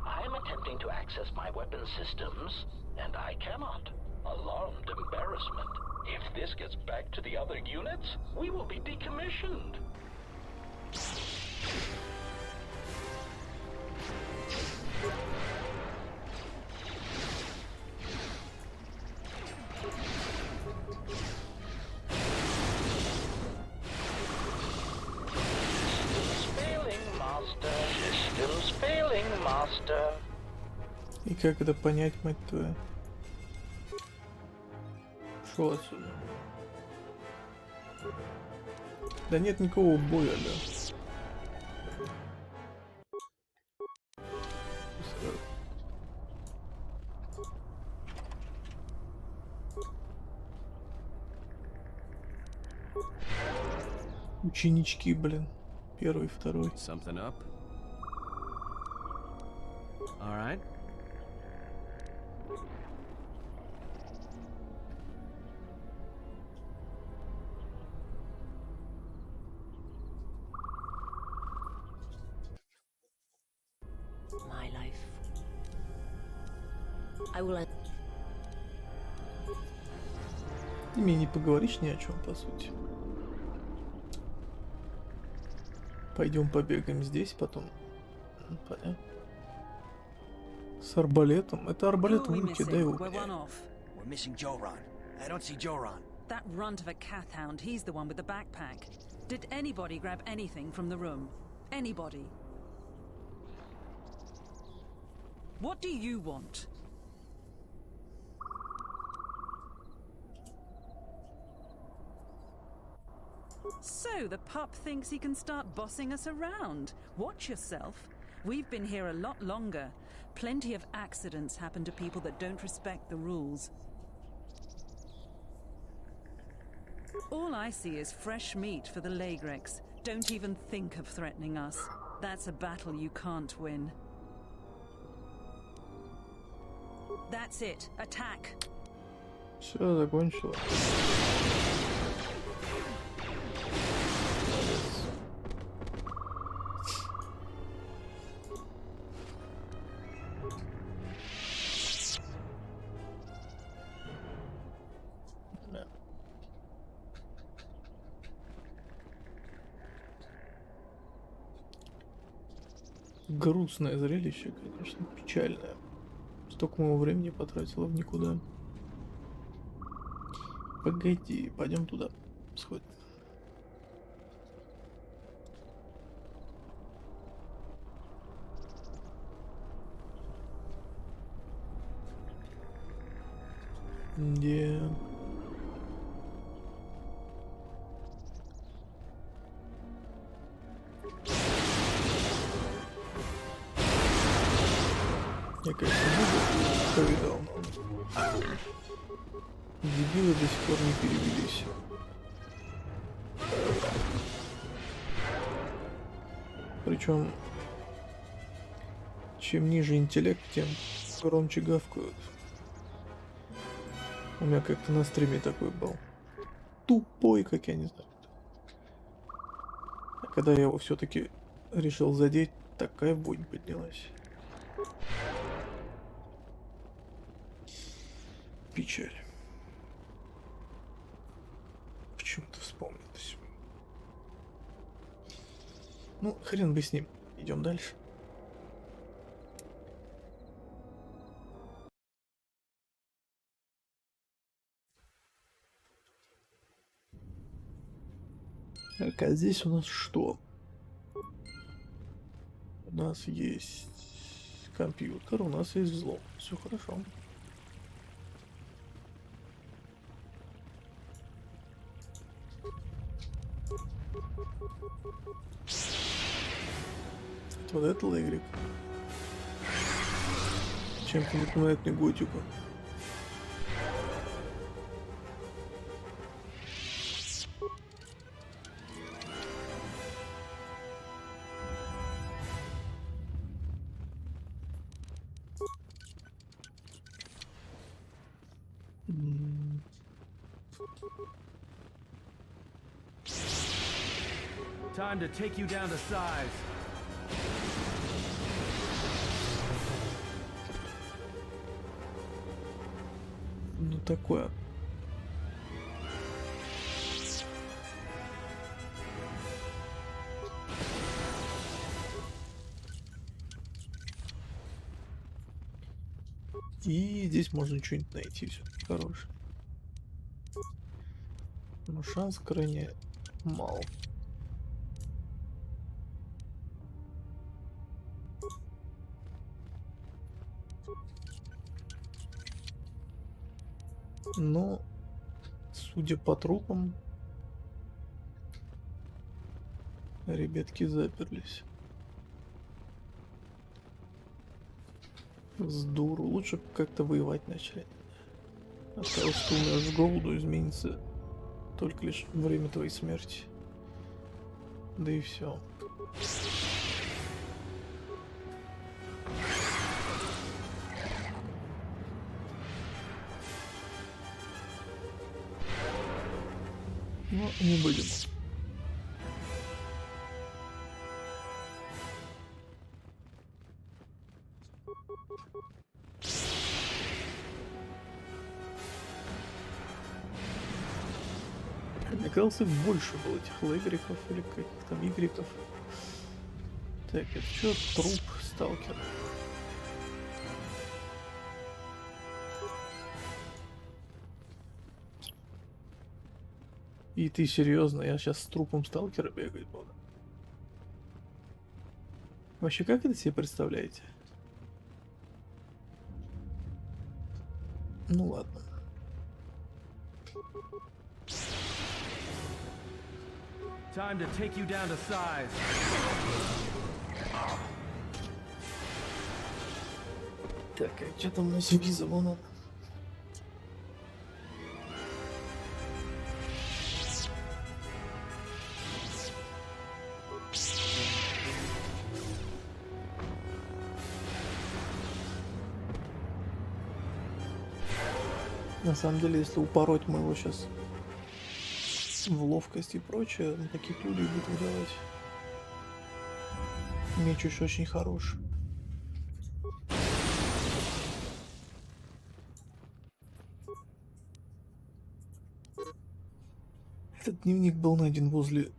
I am attempting to access my weapon systems, and I cannot. Alarmed embarrassment. If this gets back to the other units, we will be decommissioned. Systems failing, master. И как это понять, мать твою? Шо отсюда? Да нет никакого боя, да. Ученички, блин. Первый, второй. Something up? All right. My life. I will. Ты мне не поговоришь ни о чем, по сути. Пойдем побегаем здесь, потом. Понятно. С арбалетом. Это арбалет в руке, дай его. We're missing Joran. I don't see Joran. That runt of a cat hound, he's the one with the backpack. Did anybody grab anything from the room? Anybody? What do you want? So the pup thinks he can start bossing us around. Watch yourself. We've been here a lot longer. Plenty of accidents happen to people that don't respect the rules. All I see is fresh meat for the Lagrex. Don't even think of threatening us. That's a battle you can't win. That's it. Attack. Все, закончила. Грустное зрелище, конечно, печальное. Столько моего времени потратила в никуда. Погоди, пойдем туда. Сходим. Где? Я, конечно, много повидал, но дебилы до сих пор не перевелись. Причем, чем ниже интеллект, тем громче гавкают. У меня как-то на стриме такой был. Тупой, как я не знаю. А когда я его все-таки решил задеть, такая вонь поднялась. Печаль. Почему-то вспомнилось. Ну, хрен бы с ним. Идем дальше. Так, а здесь у нас что? У нас есть компьютер, у нас есть взлом. Все хорошо. Вот это Легрик. Чем-то напоминает мне готику. Time to take you down to size. тут такое? И здесь можно что-нибудь найти все-таки хорошее. Но шанс крайне мал. Но, судя по трупам, ребятки заперлись. С дуру. Лучше бы как-то воевать начали. От того, что умрешь с голоду, изменится только лишь время твоей смерти. Да и все. Но не будем. Мне казалось, их больше было этих легриков или каких там игреков. Так, это что? Труп сталкера. И ты серьезно? Я сейчас с трупом сталкера бегать буду? Вообще, как это себе представляете? Ну ладно. Time to take you down to size. Так, а что там у нас виза? Вон она. На самом деле, если упороть мы его сейчас в ловкость и прочее, на таких людей будет выдавать. Меч еще очень хорош. Этот дневник был найден возле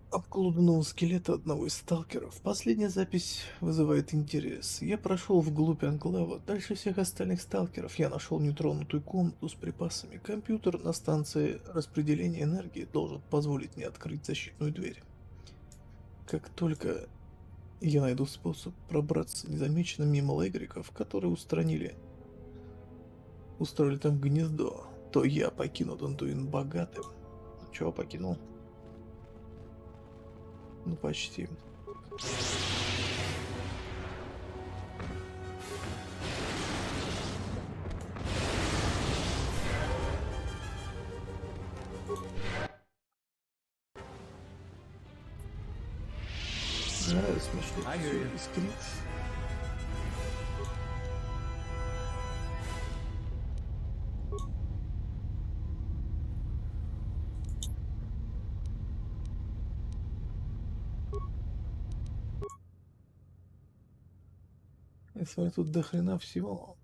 обглоданного скелета одного из сталкеров. Последняя запись вызывает интерес. Я прошел вглубь анклава. Дальше всех остальных сталкеров я нашел нетронутую комнату с припасами. Компьютер на станции распределения энергии должен позволить мне открыть защитную дверь. Как только я найду способ пробраться незамеченным мимо легриков, которые устроили там гнездо, то я покину Дантуин богатым. Чего покинул? Ну, почти. Нравится мне, что это всё искрит. Я смотрю, тут до хрена всего.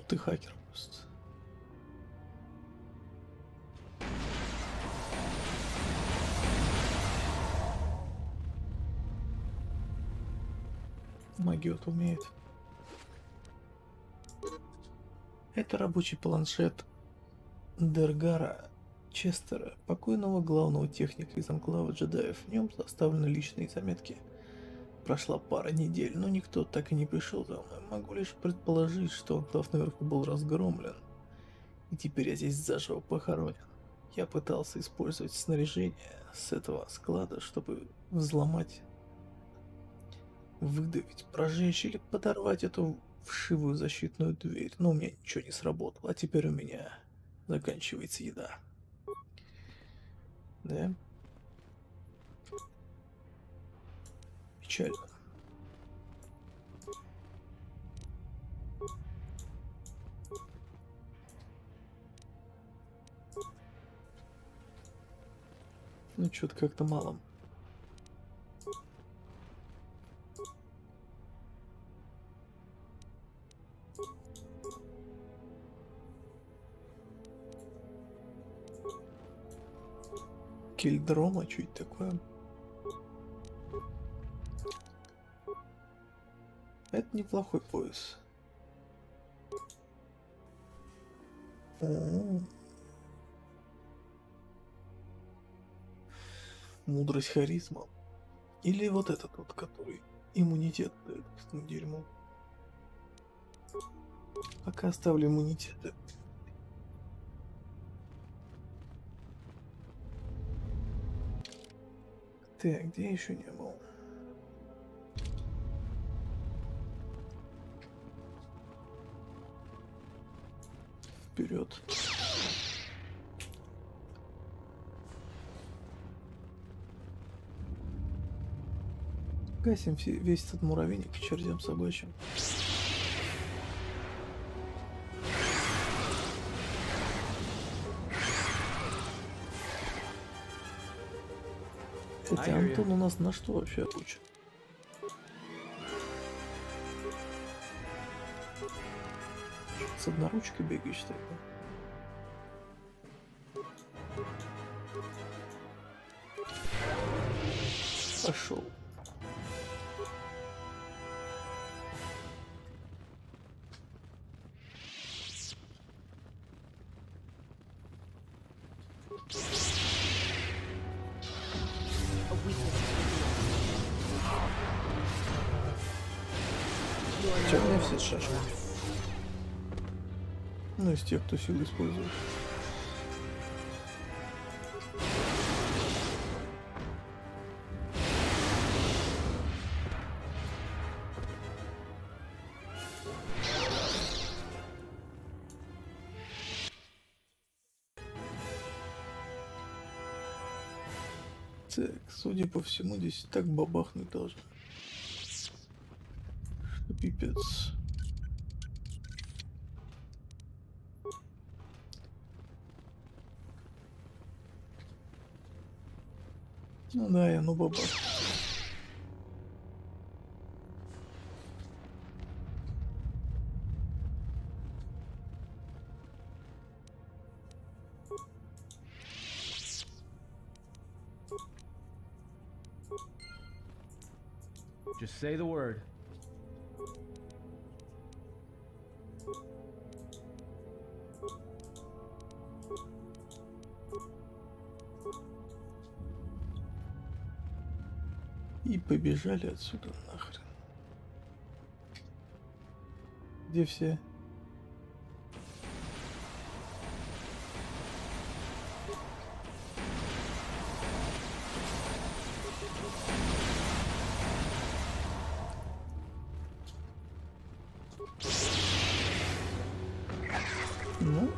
Ты хакер просто. Магиот умеет. Это рабочий планшет Дергара Честера, покойного главного техника из анклава джедаев. В нем составлены личные заметки. Прошла пара недель, но никто так и не пришел за мной. Могу лишь предположить, что анклав наверху был разгромлен. И теперь я здесь заживо похоронен. Я пытался использовать снаряжение с этого склада, чтобы взломать, выдавить, прожечь или подорвать эту вшивую защитную дверь. Но у меня ничего не сработало, а теперь у меня заканчивается еда. Да? Печально. Ну, что-то как-то мало. Кельдрома, что это такое? Это неплохой пояс. О-о-о. Мудрость, харизма. Или вот этот вот, который иммунитет дает к этому дерьму. Пока оставлю иммунитеты. Так, где я еще не был? Вперед. Гасим весь этот муравейник к чертям собачьим. Хотя Антон у нас на что вообще учит? С одноручкой бегаешь тогда. Пошел. Хотя у меня все шашки. Ну, из тех, кто силу использует. Так, судя по всему, здесь так бабахнуть должно. Что пипец. Ну да, я ну бабах. Just say the word. И побежали отсюда нахрен. Где все? Ну,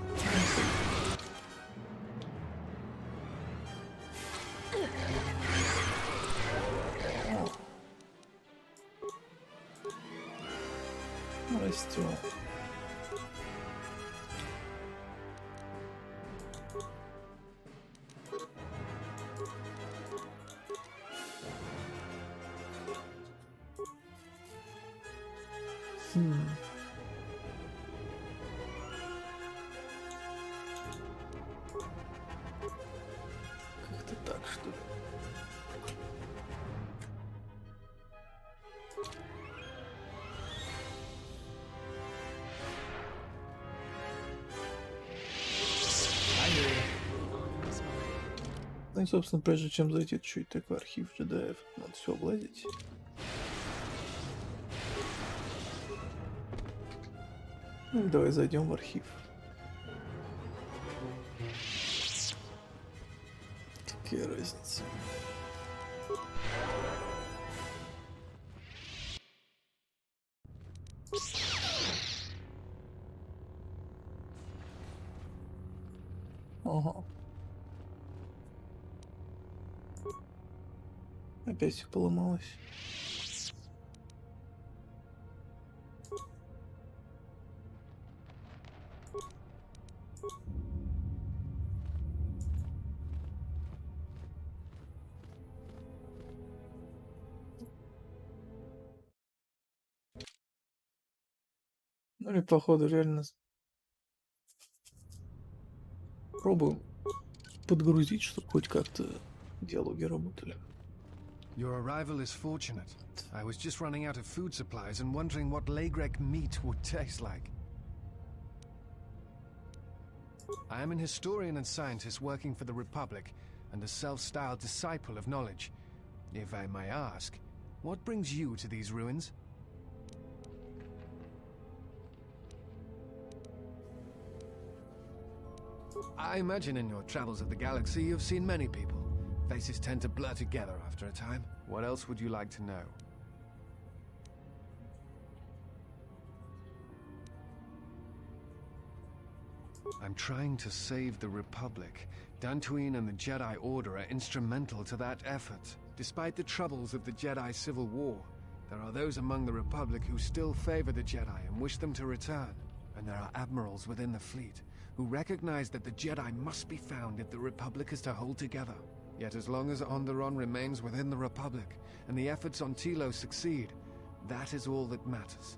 растет. Как-то так, что ли? Ну и, собственно, прежде чем зайти чуть такой архив джедаев, надо все облазить. Ну, давай зайдем в архив. какая разница. Ага. Опять все поломалось. Ну или походу реально пробуем подгрузить, чтобы хоть как-то диалоги работали. Your arrival is fortunate. I was just running out of food supplies and wondering what Lagrek meat would taste like. I am an historian and scientist working for the Republic and a self-styled disciple of knowledge. If I may ask, what brings you to these ruins? I imagine in your travels of the galaxy you've seen many people. Faces tend to blur together after a time. What else would you like to know? I'm trying to save the Republic. Dantooine and the Jedi Order are instrumental to that effort. Despite the troubles of the Jedi Civil War, there are those among the Republic who still favor the Jedi and wish them to return. And there are admirals within the fleet who recognize that the Jedi must be found if the Republic is to hold together. Yet as long as Onderon remains within the Republic, and the efforts on Telos succeed, that is all that matters.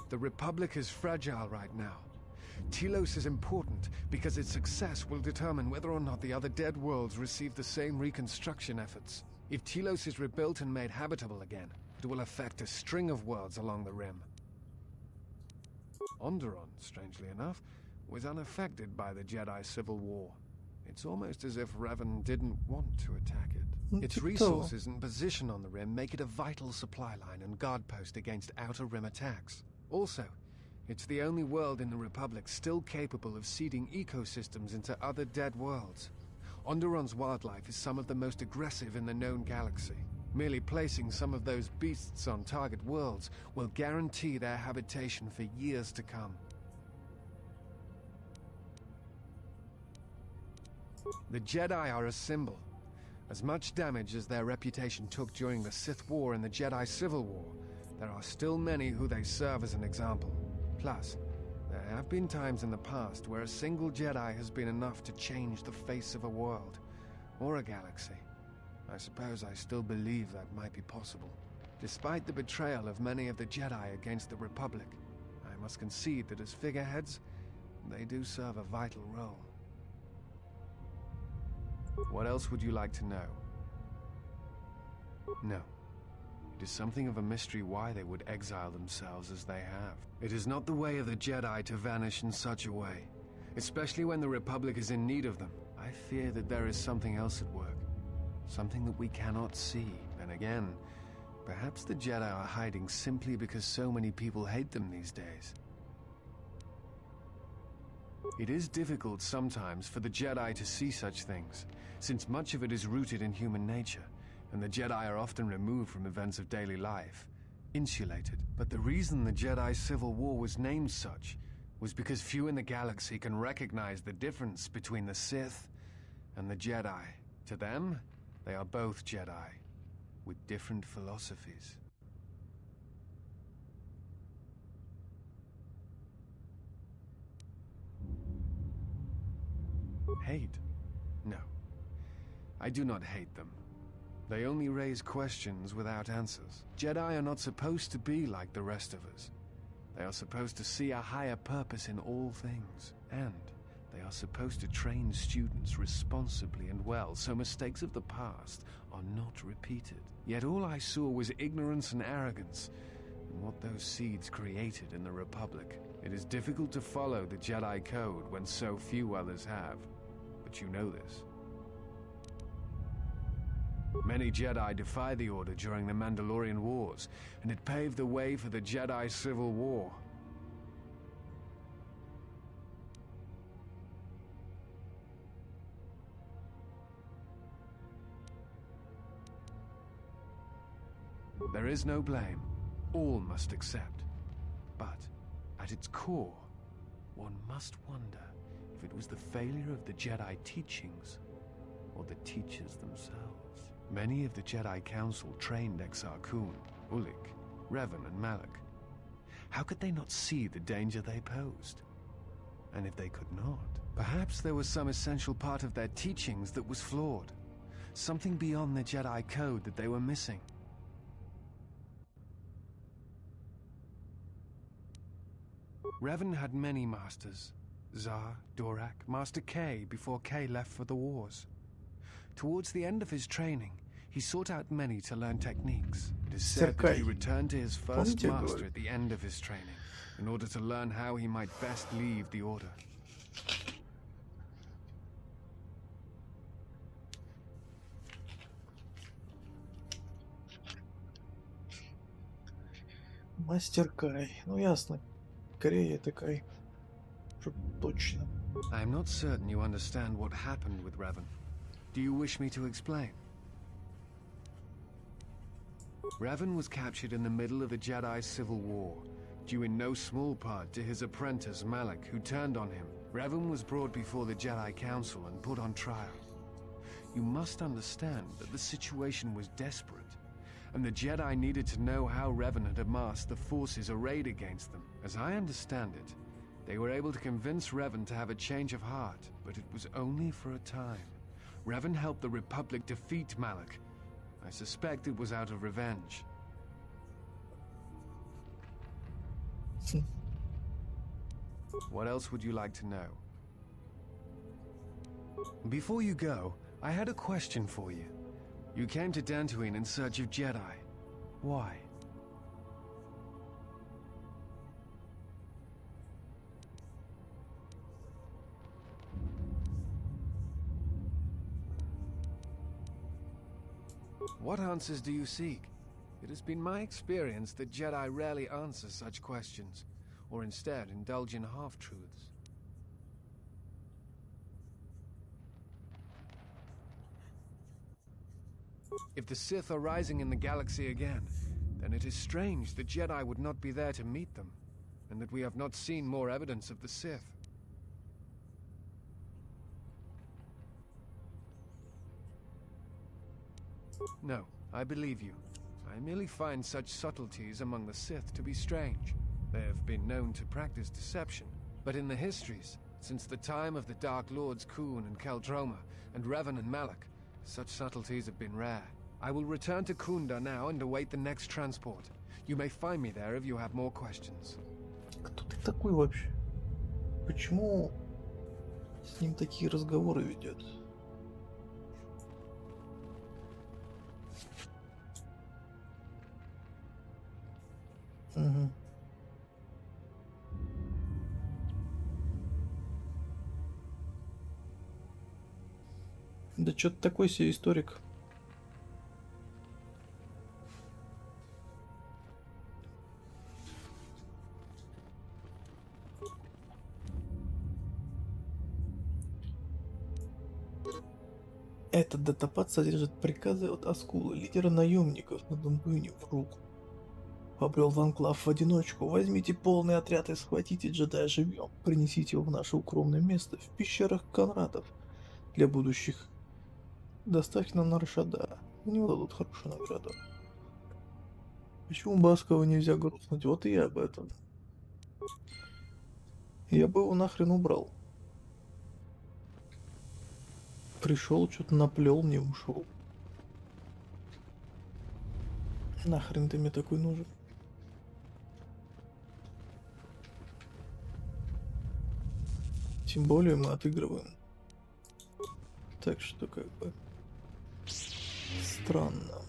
The Republic is fragile right now. Telos is important because its success will determine whether or not the other dead worlds receive the same reconstruction efforts. If Telos is rebuilt and made habitable again, it will affect a string of worlds along the rim. Onderon, strangely enough, was unaffected by the Jedi Civil War. It's almost as if Revan didn't want to attack it. Its resources and position on the rim make it a vital supply line and guard post against outer rim attacks. Also, it's the only world in the Republic still capable of seeding ecosystems into other dead worlds. Onderon's wildlife is some of the most aggressive in the known galaxy. Merely placing some of those beasts on target worlds will guarantee their habitation for years to come. The Jedi are a symbol. As much damage as their reputation took during the Sith War and the Jedi Civil War, there are still many who they serve as an example. Plus, there have been times in the past where a single Jedi has been enough to change the face of a world, or a galaxy. I suppose I still believe that might be possible. Despite the betrayal of many of the Jedi against the Republic, I must concede that as figureheads, they do serve a vital role. What else would you like to know? No. It is something of a mystery why they would exile themselves as they have. It is not the way of the Jedi to vanish in such a way, especially when the Republic is in need of them. I fear that there is something else at work. Something that we cannot see. Then again, perhaps the Jedi are hiding simply because so many people hate them these days. It is difficult sometimes for the Jedi to see such things, since much of it is rooted in human nature, and the Jedi are often removed from events of daily life, insulated. But the reason the Jedi Civil War was named such was because few in the galaxy can recognize the difference between the Sith and the Jedi. To them, they are both Jedi, with different philosophies. Hate? No. I do not hate them. They only raise questions without answers. Jedi are not supposed to be like the rest of us. They are supposed to see a higher purpose in all things, and they are supposed to train students responsibly and well, so mistakes of the past are not repeated. Yet all I saw was ignorance and arrogance, and what those seeds created in the Republic. It is difficult to follow the Jedi Code when so few others have, but you know this. Many Jedi defy the Order during the Mandalorian Wars, and it paved the way for the Jedi Civil War. There is no blame. All must accept. But at its core, one must wonder if it was the failure of the Jedi teachings or the teachers themselves. Many of the Jedi Council trained Exar Kun, Ulik, Revan and Malak. How could they not see the danger they posed? And if they could not, perhaps there was some essential part of their teachings that was flawed. Something beyond the Jedi code that they were missing. Revan had many masters. Zar, Dorak, Master K before K left for the wars. Towards the end of his training, he sought out many to learn techniques. It is said that he returned to his first master at the end of his training, in order to learn how he might best leave the Order. Мастер Кай. Ну ясно. Корея это Кай. Чтоб точно. I am not certain you understand what happened with Revan. Do you wish me to explain? Revan was captured in the middle of the Jedi Civil War, due in no small part to his apprentice Malak, who turned on him. Revan was brought before the Jedi Council and put on trial. You must understand that the situation was desperate, and the Jedi needed to know how Revan had amassed the forces arrayed against them. As I understand it, they were able to convince Revan to have a change of heart, but it was only for a time. Revan helped the Republic defeat Malak. I suspect it was out of revenge. What else would you like to know? Before you go, I had a question for you. You came to Dantooine in search of Jedi. Why? What answers do you seek? It has been my experience that Jedi rarely answer such questions, or instead indulge in half-truths. If the Sith are rising in the galaxy again, then it is strange the Jedi would not be there to meet them, and that we have not seen more evidence of the Sith. No, I believe you. I merely find such subtleties among the Sith to be strange. They have been known to practice deception, but in the histories, since the time of the Dark Lords Kun and Keldroma, and Revan and Malak, such subtleties have been rare. I will return to Kunda now and await the next transport. You may find me there if you have more questions. Кто ты такой вообще? Почему с ним такие разговоры ведет? Угу. Да что-то такой себе историк. Этот датапад содержит приказы от Аскулы, лидера наемников на Дантуине в руку. Побрел в анклав в одиночку. Возьмите полный отряд и схватите джедая живьем. Принесите его в наше укромное место в пещерах Конрадов для будущих. Доставьте нам на Рашада. У него дадут хорошую награду. Почему Баскова нельзя грустнуть? Вот и я об этом. Я бы его нахрен убрал. Пришел, что-то наплел, мне ушел. Нахрен ты мне такой нужен? Тем более мы отыгрываем. Так что как бы странно.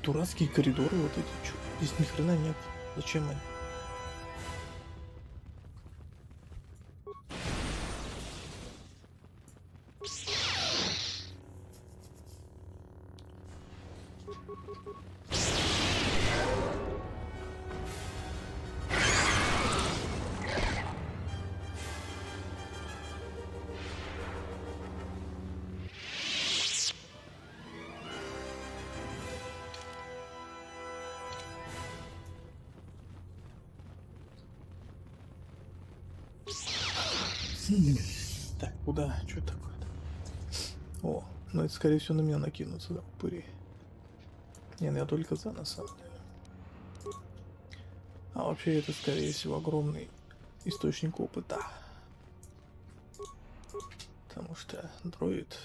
Дурацкие коридоры вот эти, чё? Здесь ни хрена нет. Зачем они? Так, куда? Что такое-то? О, ну это скорее всего на меня накинутся, да, упыри. Не, ну я только за, на самом деле. А вообще это скорее всего огромный источник опыта. Потому что дроид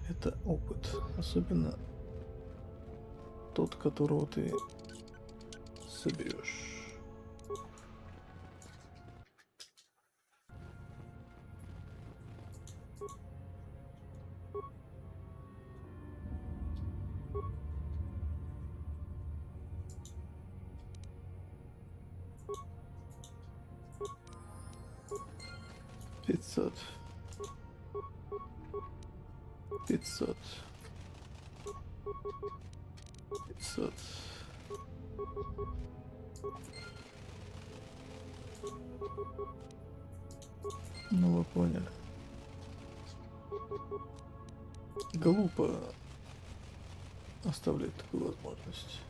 это опыт. Особенно тот, которого ты соберешь. Пятьсот. Ну вы поняли. Глупо оставлять такую возможность.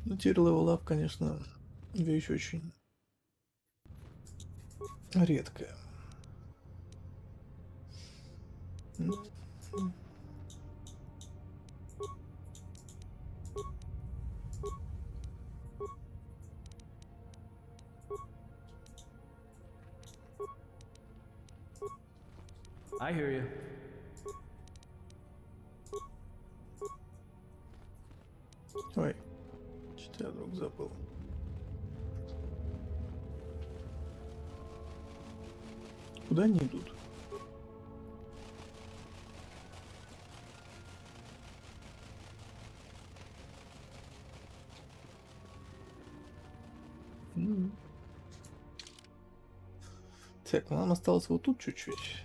Ну, тир левел ап, конечно, вещь очень редкая. I hear you. Ой, что я вдруг забыл. Куда они идут? Так, нам осталось вот тут чуть-чуть.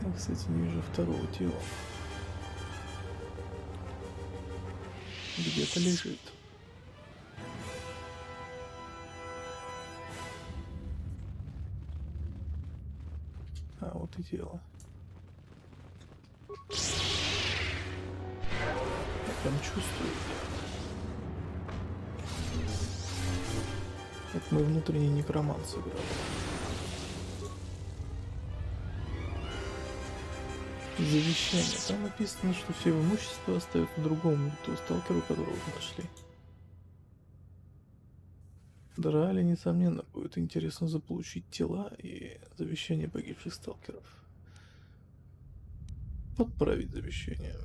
Я, кстати, не вижу второго тела. Где-то лежит. А, вот и тело. Я прям чувствую. Это мой внутренний некромант сыграл. Завещание. Там написано, что все имущество остается другому сталкеру, которого вы нашли. Драли, несомненно, будет интересно заполучить тела и завещание погибших сталкеров. Подправить завещание.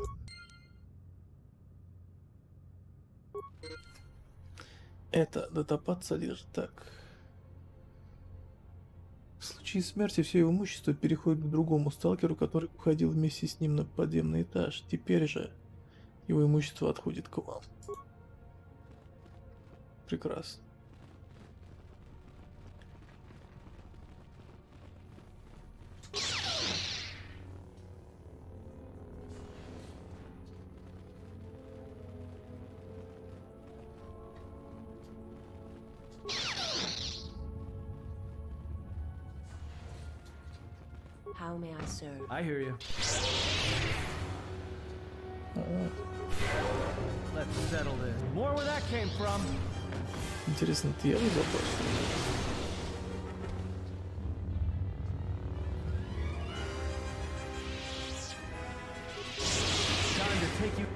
Это датапад содержит так. В случае смерти все его имущество переходит к другому сталкеру, который уходил вместе с ним на подземный этаж. Теперь же его имущество отходит к вам. Прекрасно. How may I serve? I hear you. Let's settle this. More where that came from. Интересно, ты я забыл? Time to take you.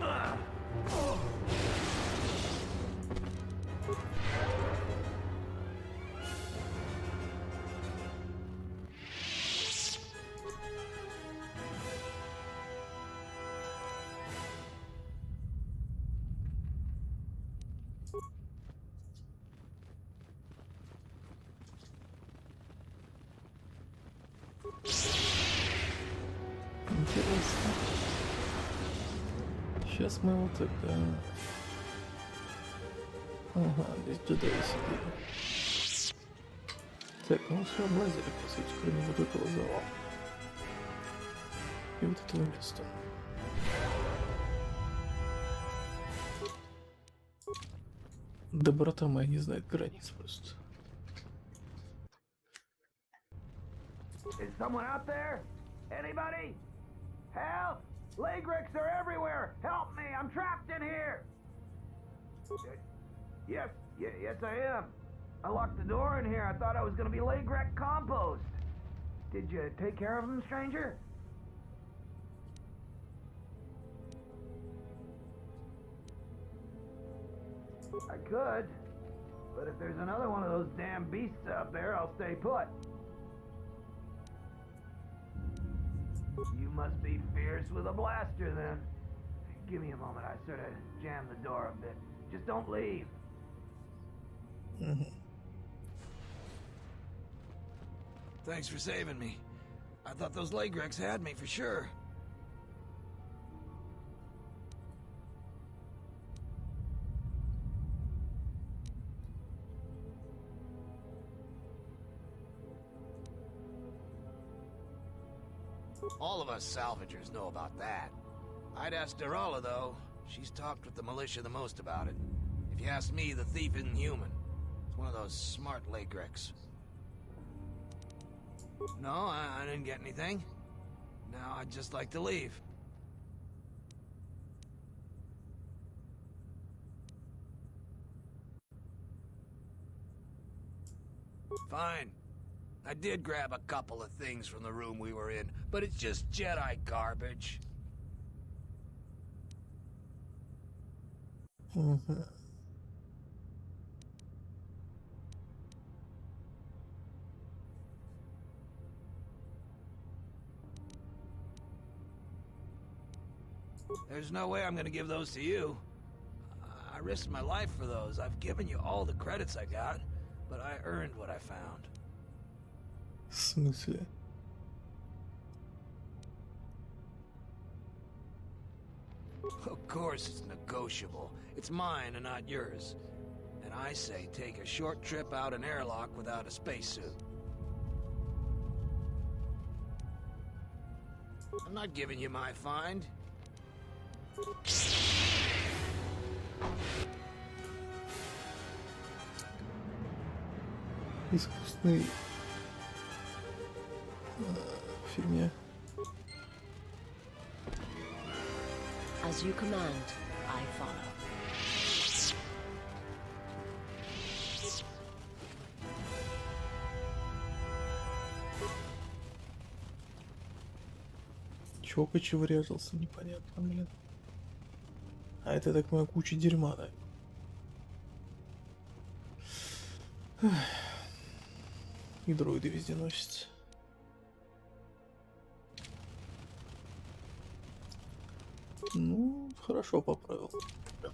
Интересно. Сейчас мы вот это... Ага, здесь джедаи сидели. Так, ну все облазили, по сути, кроме вот этого зала. И вот этого места. Доброта моя не знает границ просто. Is someone out there? Anybody? Help! Lagrix are everywhere! Help me! I'm trapped in here! Yes, I am. I locked the door in here. I thought I was gonna be Lagrek compost. Did you take care of him, stranger? I could, but if there's another one of those damn beasts out there, I'll stay put. You must be fierce with a blaster, then. Give me a moment. I sort of jammed the door a bit. Just don't leave. Thanks for saving me. I thought those Lagrex had me for sure. All of us salvagers know about that. I'd ask Derala, though. She's talked with the militia the most about it. If you ask me, the thief isn't human. It's one of those smart Lagrex. No, I didn't get anything. Now I'd just like to leave. Fine. I did grab a couple of things from the room we were in, but it's just Jedi garbage. There's no way I'm gonna give those to you. I risked my life for those. I've given you all the credits I got, but I earned what I found. В смысле? Of course it's negotiable. It's mine and not yours. And I say take a short trip out an airlock without a spacesuit. I'm not giving you my find. Искусственный фигня. As you command, I follow. Чокочи врезался, непонятно, блин. А это, так моя куча дерьма, да? И дроиды везде носятся. Ну, хорошо поправил. Да.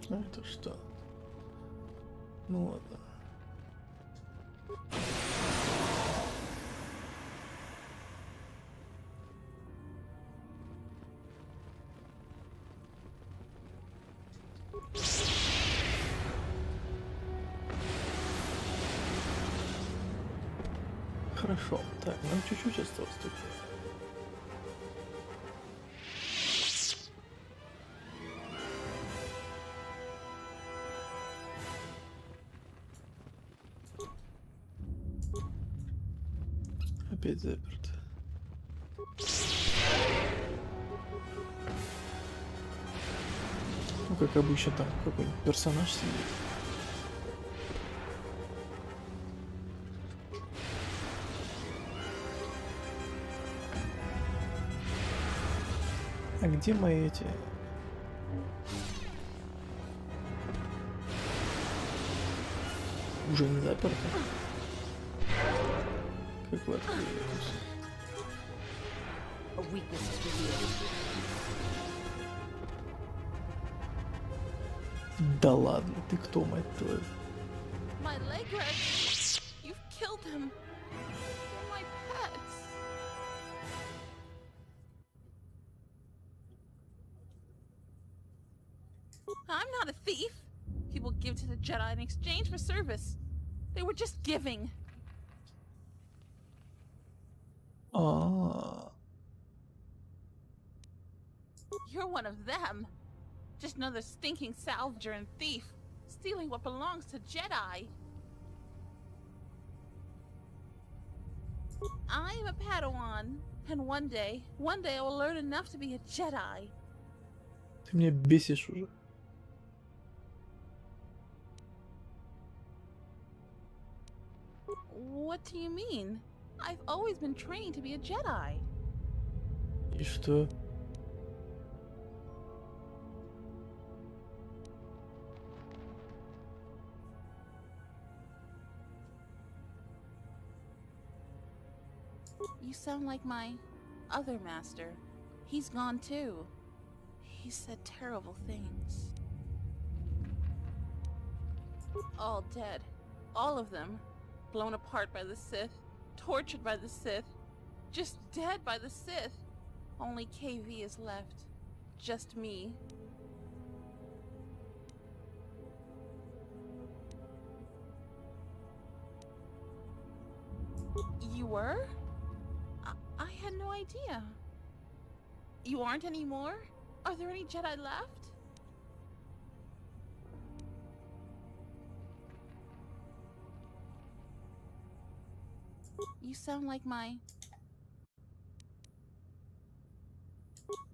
А это что? Ну ладно. Хорошо. Так, нам чуть-чуть осталось только. Опять заперто. Ну, как обычно, там какой-нибудь персонаж сидит. А где мои эти? Уже не заперто? Как вы открылись? Да ладно, ты кто, мать твою? My leg reds. You've killed them. They're my pets. I'm not a thief. People give to the Jedi in exchange for service. They were just giving. Ah. You're one of them. Just another stinking salvager and thief, stealing what belongs to Jedi. I'm a Padawan, and one day I will learn enough to be a Jedi. Ты меня бесишь уже. What do you mean? I've always been trained to be a Jedi. И что? You sound like my other master. He's gone too. He said terrible things. All dead. All of them. Blown apart by the Sith. Tortured by the Sith. Just dead by the Sith. Only KV is left. Just me. You were? I had no idea. You aren't anymore? Are there any Jedi left? You sound like my...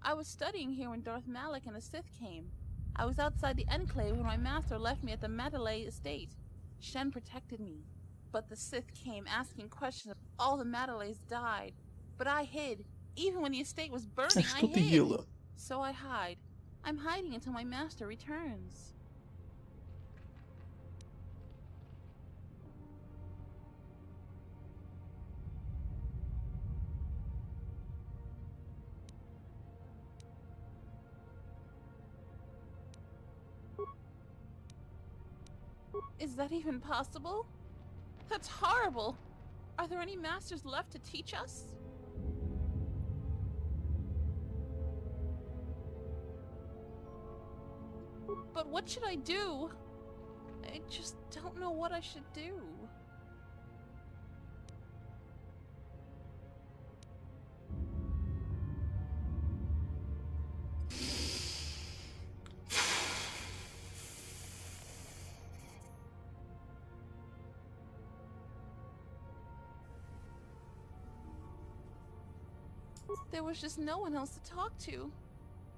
I was studying here when Darth Malak and the Sith came. I was outside the Enclave when my master left me at the Mandalay estate. Shen protected me. But the Sith came asking questions. All the Mandalays died. But I hid. Even when the estate was burning, I hid. So I hide. I'm hiding until my master returns. Is that even possible? That's horrible! Are there any masters left to teach us? But what should I do? I just don't know what I should do. There was just no one else to talk to.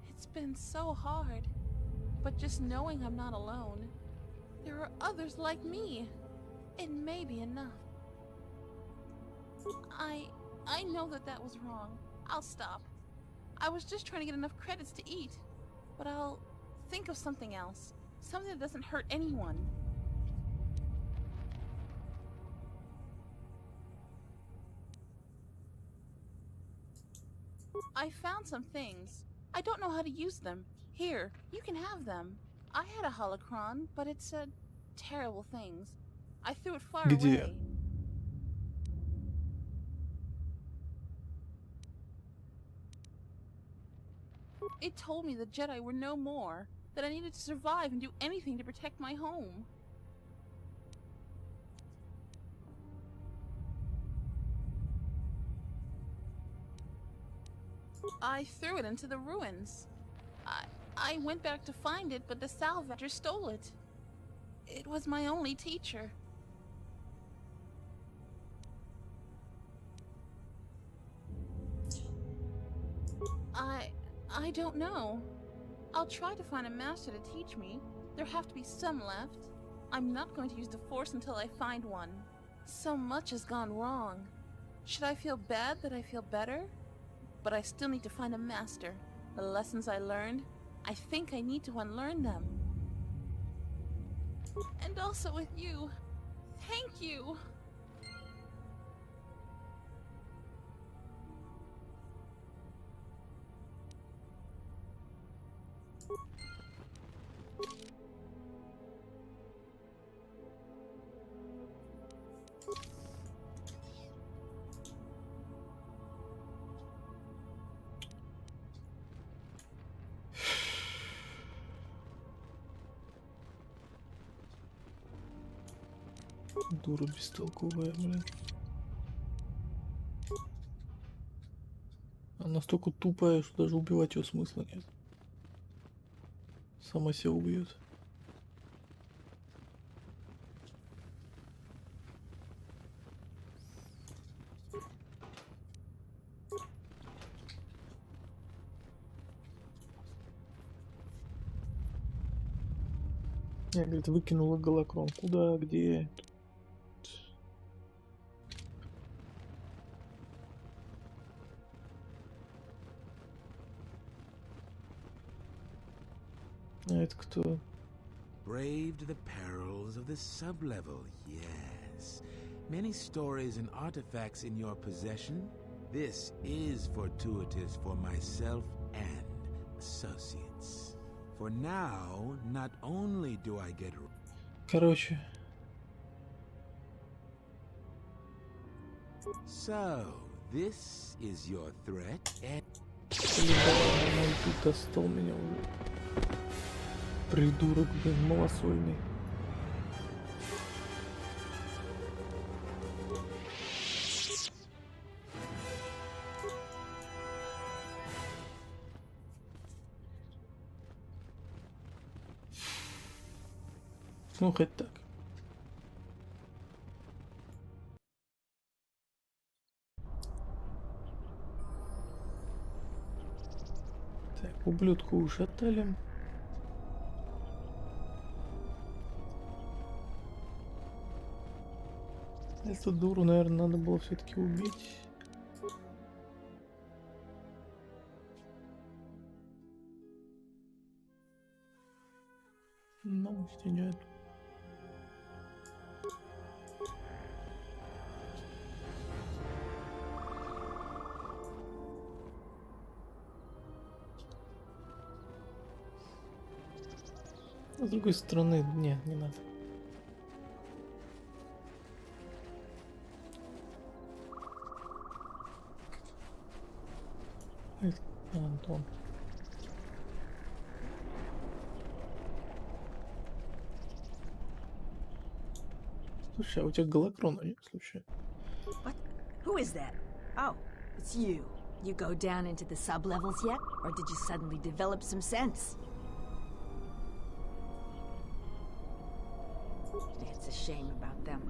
It's been so hard. But just knowing I'm not alone. There are others like me. It may be enough. I know that was wrong. I'll stop. I was just trying to get enough credits to eat. But I'll think of something else. Something that doesn't hurt anyone. I found some things. I don't know how to use them. Here, you can have them. I had a holocron, but it said terrible things. I threw it far away. It told me the Jedi were no more, that I needed to survive and do anything to protect my home. I threw it into the ruins. I went back to find it, but the salvager stole it. It was my only teacher. I don't know. I'll try to find a master to teach me. There have to be some left. I'm not going to use the Force until I find one. So much has gone wrong. Should I feel bad that I feel better? But I still need to find a master. The lessons I learned, I think I need to unlearn them. And also with you. Thank you! Дура бестолковая, блин. Она настолько тупая, что даже убивать ее смысла нет. Сама себя убьет. Я, говорит, выкинула голокрон. Куда? Где? А это кто? Braved the perils of the sublevel, yes. Many stories and artifacts in your possession. This is fortuitous for myself and associates. For now, not only do I get... Короче. So, this is your threat and... Тут достал меня уже. Придурок, блин, малосольный. Ну, хоть так. Так, ублюдку ушатали. Эту дуру, наверное, надо было все-таки убить. Но нет. С другой стороны, нет, не надо. Антон. Слушай, а у тебя голокрона нет, случайно? What? Who is that? Oh, it's you. You go down into the sub-levels yet? Or did you suddenly develop some sense? It's a shame about them.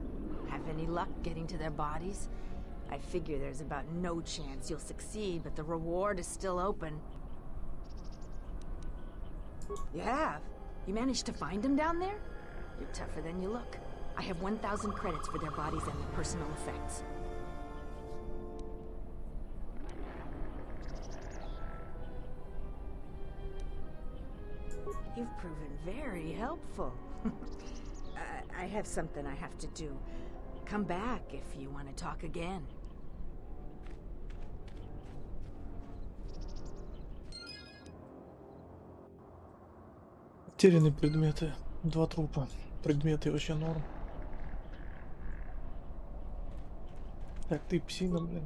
Have any luck getting to their bodies? I figure there's about no chance you'll succeed, but the reward is still open. You have? You managed to find them down there? You're tougher than you look. I have 1,000 credits for their bodies and their personal effects. You've proven very helpful. I have something I have to do. Come back if you want to talk again. Потерянные предметы. 2 трупа. Предметы вообще норм. Так, ты псина, блин.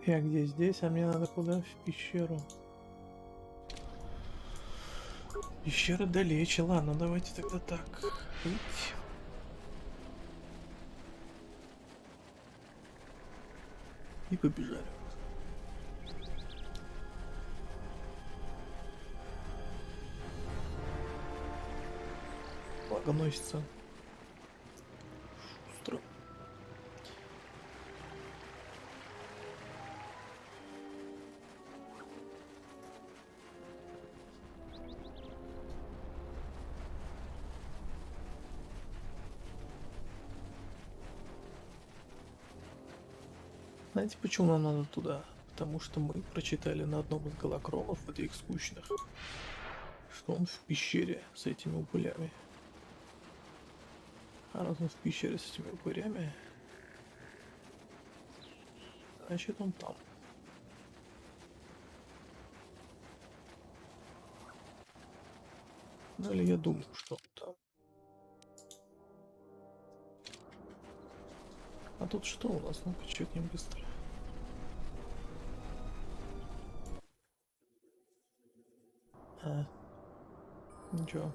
Я где здесь, а мне надо куда? В пещеру. Пещера далече, ладно, давайте тогда так. Ить. И побежали. Благо носится. Шустро. Знаете, почему нам надо туда? Потому что мы прочитали на одном из голокронов, этих скучных, что он в пещере с этими упырями. А раз он в пещере с этими упырями, значит он там. Ну или я думаю, что он там. А тут что у нас? Ну-ка, чекнем быстро. Ничего.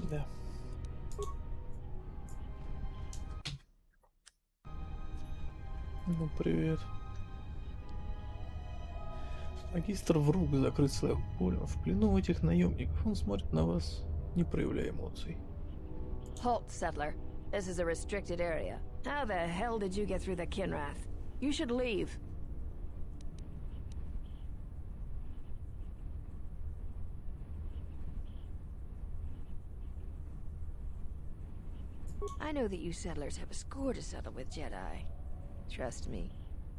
Да. Ну, привет. Магистр вруг закрыт своим полем. В плену у этих наемников. Он смотрит на вас, не проявляя эмоций. Halt, settler. This is a restricted area. How the hell did you get through the Kinrath? You should leave. I know that you settlers have a score to settle with Jedi. Trust me,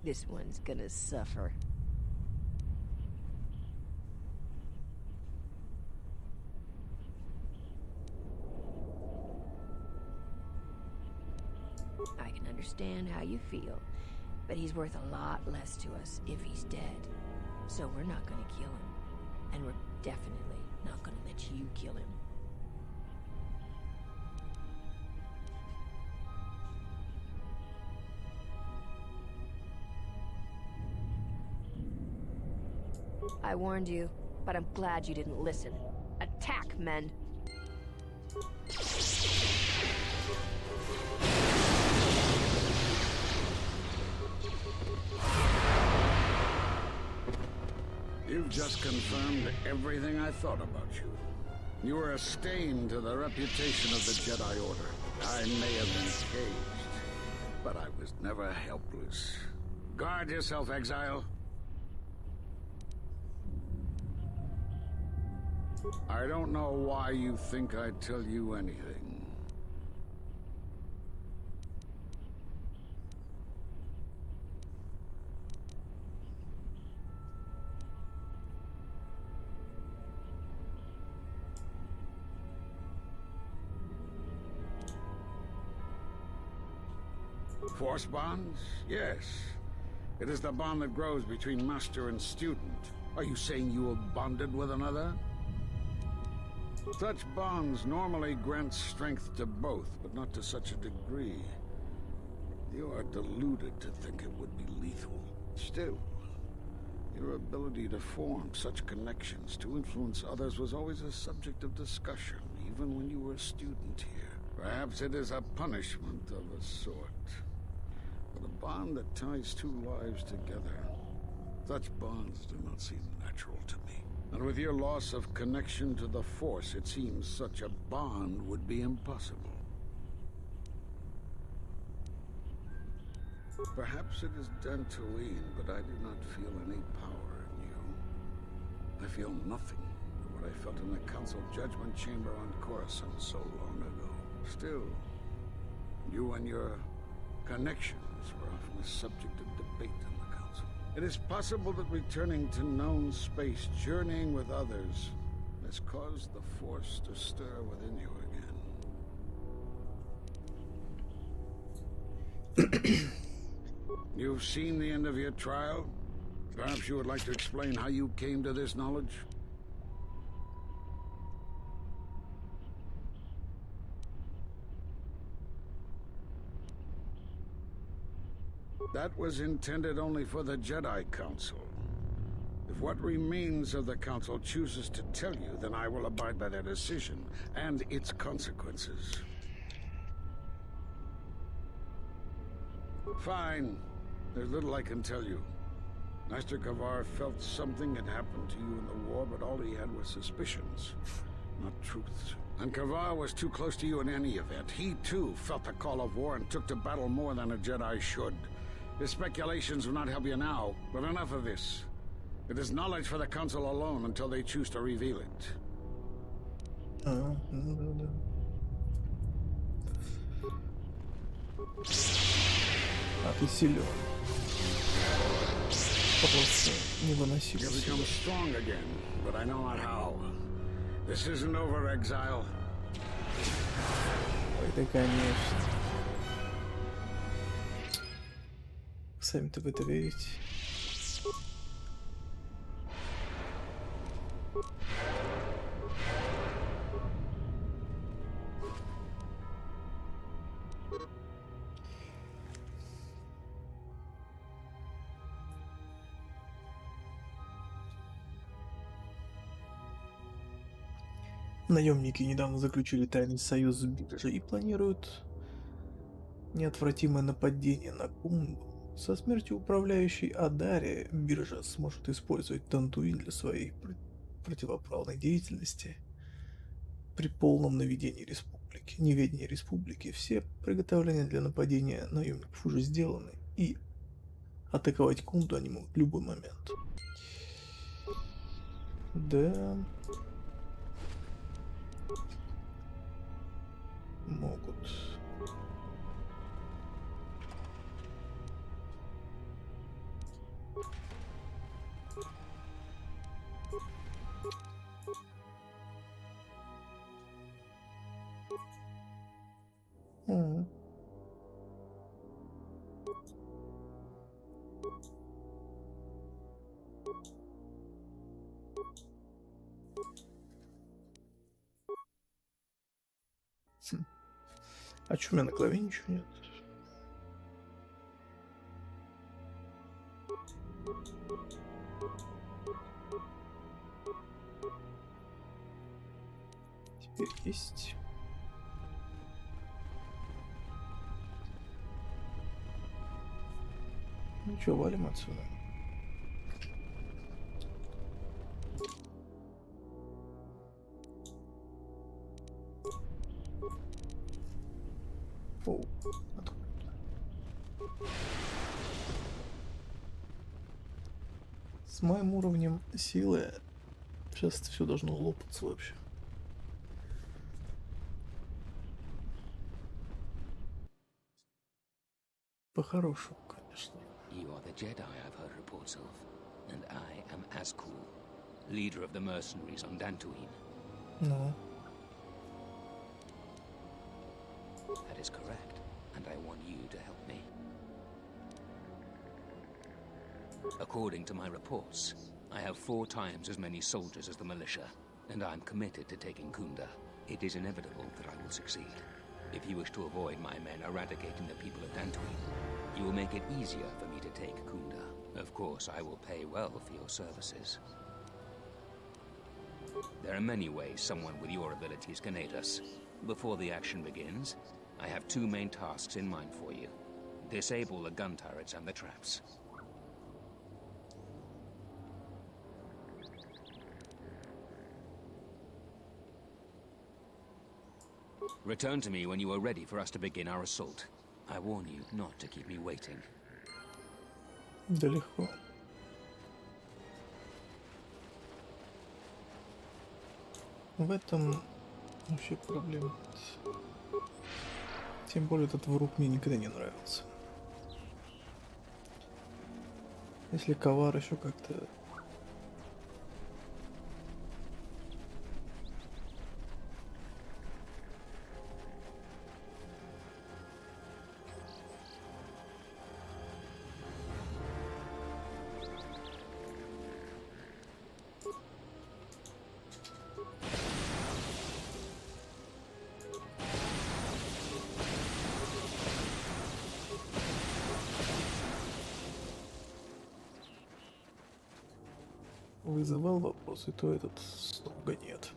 this one's gonna suffer. I can understand how you feel, but he's worth a lot less to us if he's dead. So we're not gonna kill him. And we're definitely not gonna let you kill him. I warned you, but I'm glad you didn't listen. Attack, men! You've just confirmed everything I thought about you. You were a stain to the reputation of the Jedi Order. I may have been caged, but I was never helpless. Guard yourself, exile. I don't know why you think I'd tell you anything. Force bonds? Yes. It is the bond that grows between master and student. Are you saying you have bonded with another? Such bonds normally grant strength to both, but not to such a degree. You are deluded to think it would be lethal. Still, your ability to form such connections, to influence others, was always a subject of discussion, even when you were a student here. Perhaps it is a punishment of a sort. But a bond that ties two lives together, such bonds do not seem natural to me. And with your loss of connection to the Force, it seems such a bond would be impossible. Perhaps it is Dantooine, but I do not feel any power in you. I feel nothing but what I felt in the Council Judgment Chamber on Coruscant so long ago. Still, you and your connections were often a subject of debate in the Council. It is possible that returning to known space, journeying with others, has caused the Force to stir within you again. You've seen the end of your trial? Perhaps you would like to explain how you came to this knowledge? That was intended only for the Jedi Council. If what remains of the Council chooses to tell you, then I will abide by their decision and its consequences. Fine. There's little I can tell you. Master Kavar felt something had happened to you in the war, but all he had was suspicions, not truths. And Kavar was too close to you in any event. He, too, felt the call of war and took to battle more than a Jedi should. His speculations will not help you now, but enough of this. It is knowledge for the Council alone until they choose to reveal it. А, ну да, да. А ты силен. Просто невыносимо You become силен. strong again, but I know not how. This isn't over, exile. Ой, да конечно. Сами-то в это верите. Наемники недавно заключили тайный союз с биржей и планируют неотвратимое нападение на Кумбу. Со смертью управляющей Адари биржа сможет использовать Тантуин для своей противоправной деятельности. При полном неведении республики все приготовления для нападения наемников уже сделаны, и атаковать Кунду они могут в любой момент. Да. Могут. Мгм. Хм. А чё у меня на клаве ничего нет? Теперь есть. Ну чё, валим отсюда. Оу, откуда? С моим уровнем силы сейчас это все должно лопаться вообще. По-хорошему, конечно. You are the Jedi I've heard reports of, and I am Azkul, leader of the mercenaries on Dantooine. Ну. That is correct, and I want you to help me. According to my reports, I have 4 times as many soldiers as the militia, and I'm committed to taking Kunda. It is inevitable that I will succeed. If you wish to avoid my men eradicating the people of Dantooine, you will make it easier for me to take Kunda. Of course, I will pay well for your services. There are many ways someone with your abilities can aid us. Before the action begins, I have 2 main tasks in mind for you. Disable the gun turrets and the traps. Return to me when you are ready for us to begin our assault. I warn you not to keep me waiting. Да легко. В этом вообще проблем нет. Тем более этот враг мне никогда не нравился. Если ковар еще как-то... вызывал вопросы, то этот строго нет.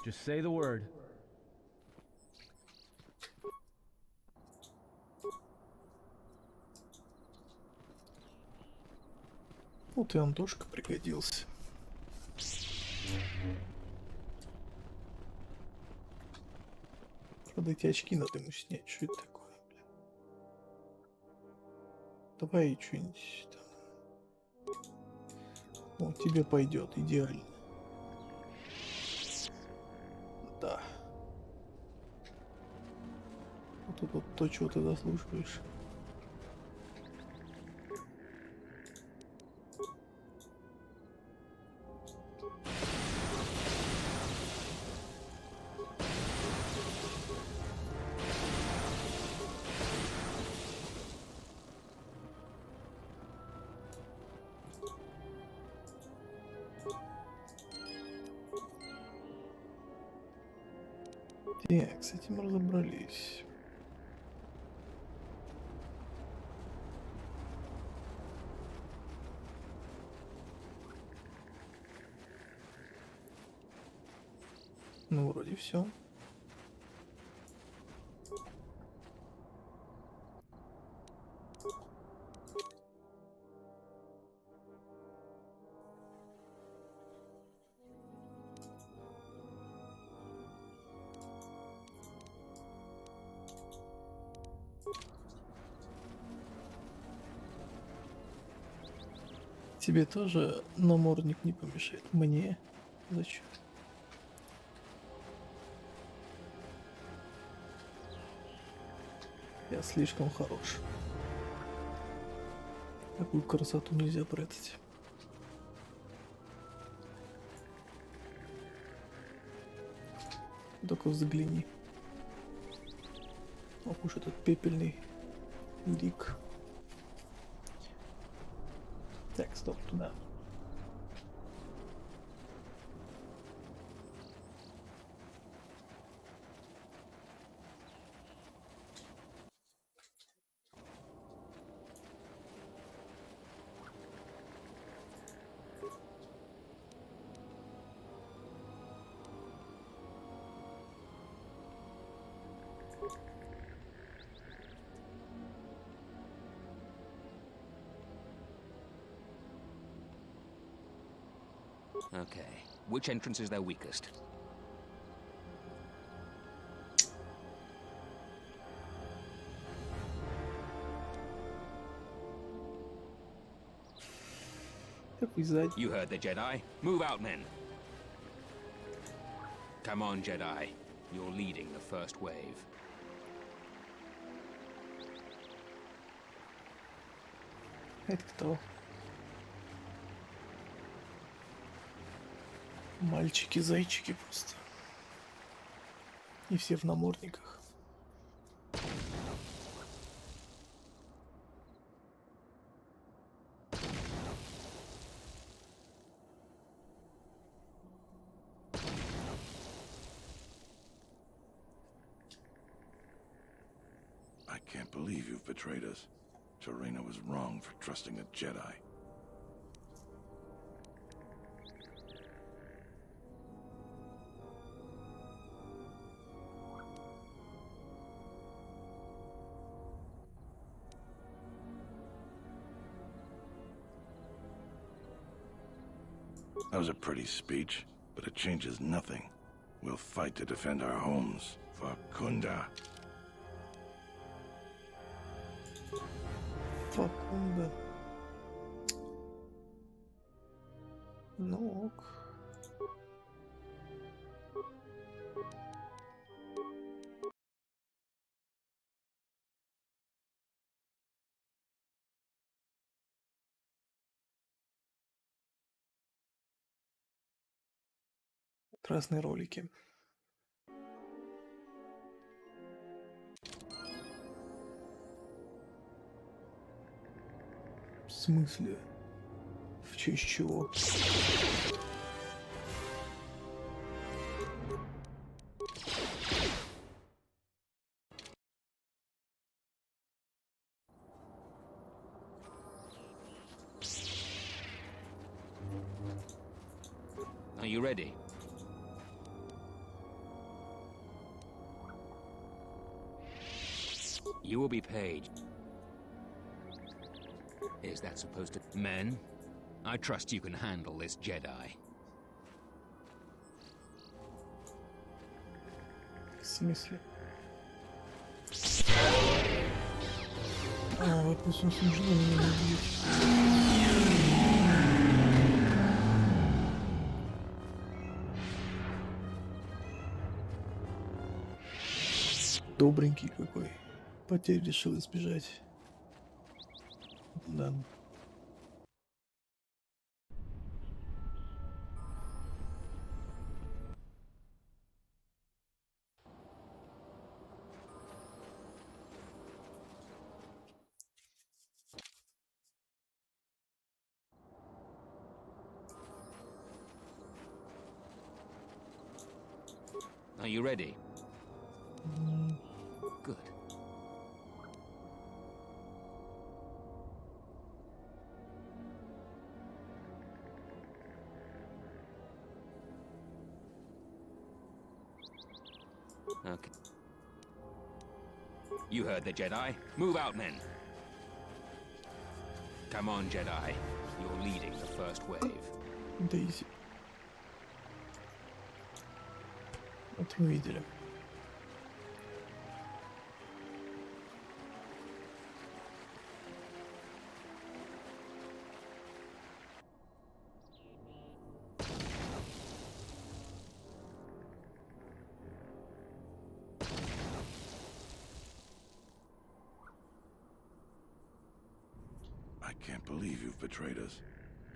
Just say the word. Вот и Антошка пригодился. Под эти очки надо ему снять. Что это такое, бля? Давай что-нибудь там. О, тебе пойдет, идеально. Да. Вот это вот то, чего ты заслуживаешь. Так, с этим разобрались. Ну, вроде все. Тебе тоже намордник не помешает. Мне? Зачем? Я слишком хорош. Такую красоту нельзя прятать. Только взгляни. Ох уж этот пепельный лик. Так, стоп, туда. Okay. Which entrance is their weakest? You heard the Jedi. Move out, men. Come on, Jedi. You're leading the first wave. Это кто? Мальчики-зайчики просто. И все в намордниках. I can't believe you've betrayed us. Tarina was wrong for trusting a Jedi. That was a pretty speech, but it changes nothing. We'll fight to defend our homes for Kunda. Факунда. Ну ок. Красные ролики. В смысле? В честь чего? Are you ready? You will be paid. Is that supposed to... Men, I trust you can handle this Jedi. В смысле? Вопрос, он служил, меня не убьет. Добренький какой. Потерь решил избежать. Да. Are you ready? Good. Okay. You heard the Jedi. Move out, men. Come on, Jedi. You're leading the first wave. Дейзи. Вот вы видели. I can't believe you've betrayed us.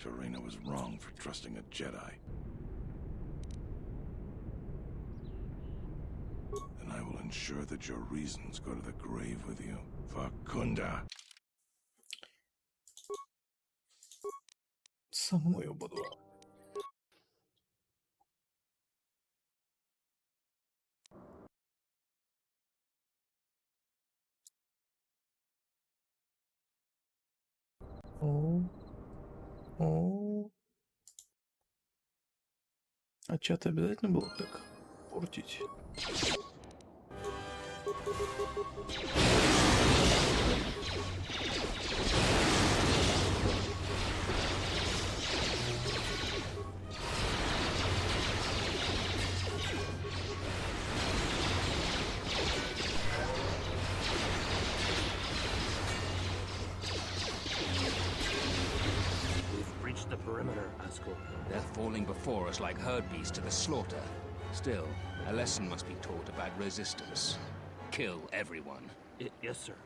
Tarina was wrong for trusting a Jedi. And I will ensure that your reasons go to the grave with you. Fakunda. Со мной оба два. О. А чат обязательно было так портить? The perimeter, Askel. They're falling before us like herd beasts to the slaughter. Still, a lesson must be taught about resistance. Kill everyone. Yes, sir.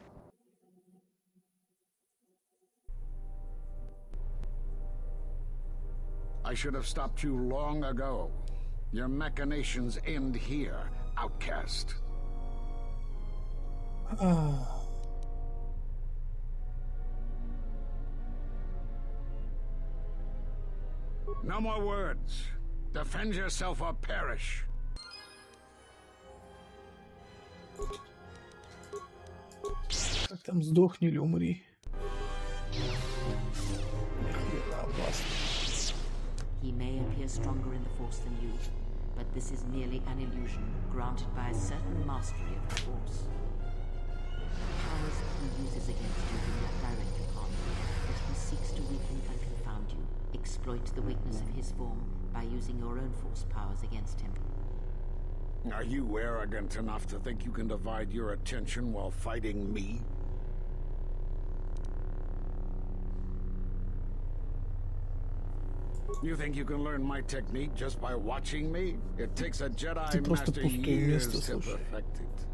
I should have stopped you long ago. Your machinations end here, outcast. No more words. Defend yourself or perish. Как там, сдохни или умри? He may appear stronger in the Force than you, but this is merely an illusion granted by a certain mastery of the Force. Powers he uses against you do not directly harm you, but he seeks to weaken and confound you. Exploit the weakness of his form by using your own Force powers against him. Are you arrogant enough to think you can divide your attention while fighting me? You think you can learn my technique just by watching me? It takes a Jedi Master years to perfect it.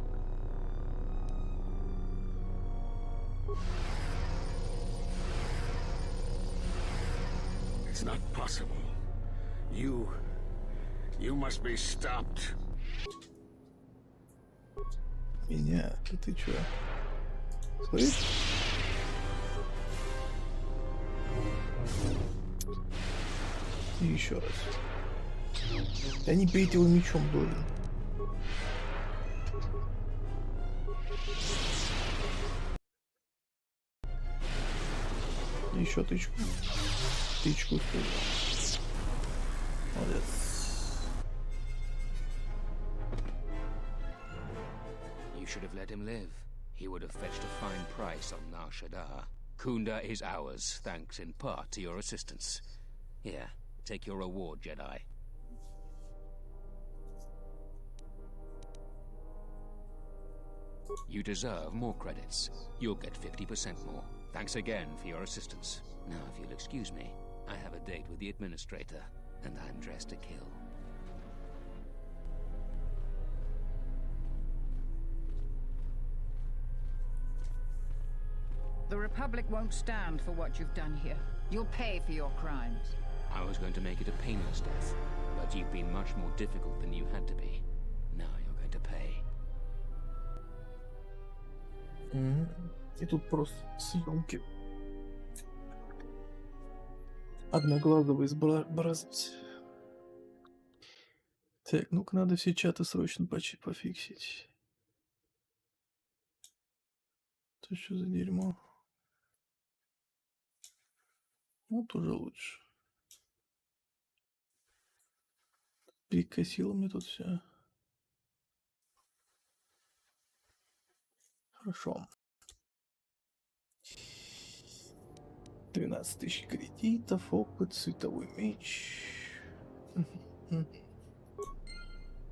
It's not possible. You must be stopped. Меня? Ты чё? Слышь? И еще раз. Да не бейте его мечом, Долин. Еще тычку. Тычку вперед. Молодец. You should have let him live. He would have fetched a fine price on Nar Shaddaa. Kunda is ours, thanks in part to your assistance. Here, take your reward, Jedi. You deserve more credits. You'll get 50% more. Thanks again for your assistance. Now, if you'll excuse me, I have a date with the administrator, and I'm dressed to kill. The Republic won't stand for what you've done here. You'll pay for your crimes. I was going to make it a painless death, but you've been much more difficult than you had to be. Now you're going to pay. И тут просто съемки. Одноглазого изобразить. Так, ну-ка надо все чаты срочно пофиксить. Это что за дерьмо? Вот уже лучше. Перекосило мне тут все. Хорошо. 12 тысяч кредитов, опыт, световой меч.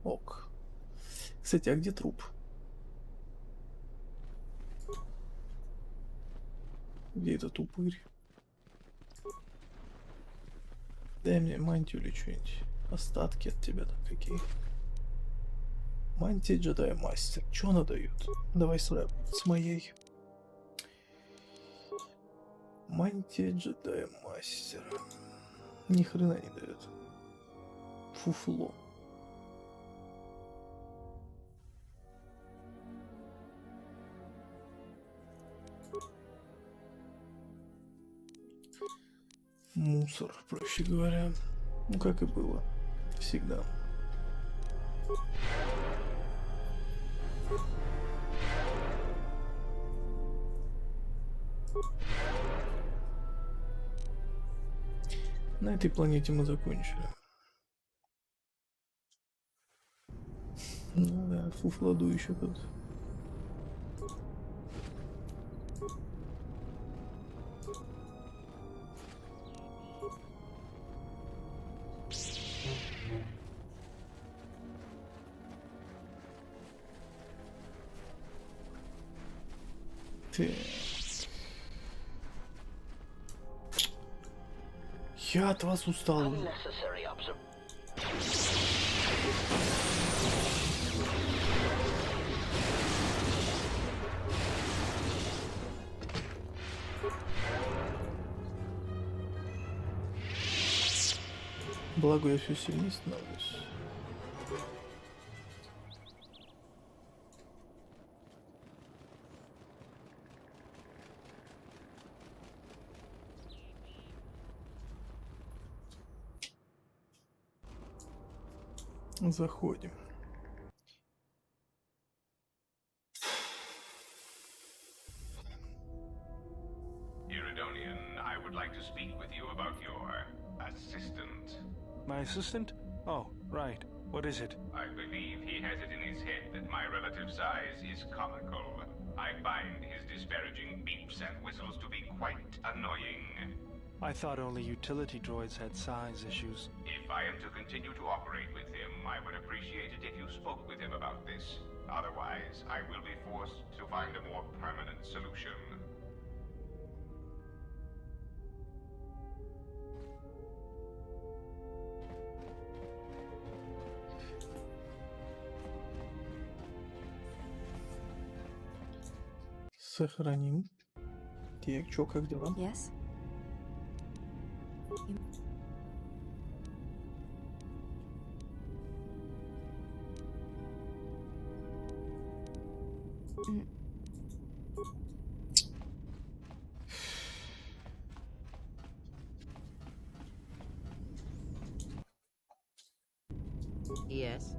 Ок. Кстати, а где труп? Где этот упырь? Дай мне мантию или что-нибудь. Остатки от тебя там какие. Мантия джедая мастер. Что она дает? Давай с моей. Мантия джедая мастер. Ни хрена не дает. Фуфло. Мусор, проще говоря. Ну, как и было. Всегда. На этой планете мы закончили. Ну да, фуфладу еще тут. Я от вас устал. Благо я все сильнее становлюсь. Заходим. Iridonian, I would like to speak with you about your assistant. My assistant? Oh, right. What is it? I believe he has it in his head that my relative size is comical. I find his disparaging beeps and whistles to be quite annoying. I thought only utility droids had size issues. If I am to continue to operate with him, I would appreciate it if you spoke with him about this. Otherwise, I will be forced to find a more permanent solution. Сохраним. Так, чё, как дела? Yes. Yes.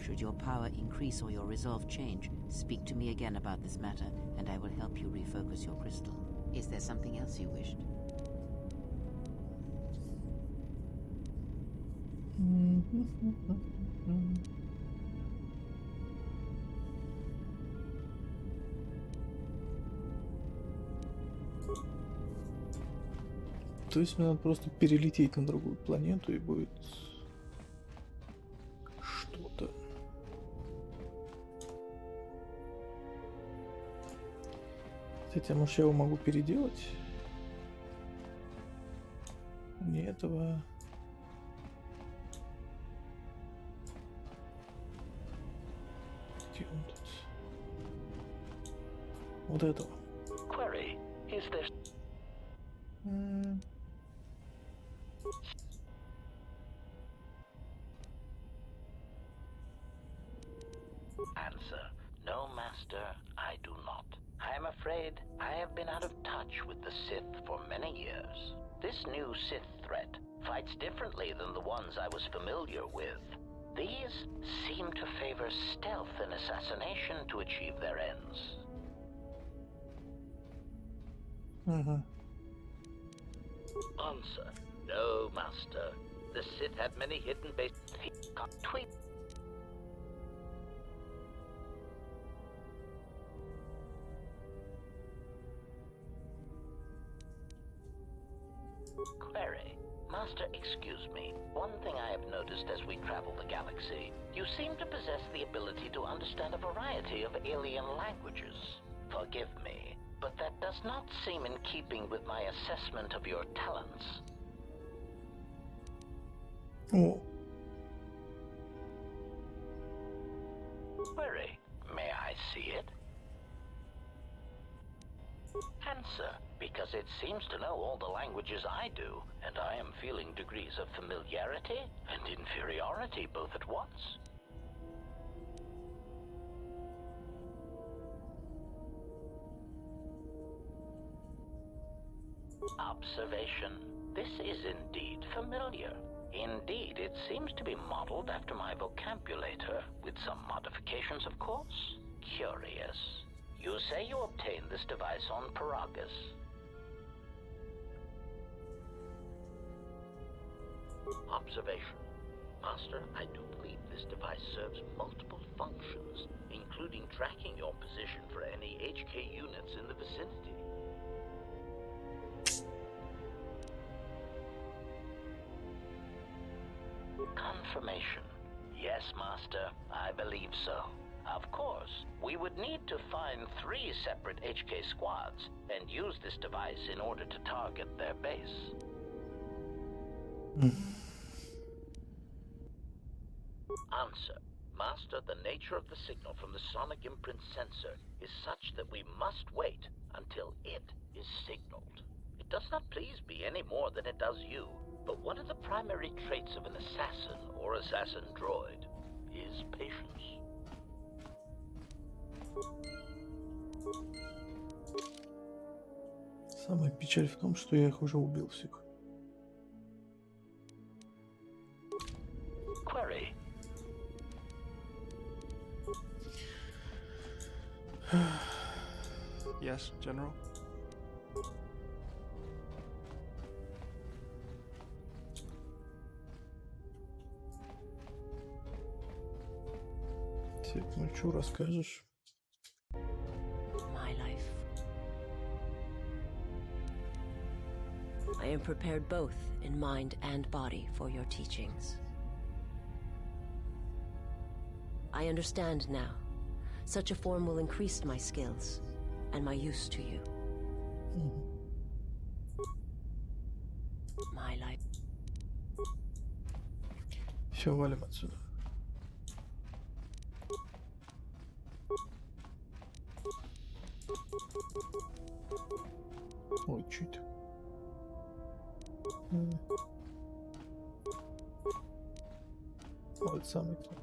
Should your power increase or your resolve change, speak to me again about this matter, and I will help you refocus your crystal. Is there something else you wished? То есть мне надо просто перелететь на другую планету и будет что-то. Кстати, может, я его могу переделать? Не этого. Где он тут? Вот этого. Query, is there... Answer. No, Master, I do not. I am afraid I have been out of touch with the Sith for many years. This new Sith threat fights differently than the ones I was familiar with. These seem to favor stealth and assassination to achieve their ends. Answer. No, Master. The Sith had many hidden bases. Tweet. Query. Master, excuse me. One thing I have noticed as we travel the galaxy, you seem to possess the ability to understand a variety of alien languages. Forgive me, but that does not seem in keeping with my assessment of your talents. Oh. Query. May I see it? Answer. Because it seems to know all the languages I do, and I am feeling degrees of familiarity and inferiority both at once. Observation. This is indeed familiar. Indeed, it seems to be modeled after my vocabulator, with some modifications, of course. Curious. You say you obtained this device on Paragus. Observation. Master, I do believe this device serves multiple functions, including tracking your position for any HK units in the vicinity. Confirmation. Yes, Master, I believe so. Of course, we would need to find 3 separate HK squads and use this device in order to target their base. Answer. Master, the nature of the signal from the sonic imprint sensor is such that we must wait until it is signaled. It does not please me any more than it does you, but one of the primary traits of an assassin or assassin droid is patience. Самая печаль в том, что я их уже убил всех. Query. Yes, General? Ну что расскажешь? My life. I am prepared both in mind and body for your teachings. I understand now. Such a form will increase my skills and my use to you. My life. Все, валим отсюда. Ой, чуть. Вот самый топ.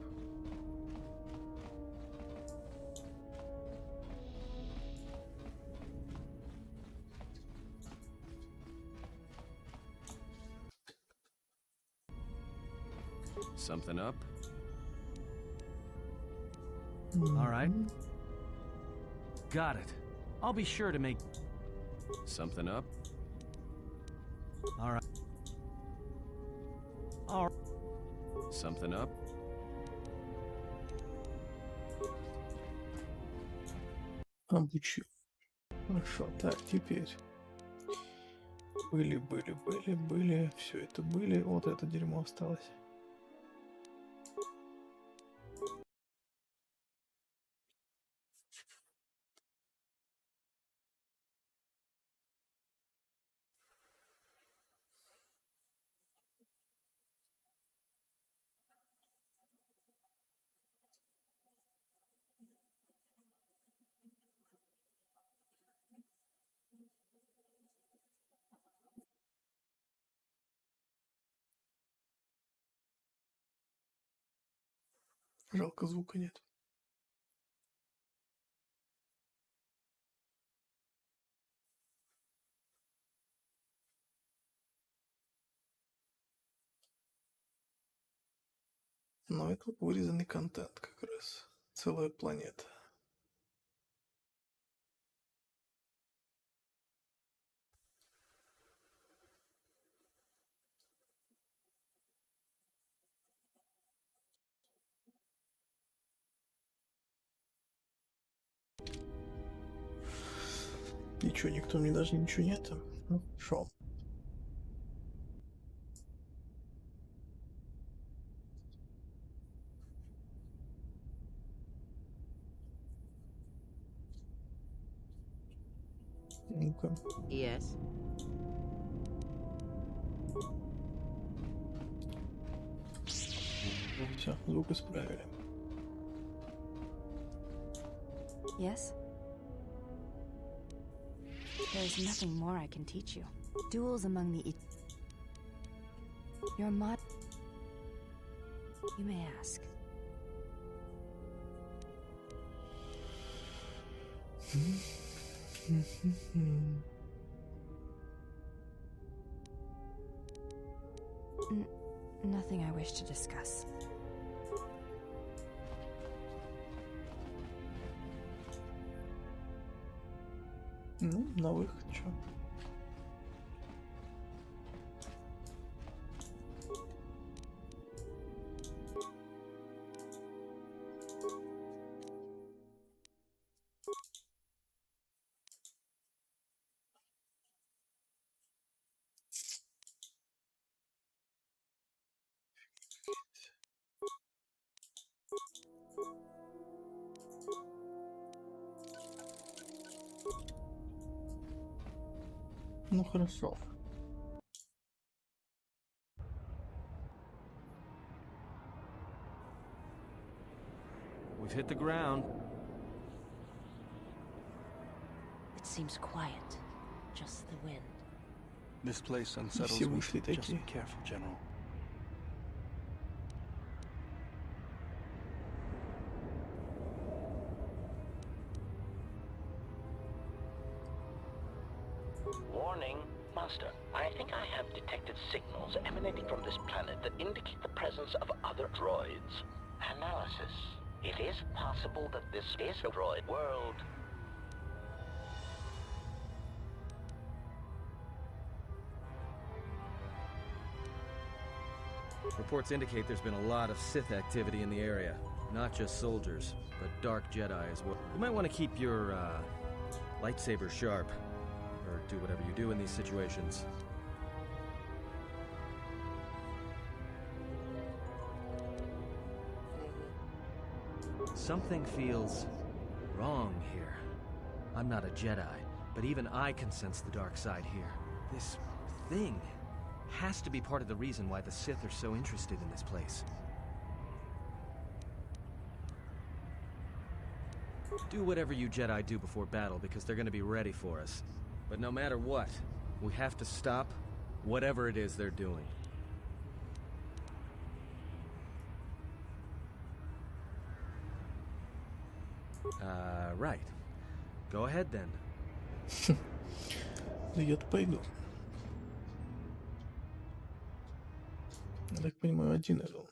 Something up? All right. Got it. I'll be sure to make... Something up? All right. All right. Something up? Обучил. Хорошо, так, теперь. Были. Все это были. Вот это дерьмо осталось. Жалко, звука нет. Но это вырезанный контент как раз. Целая планета. Ничего, никто мне даже ничего нет. Ну, хорошо. Ну-ка. Yes. Все, звук исправили. Yes? There's nothing more I can teach you. Duels among the... Your mod... You may ask. Nothing I wish to discuss. Ну, на выход, чё? Ну хорошо. We've hit the ground. It seems quiet. Just the wind. This place unsettles Все me. вышли Just такие. be careful, General. Warning, Master. I think I have detected signals emanating from this planet that indicate the presence of other droids. Analysis. It is possible that this is a droid world. Reports indicate there's been a lot of Sith activity in the area. Not just soldiers, but dark Jedi as well. You might want to keep your, lightsaber sharp. Or do whatever you do in these situations. Something feels wrong here. I'm not a Jedi, but even I can sense the dark side here. This thing has to be part of the reason why the Sith are so interested in this place. Do whatever you Jedi do before battle, because they're gonna be ready for us. But no matter what, we have to stop whatever it is they're doing. Right. Go ahead then. Да я-то пойду. Я так понимаю, один иду.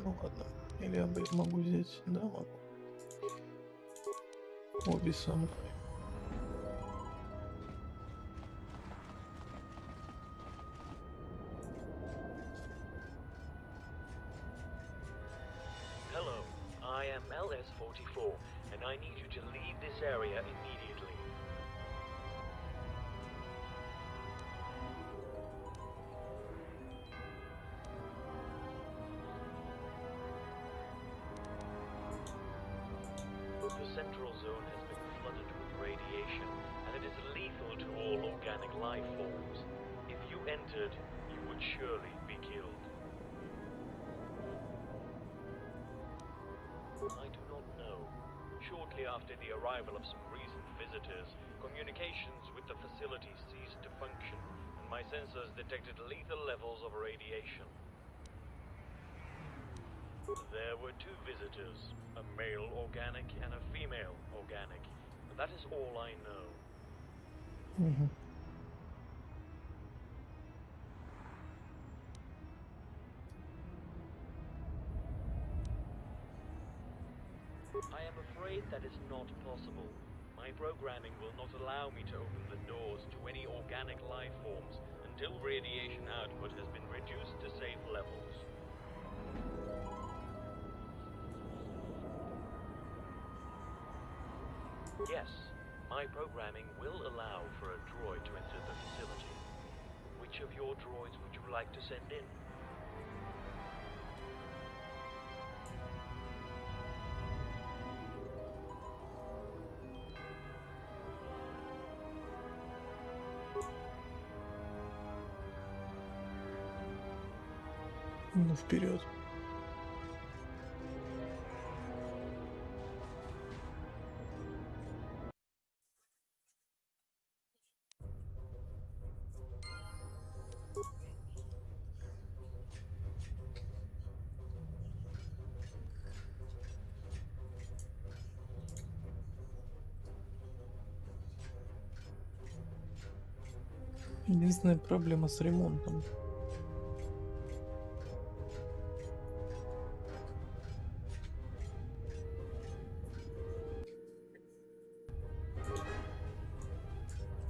Ну ладно. Или я могу взять? Да, могу. Обе со мной. Hello, I am LS-44, and I need you to leave this area immediately. The central zone has been flooded with radiation, and it is lethal to all organic life forms. If you entered, you would surely be killed. I do not know. Shortly after the arrival of some recent visitors, communications with the facility ceased to function, and my sensors detected lethal levels of radiation. There were two visitors, a male organic and a female organic. That is all I know. I am afraid that is not possible. My programming will not allow me to open the doors to any organic life forms until radiation output has been reduced to safe levels. Yes, my programming will allow for a droid to enter the facility. Which of your droids would you like to send in? Ну, вперед. Единственная проблема с ремонтом.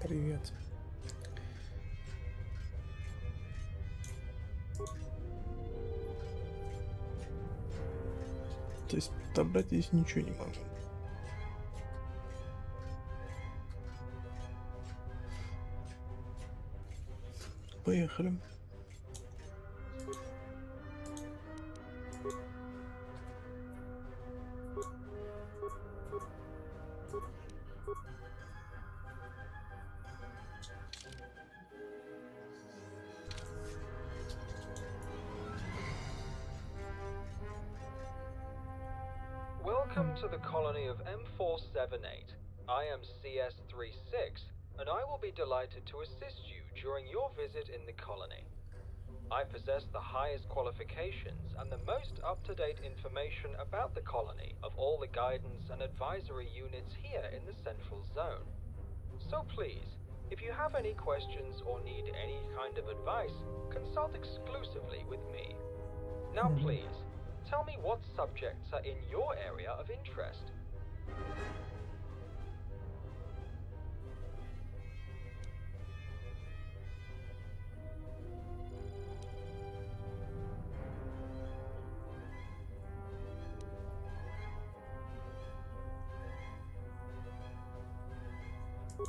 Привет. То есть отобрать здесь ничего не могу. Поехали. Welcome to the colony of M478. I am CS36, and I will be delighted to assist you during your visit in the colony. I possess the highest qualifications and the most up-to-date information about the colony of all the guidance and advisory units here in the Central Zone. So please, if you have any questions or need any kind of advice, consult exclusively with me. Now please, tell me what subjects are in your area of interest.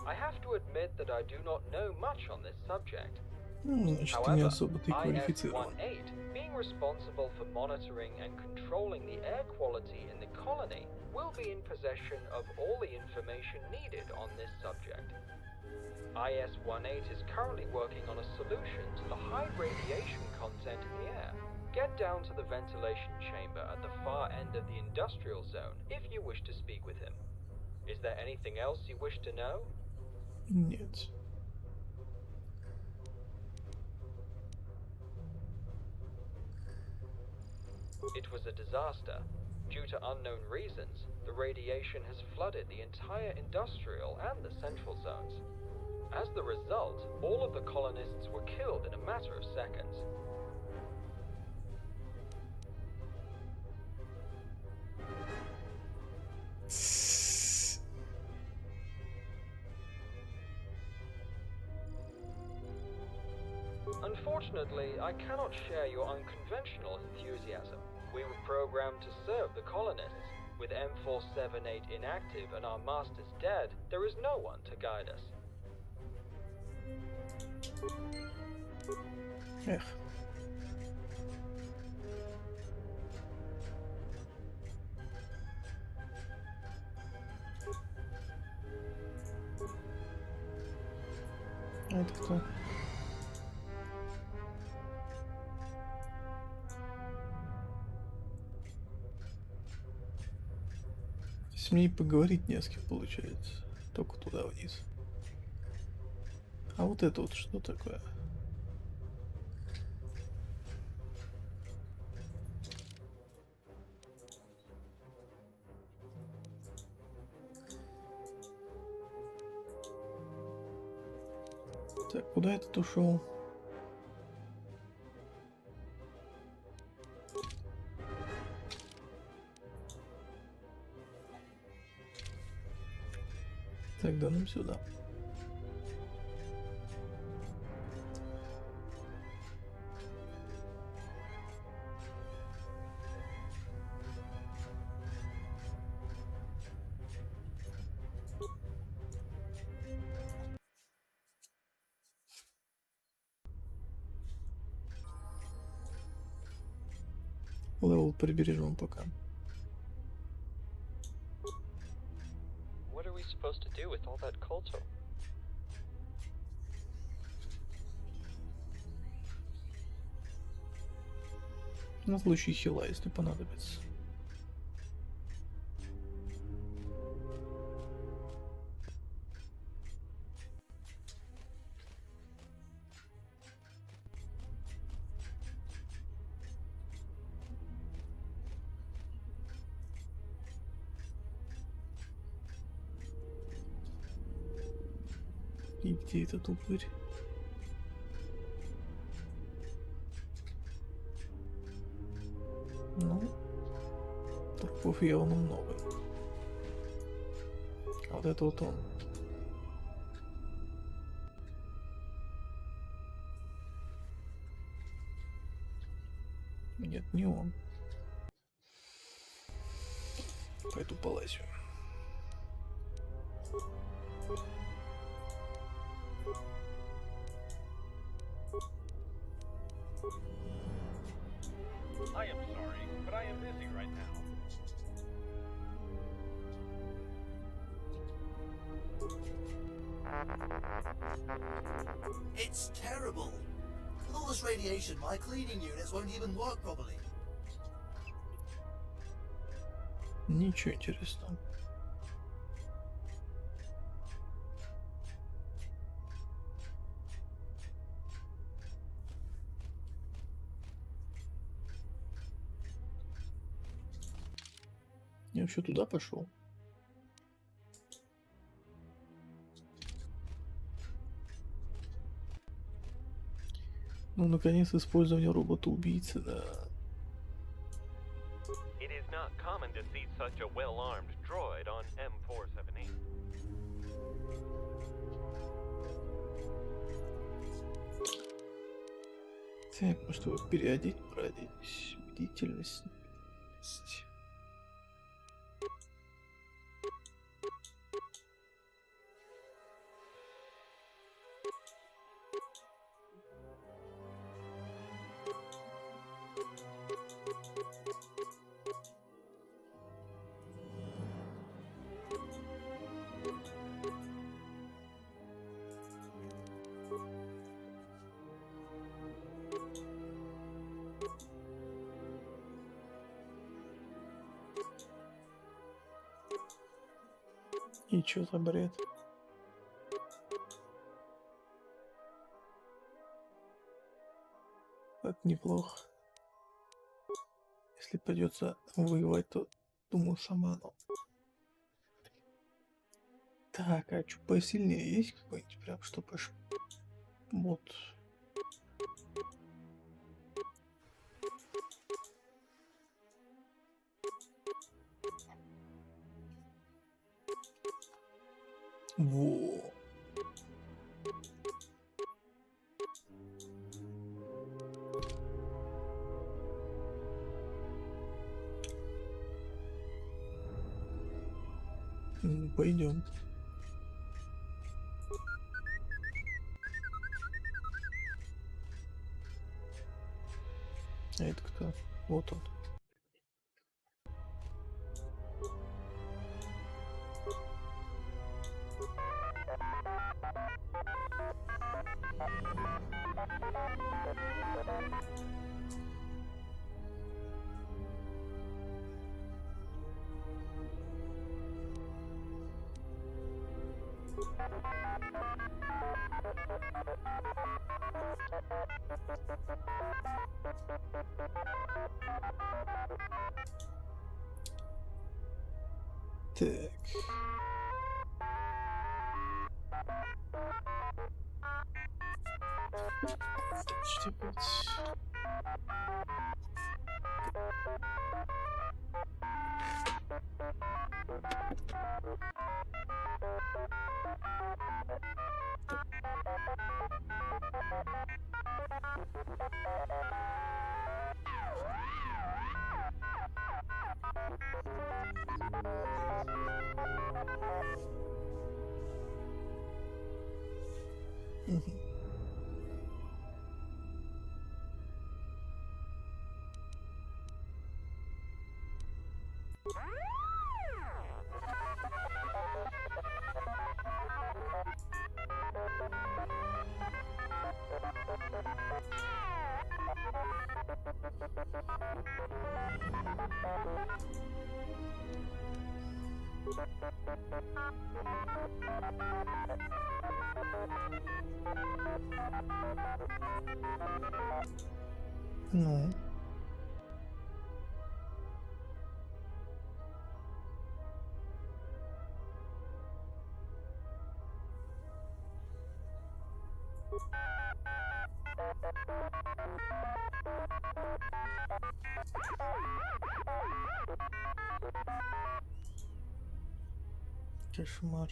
I have to admit that I do not know much on this subject. Значит, ты не особо ты квалифицирован. IS-18, being responsible for monitoring and controlling the air quality in the colony, will be in possession of all the information needed on this subject. IS-18 is currently working on a solution to the high radiation content in the air. Get down to the ventilation chamber at the far end of the industrial zone if you wish to speak with him. Is there anything else you wish to know? Нет. It was a disaster. Due to unknown reasons, the radiation has flooded the entire industrial and the central zones. As the result, all of the colonists were killed in a matter of seconds. Unfortunately, I cannot share your unconventional enthusiasm. We were programmed to serve the colonists. With M478 inactive and our masters dead, there is no one to guide us. Эх. А это кто? С ней поговорить не с кем получается. Только туда вниз. А вот это вот что такое? Так, куда этот ушел? Тогда нам сюда. Левел прибережем пока. What are we supposed to do with all that colto? На случай хила, если понадобится. И где этот упырь? Ну, трупов явно много. А вот это вот он. Нет, не он. Пойду полазю. I am sorry, but I am busy right now. It's terrible. With all this radiation, my cleaning units won't even work properly. Ничего интересного. Я вообще туда пошел. Ну, наконец, использование робота-убийцы, да. It is not common to see such a well-armed droid on M478. Так, ну что, переодеть, проодеть. Бдительность. И чё за бред? Это неплохо. Если придется воевать, то думаю шаману. Так, а чё посильнее есть какой-нибудь прям, чтобы аж вот. Во. Пойдем. А это кто? Вот он. Так. Почти 5. Ну. Кошмар.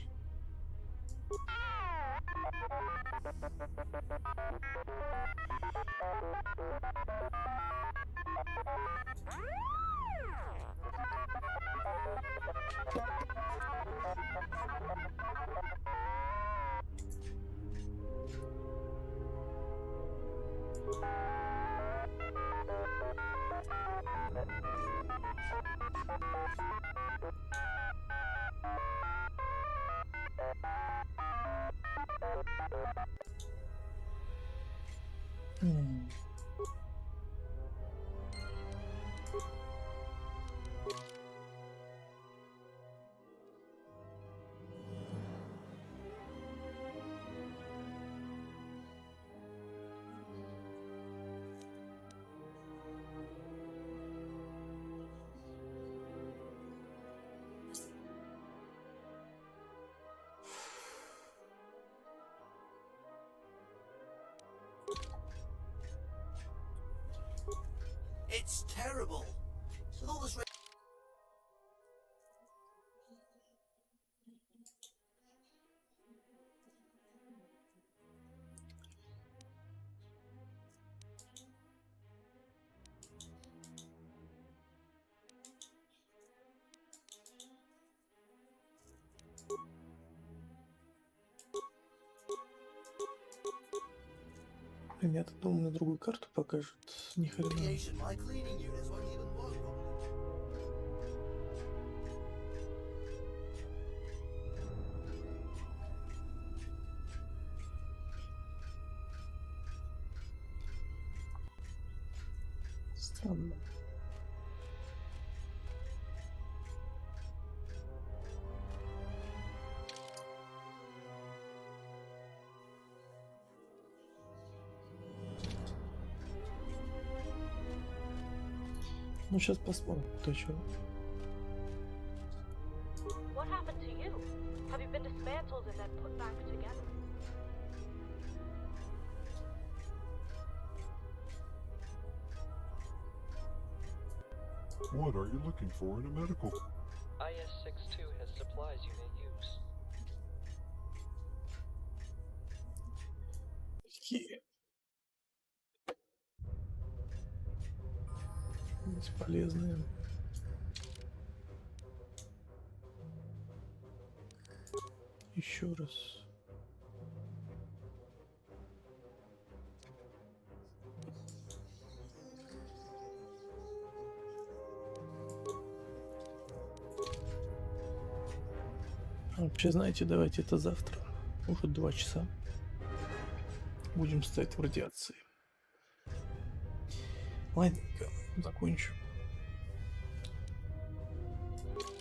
It's terrible. With all this Я-то думал, мне другую карту покажут. Ни хрена. radiation, my cleaning units won't even work properly. Странно. Ну, сейчас посмотрим, кто чё. What happened to you? Have you been dismantled and then put back together? What are you looking for in a medical? IS-62 has supplies you may use. Бесполезные. Еще раз. Вообще, знаете, давайте это завтра. Уже 2 часа. Будем стоять в радиации. Ладненько, закончу.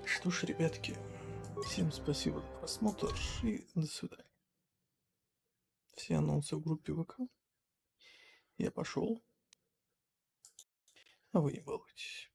Что ж, ребятки, всем спасибо за просмотр и до свидания. Все анонсы в группе ВК. Я пошел. А вы не балуйтесь.